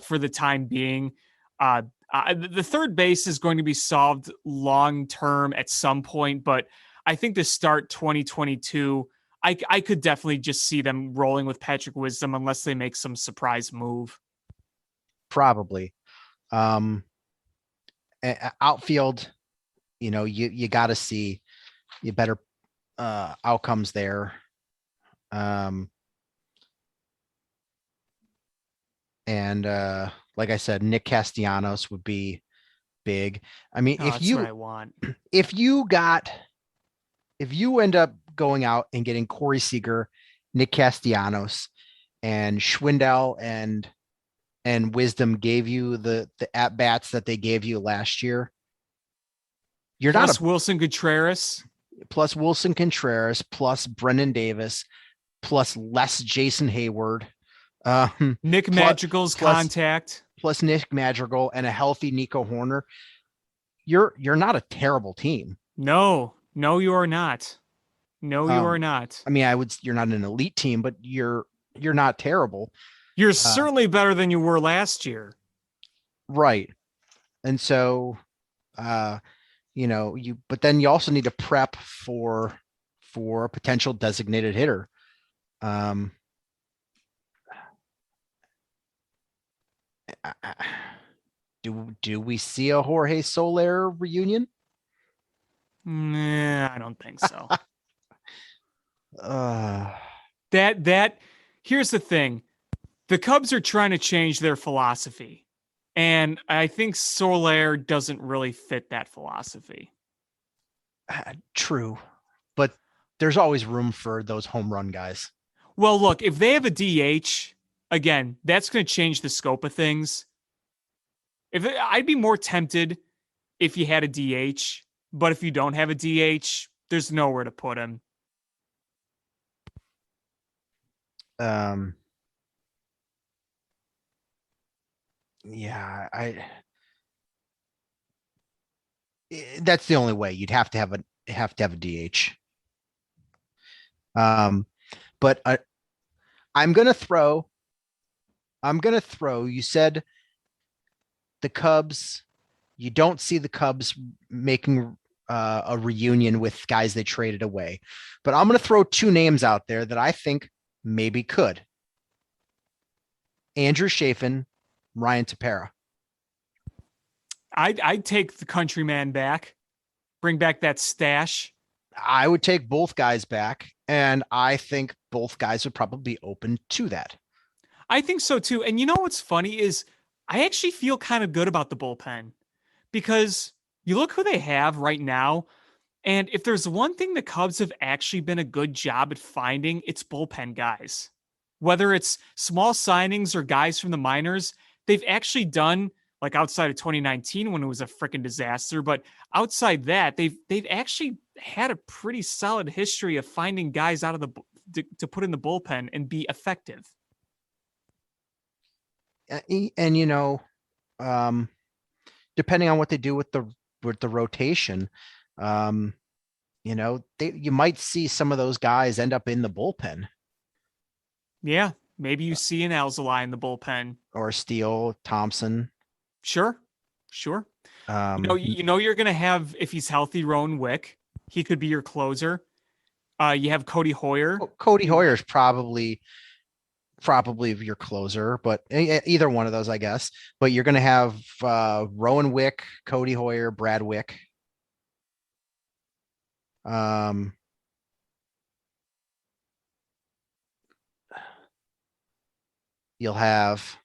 [SPEAKER 4] for the time being. The third base is going to be solved long-term at some point, but I think to start 2022, I could definitely just see them rolling with Patrick Wisdom unless they make some surprise move.
[SPEAKER 3] Probably. Outfield, you got to see you better outcomes there. And like I said, Nick Castellanos would be big. I mean, if you end up going out and getting Corey Seager, Nick Castellanos, and Schwindel and Wisdom gave you the at bats that they gave you last year, you're
[SPEAKER 4] plus
[SPEAKER 3] not
[SPEAKER 4] Wilson Contreras,
[SPEAKER 3] plus Brendan Davis, plus less Jason Hayward,
[SPEAKER 4] Nick Madrigal's contact,
[SPEAKER 3] plus Nick Madrigal and a healthy Nico Horner. You're not a terrible team.
[SPEAKER 4] No, you are not. No, you are not.
[SPEAKER 3] I mean, you're not an elite team, but you're not terrible.
[SPEAKER 4] You're certainly better than you were last year.
[SPEAKER 3] Right. And so, but then you also need to prep for a potential designated hitter. Do we see a Jorge Soler reunion?
[SPEAKER 4] Nah, I don't think so.
[SPEAKER 3] Uh,
[SPEAKER 4] Here's the thing. The Cubs are trying to change their philosophy. And I think Soler doesn't really fit that philosophy.
[SPEAKER 3] True, but there's always room for those home run guys.
[SPEAKER 4] Well, look, if they have a DH, again, that's going to change the scope of things. I'd be more tempted if you had a DH, but if you don't have a DH, there's nowhere to put him.
[SPEAKER 3] Yeah, that's the only way. You'd have to have a DH. But I'm gonna throw. You said the Cubs. You don't see the Cubs making a reunion with guys they traded away, but I'm gonna throw two names out there that I think maybe could. Andrew Chafin, Ryan Tepera.
[SPEAKER 4] I'd take the countryman back, bring back that stash.
[SPEAKER 3] I would take both guys back, and I think both guys would probably be open to that.
[SPEAKER 4] I think so too. And you know what's funny is I actually feel kind of good about the bullpen because you look who they have right now. And if there's one thing the Cubs have actually been a good job at finding, it's bullpen guys. Whether it's small signings or guys from the minors, they've actually done, like outside of 2019 when it was a freaking disaster, but outside that, they've actually had a pretty solid history of finding guys out of to put in the bullpen and be effective.
[SPEAKER 3] And depending on what they do with the rotation, you might see some of those guys end up in the bullpen.
[SPEAKER 4] Yeah, maybe you see an Alzolay in the bullpen
[SPEAKER 3] or Steele, Thompson.
[SPEAKER 4] Sure. You're going to have, if he's healthy, Rowan Wick. He could be your closer. You have Cody Hoyer.
[SPEAKER 3] Cody Hoyer is probably your closer, but either one of those, I guess. But you're going to have Rowan Wick, Cody Hoyer, Brad Wick. You'll have,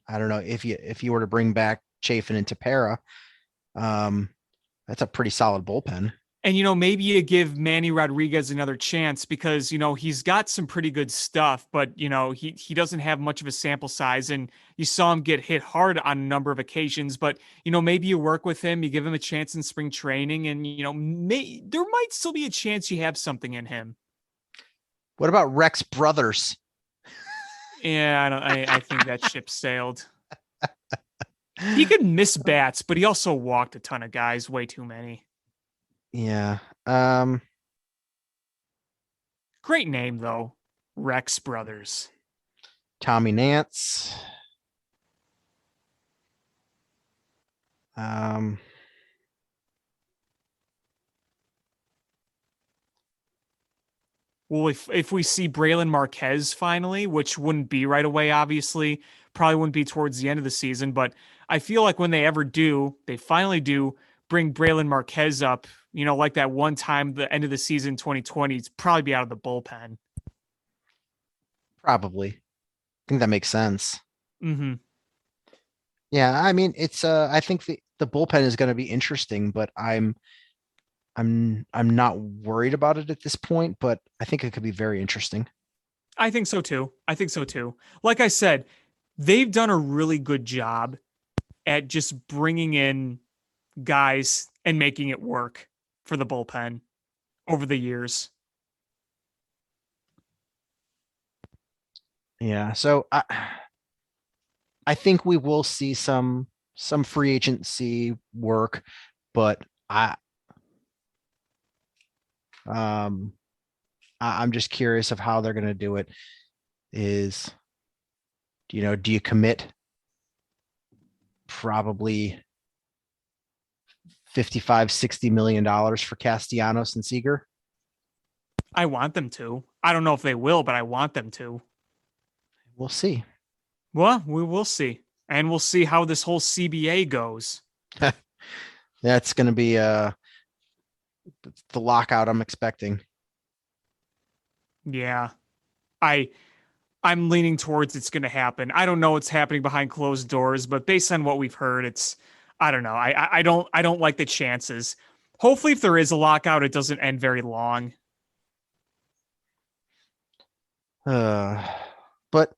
[SPEAKER 3] I don't know, if you were to bring back Chafin and Tepera, that's a pretty solid bullpen.
[SPEAKER 4] And, maybe you give Manny Rodriguez another chance because, he's got some pretty good stuff, but, he doesn't have much of a sample size, and you saw him get hit hard on a number of occasions, but, maybe you work with him, you give him a chance in spring training, and, there might still be a chance you have something in him.
[SPEAKER 3] What about Rex Brothers?
[SPEAKER 4] Yeah, I think that ship sailed. He could miss bats, but he also walked a ton of guys, way too many.
[SPEAKER 3] Yeah.
[SPEAKER 4] Great name though, Rex Brothers.
[SPEAKER 3] Tommy Nance.
[SPEAKER 4] Well, if we see Braylon Marquez finally, which wouldn't be right away, obviously, probably wouldn't be towards the end of the season, but I feel like when they finally do bring Braylon Marquez up, like that one time, the end of the season, 2020, it's probably be out of the bullpen.
[SPEAKER 3] Probably. I think that makes sense.
[SPEAKER 4] Mm-hmm.
[SPEAKER 3] Yeah, I mean, it's I think the bullpen is going to be interesting, but I'm not worried about it at this point, but I think it could be very interesting.
[SPEAKER 4] I think so too. Like I said, they've done a really good job at just bringing in guys and making it work for the bullpen over the years.
[SPEAKER 3] Yeah, so I think we will see some free agency work, but I'm just curious of how they're going to do it. Do you commit probably $55-60 million for Castellanos and Seager?
[SPEAKER 4] I want them to. I don't know if they will, but I want them to.
[SPEAKER 3] We'll see.
[SPEAKER 4] Well, we will see. And we'll see how this whole CBA goes.
[SPEAKER 3] That's going to be the lockout I'm expecting.
[SPEAKER 4] Yeah. I'm leaning towards it's going to happen. I don't know what's happening behind closed doors, but based on what we've heard, I don't know. I don't like the chances. Hopefully if there is a lockout, it doesn't end very long.
[SPEAKER 3] But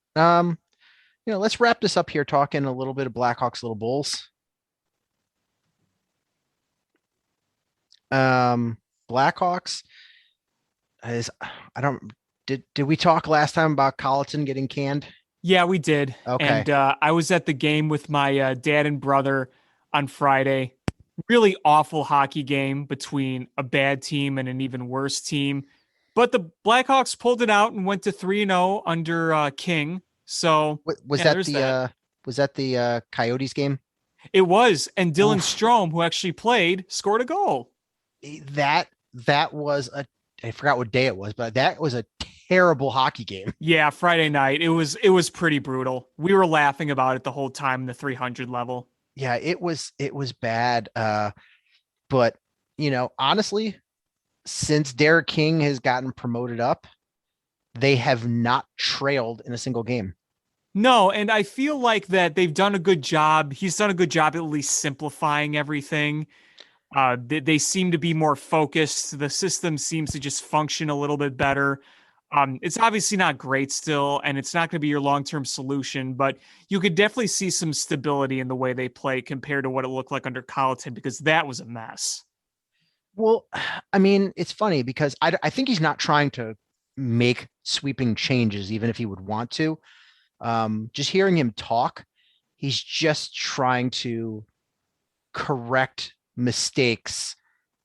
[SPEAKER 3] let's wrap this up here talking a little bit of Blackhawks, little Bulls. Blackhawks did we talk last time about Colleton getting canned?
[SPEAKER 4] Yeah, we did.
[SPEAKER 3] Okay.
[SPEAKER 4] And I was at the game with my dad and brother on Friday. Really awful hockey game between a bad team and an even worse team. But the Blackhawks pulled it out and went to 3-0 under King. So
[SPEAKER 3] was that the Coyotes game?
[SPEAKER 4] It was. And Dylan Strome, who actually played, scored a goal.
[SPEAKER 3] That was I forgot what day it was, but that was a terrible hockey game.
[SPEAKER 4] Yeah, Friday night. It was pretty brutal. We were laughing about it the whole time in the 300 level.
[SPEAKER 3] Yeah, it was bad. But honestly, since Derek King has gotten promoted up, they have not trailed in a single game.
[SPEAKER 4] No, and I feel like that they've done a good job. He's done a good job at least simplifying everything. They seem to be more focused. The system seems to just function a little bit better. It's obviously not great still, and it's not going to be your long-term solution, but you could definitely see some stability in the way they play compared to what it looked like under Colleton, because that was a mess.
[SPEAKER 3] Well, I mean, it's funny because I think he's not trying to make sweeping changes, even if he would want to. Just hearing him talk, he's just trying to correct mistakes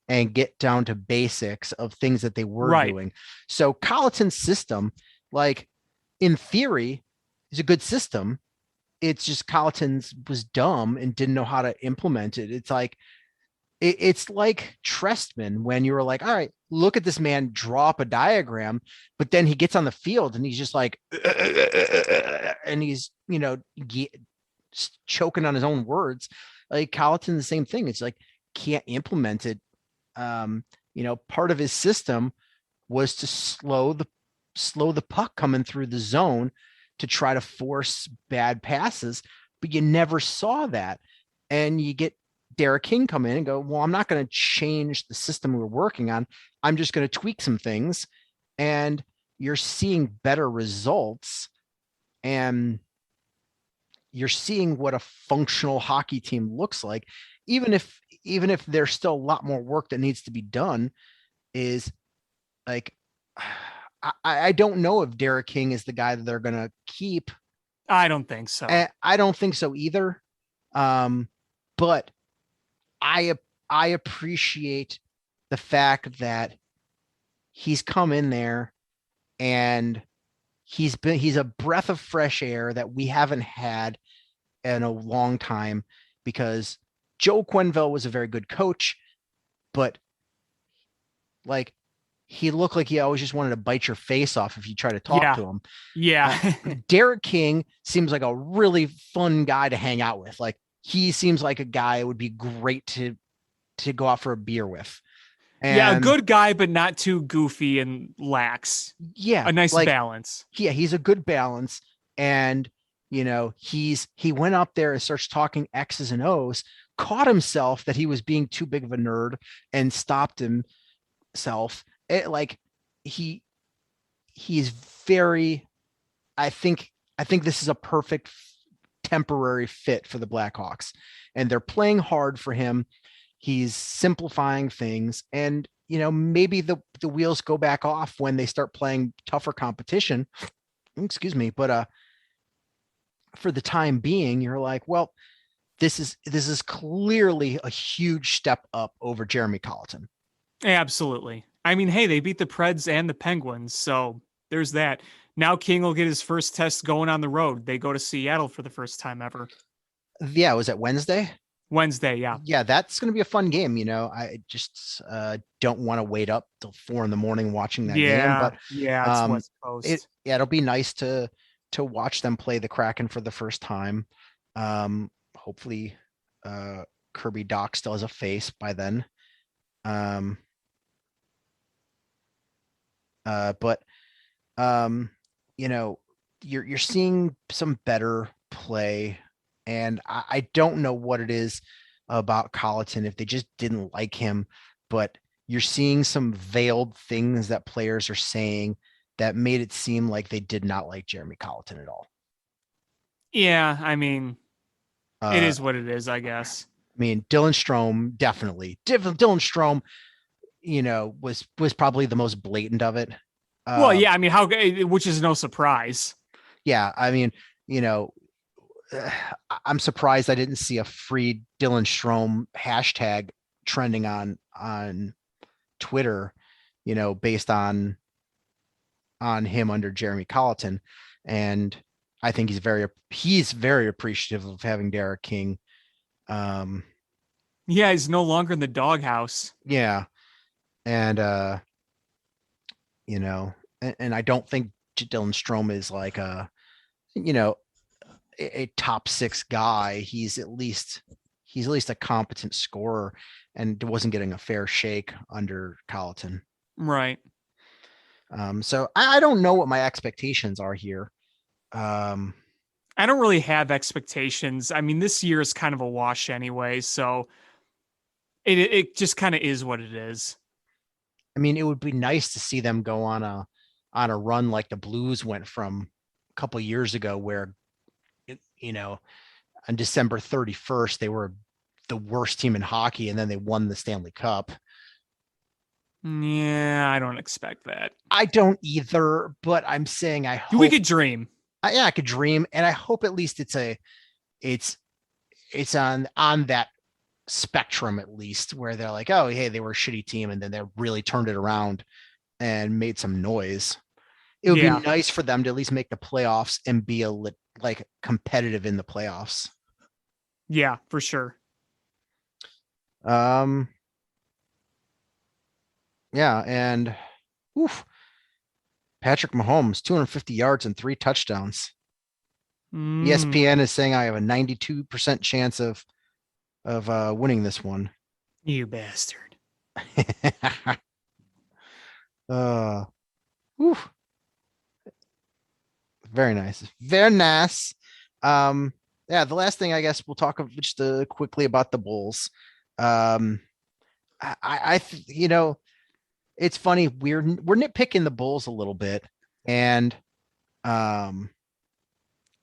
[SPEAKER 3] and get down to basics of things that they were doing. So Colleton's system, like in theory, is a good system. It's just Colleton's was dumb and didn't know how to implement it. It's like Trestman when you were like, all right, look at this man draw up a diagram, but then he gets on the field and he's just like, and he's, choking on his own words. Like Colleton, the same thing. It's like, can't implement it. Part of his system was to slow the puck coming through the zone to try to force bad passes, but you never saw that. And you get Derek King come in and go, well, I'm not going to change the system we're working on. I'm just going to tweak some things, and you're seeing better results, and you're seeing what a functional hockey team looks like. Even if there's still a lot more work that needs to be done, is like, I don't know if Derek King is the guy that they're going to keep.
[SPEAKER 4] I don't think so.
[SPEAKER 3] I don't think so either. But I appreciate the fact that he's come in there and he's a breath of fresh air that we haven't had in a long time, because Joe Quenneville was a very good coach, but like he looked like he always just wanted to bite your face off if you try to talk to him.
[SPEAKER 4] Yeah.
[SPEAKER 3] Derek King seems like a really fun guy to hang out with. Like he seems like a guy it would be great to go out for a beer with. And,
[SPEAKER 4] a good guy, but not too goofy and lax.
[SPEAKER 3] Yeah.
[SPEAKER 4] A nice balance.
[SPEAKER 3] Yeah. He's a good balance. And, he went up there and starts talking X's and O's, caught himself that he was being too big of a nerd and stopped himself. He's very, I think this is a perfect temporary fit for the Blackhawks, and they're playing hard for him. He's simplifying things, and maybe the wheels go back off when they start playing tougher competition. Excuse me, but for the time being, you're like, well, this is clearly a huge step up over Jeremy Colleton.
[SPEAKER 4] Absolutely. I mean, hey, they beat the Preds and the Penguins, so there's that. Now King will get his first test going on the road. They go to Seattle for the first time ever.
[SPEAKER 3] Yeah, was it Wednesday?
[SPEAKER 4] Wednesday, yeah.
[SPEAKER 3] Yeah, that's going to be a fun game. I just don't want to wait up till 4 a.m. watching that game. But
[SPEAKER 4] it's West Coast.
[SPEAKER 3] It'll be nice to to watch them play the Kraken for the first time. Hopefully Kirby Doc still has a face by then. But you know, you're seeing some better play, and I don't know what it is about Colleton, if they just didn't like him, but you're seeing some veiled things that players are saying that made it seem like they did not like Jeremy Colleton at all.
[SPEAKER 4] Yeah, I mean, it is what it is, I guess.
[SPEAKER 3] I mean, Dylan Strome, definitely. Dylan Strome, was probably the most blatant of it.
[SPEAKER 4] Well, yeah, I mean, which is no surprise.
[SPEAKER 3] Yeah, I mean, I'm surprised I didn't see a free Dylan Strome hashtag trending on Twitter, based on him under Jeremy Colleton. And I think he's very appreciative of having Derek King.
[SPEAKER 4] Yeah, he's no longer in the doghouse.
[SPEAKER 3] Yeah. And, and I don't think Dylan Strome is like a top 6 guy. He's at least a competent scorer and wasn't getting a fair shake under Colleton.
[SPEAKER 4] Right.
[SPEAKER 3] So I don't know what my expectations are here.
[SPEAKER 4] I don't really have expectations. I mean, this year is kind of a wash anyway, so it just kind of is what it is.
[SPEAKER 3] I mean, it would be nice to see them go on a run like the Blues went from a couple of years ago, where, on December 31st, they were the worst team in hockey, and then they won the Stanley Cup.
[SPEAKER 4] Yeah, I don't expect that.
[SPEAKER 3] I don't either, but I'm saying I hope
[SPEAKER 4] we could dream.
[SPEAKER 3] I could dream, and I hope at least it's on that spectrum, at least, where they're like, oh, hey, they were a shitty team, and then they really turned it around and made some noise. It would be nice for them to at least make the playoffs and be competitive in the playoffs.
[SPEAKER 4] Yeah, for sure.
[SPEAKER 3] Yeah, and Patrick Mahomes, 250 yards and 3 touchdowns. ESPN is saying I have a 92% chance of winning this one.
[SPEAKER 4] You bastard.
[SPEAKER 3] Very nice. Very nice. Yeah, the last thing I guess we'll talk just quickly about the Bulls. It's funny, we're nitpicking the Bulls a little bit, and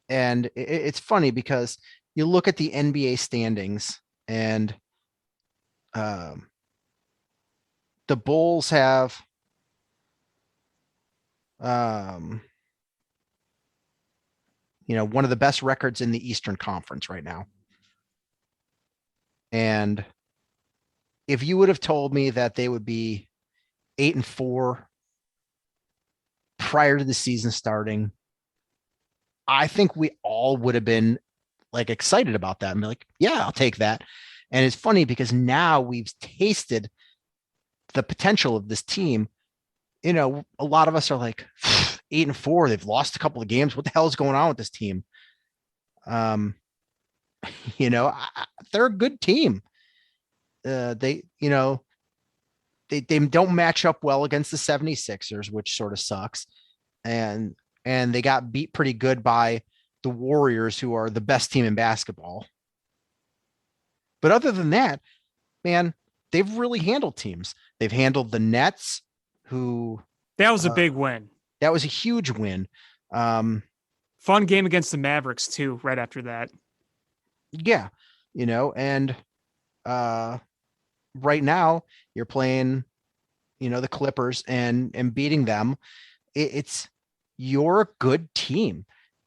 [SPEAKER 3] it's funny because you look at the NBA standings, and the Bulls have one of the best records in the Eastern Conference right now. And if you would have told me that they would be 8-4 prior to the season starting, I think we all would have been excited about that and be like, yeah, I'll take that. And it's funny because now we've tasted the potential of this team. A lot of us are like 8-4. They've lost a couple of games. What the hell is going on with this team? They're a good team. They don't match up well against the 76ers, which sort of sucks. And they got beat pretty good by the Warriors, who are the best team in basketball. But other than that, man, they've really handled teams. They've handled the Nets, who...
[SPEAKER 4] That was a big win.
[SPEAKER 3] That was a huge win.
[SPEAKER 4] Fun game against the Mavericks, too, right after that.
[SPEAKER 3] Yeah, and right now you're playing, the Clippers and beating them. You're a good team.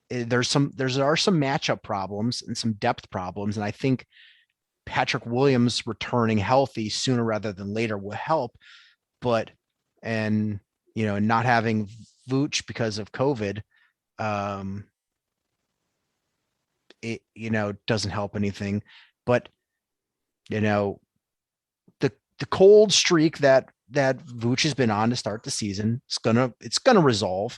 [SPEAKER 3] There are some matchup problems and some depth problems, and I think Patrick Williams returning healthy sooner rather than later will help. But not having Vooch because of COVID, it doesn't help anything. But the cold streak that Vooch has been on to start the season, it's gonna resolve.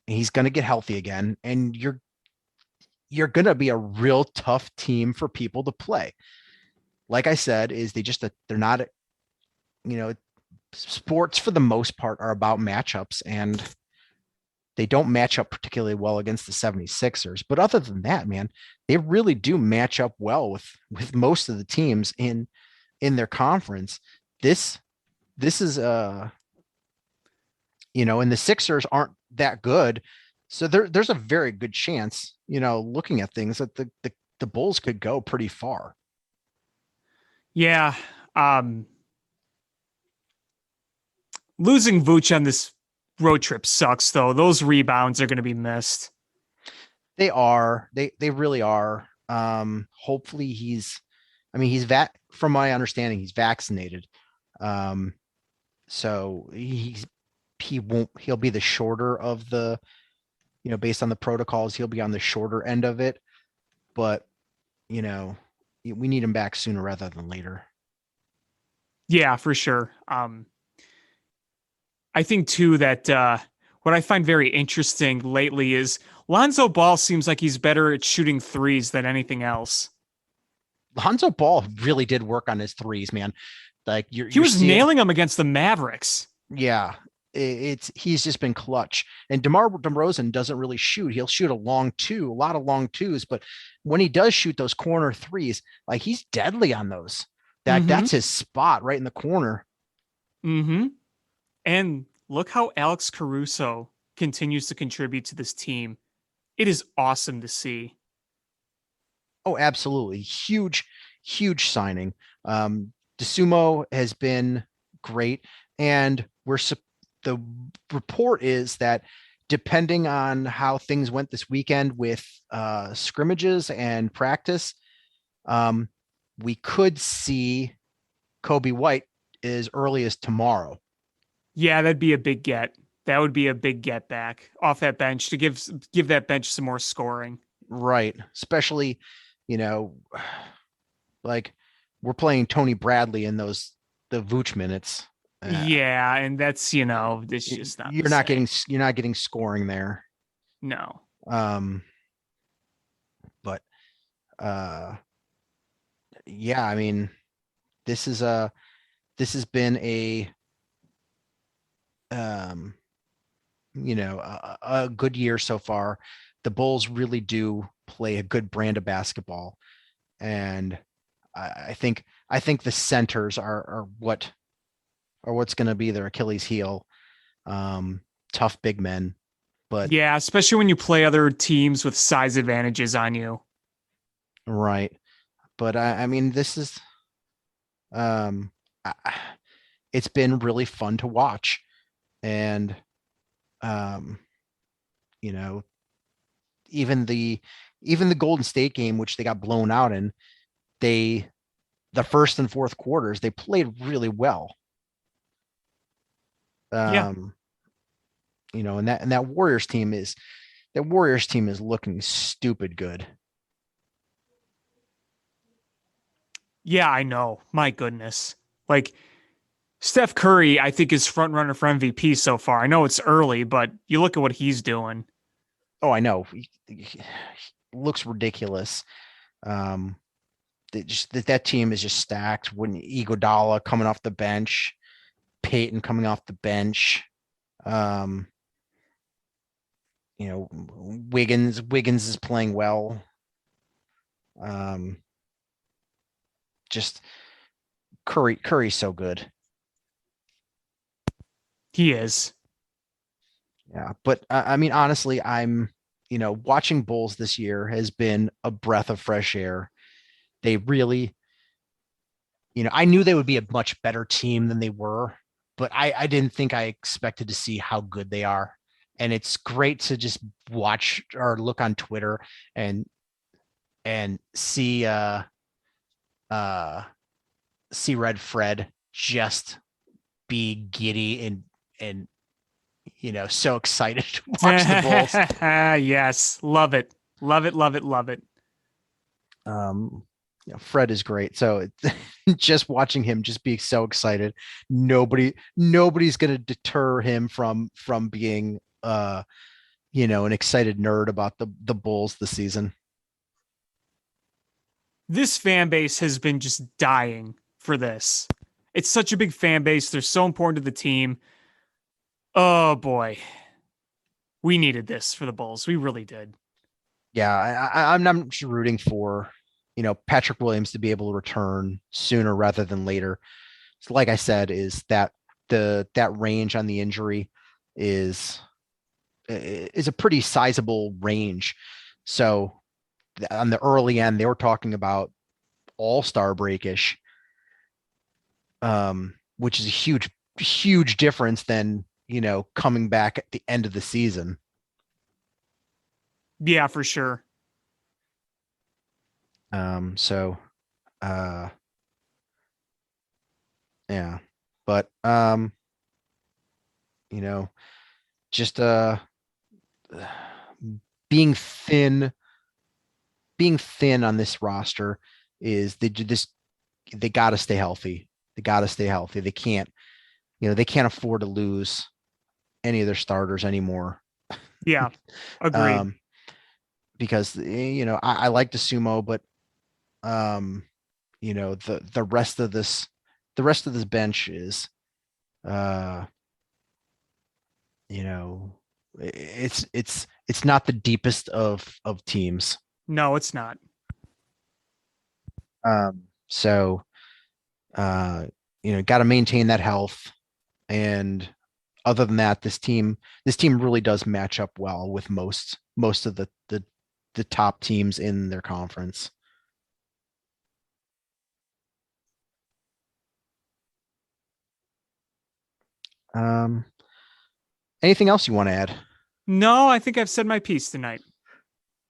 [SPEAKER 3] he's going to get healthy again, and you're going to be a real tough team for people to play. Like I said, they're not, sports for the most part are about matchups, and they don't match up particularly well against the 76ers. But other than that, man, they really do match up well with most of the teams in their conference. This is and the Sixers aren't that good. So there's a very good chance, looking at things, that the Bulls could go pretty far.
[SPEAKER 4] Yeah. Losing Vooch on this road trip sucks, though. Those rebounds are going to be missed.
[SPEAKER 3] They are. They really are. Hopefully from my understanding, he's vaccinated. So he'll be the shorter of the, based on the protocols, he'll be on the shorter end of it. But, we need him back sooner rather than later.
[SPEAKER 4] Yeah, for sure. I think too that what I find very interesting lately is Lonzo Ball seems like he's better at shooting threes than anything else.
[SPEAKER 3] Lonzo Ball really did work on his threes, man. Like
[SPEAKER 4] he was nailing them against the Mavericks.
[SPEAKER 3] Yeah, he's just been clutch. And DeMar DeRozan doesn't really shoot. He'll shoot a lot of long twos, but when he does shoot those corner threes, like, he's deadly on those. That's his spot, right in the corner.
[SPEAKER 4] Mm-hmm. And look how Alex Caruso continues to contribute to this team. It is awesome to see.
[SPEAKER 3] Oh, absolutely. Huge signing. DeSumo has been great. And the report is that depending on how things went this weekend with scrimmages and practice, we could see Kobe White as early as tomorrow.
[SPEAKER 4] Yeah, that'd be a big get. That would be a big get back off that bench to give that bench some more scoring.
[SPEAKER 3] Right. Especially, like, we're playing Tony Bradley in the Vooch minutes.
[SPEAKER 4] Yeah, and that's, it's just not.
[SPEAKER 3] You're not getting scoring there.
[SPEAKER 4] No.
[SPEAKER 3] But yeah, I mean, this has been a good year so far. The Bulls really do play a good brand of basketball, and I think the centers are what's going to be their Achilles heel. Tough big men, but
[SPEAKER 4] yeah, especially when you play other teams with size advantages on you.
[SPEAKER 3] Right. But I mean, this is, it's been really fun to watch, and, even the Golden State game, which they got blown out in, the first and fourth quarters, they played really well. And that Warriors team is looking stupid good.
[SPEAKER 4] Yeah, I know. My goodness. Like, Steph Curry, I think, is front runner for MVP so far. I know it's early, but you look at what he's doing.
[SPEAKER 3] Oh, I know. He looks ridiculous. That team is just stacked. When Iguodala coming off the bench, Peyton coming off the bench, Wiggins is playing well. Just Curry's so good.
[SPEAKER 4] He is.
[SPEAKER 3] Yeah, but I mean, honestly, I'm, watching Bulls this year has been a breath of fresh air. They really, I knew they would be a much better team than they were, but I didn't think I expected to see how good they are. And it's great to just watch or look on Twitter and see Red Fred just be giddy and so excited to watch the Bulls.
[SPEAKER 4] Yes, love it.
[SPEAKER 3] Fred is great. So just watching him just be so excited, nobody's going to deter him from being an excited nerd about the Bulls this season.
[SPEAKER 4] This fan base has been just dying for this. It's such a big fan base. They're so important to the team. Oh boy. We needed this for the Bulls. We really did.
[SPEAKER 3] Yeah, I'm just rooting for, Patrick Williams to be able to return sooner rather than later. So like I said, is that that range on the injury is a pretty sizable range. So on the early end, they were talking about all-star breakish, which is a huge, huge difference than, coming back at the end of the season.
[SPEAKER 4] Yeah, for sure.
[SPEAKER 3] Yeah, but, just, being thin on this roster is they got to stay healthy. They can't, they can't afford to lose any of their starters anymore.
[SPEAKER 4] Yeah, agreed.
[SPEAKER 3] Because, I like the sumo, but, the rest of this bench is, it's not the deepest of teams.
[SPEAKER 4] No, it's not.
[SPEAKER 3] So, got to maintain that health. And other than that, this team really does match up well with most of the top teams in their conference. Anything else you want to add?
[SPEAKER 4] No, I think I've said my piece tonight.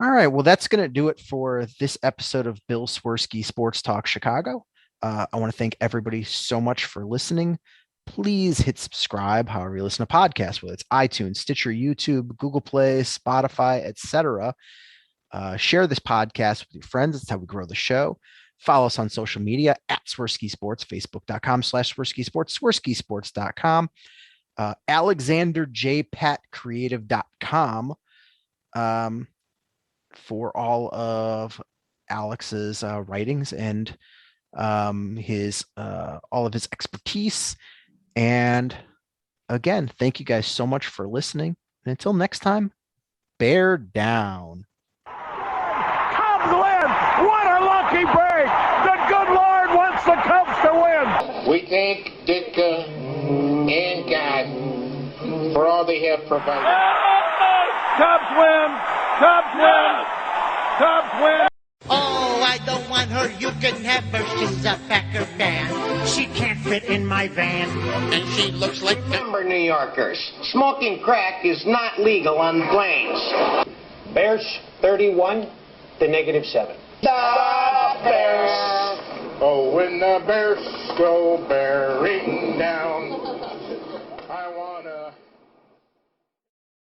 [SPEAKER 3] All right. Well, that's going to do it for this episode of Bill Swerski Sports Talk Chicago. I want to thank everybody so much for listening. Please hit subscribe however you listen to podcasts, whether it's iTunes, Stitcher, YouTube, Google Play, Spotify, etc. Share this podcast with your friends. That's how we grow the show. Follow us on social media at Swerski Sports, Facebook.com/Swerski Sports, SwerskiSports.com, AlexanderJPatCreative.com for all of Alex's writings and his all of his expertise. And again, thank you guys so much for listening. And until next time, bear down.
[SPEAKER 5] Cubs win! What a lucky break! The good Lord wants the Cubs to win!
[SPEAKER 6] We thank Ditka and God for all they have provided.
[SPEAKER 5] Cubs win! Cubs win! Cubs win!
[SPEAKER 7] Oh, I don't want her. You can have her. She's a Packer fan.
[SPEAKER 2] She can't fit in my van.
[SPEAKER 6] And she looks like
[SPEAKER 8] Remember, New Yorkers, smoking crack is not legal on planes. Bears 31 to -7.
[SPEAKER 6] the Bears. Oh, when the Bears go bearing down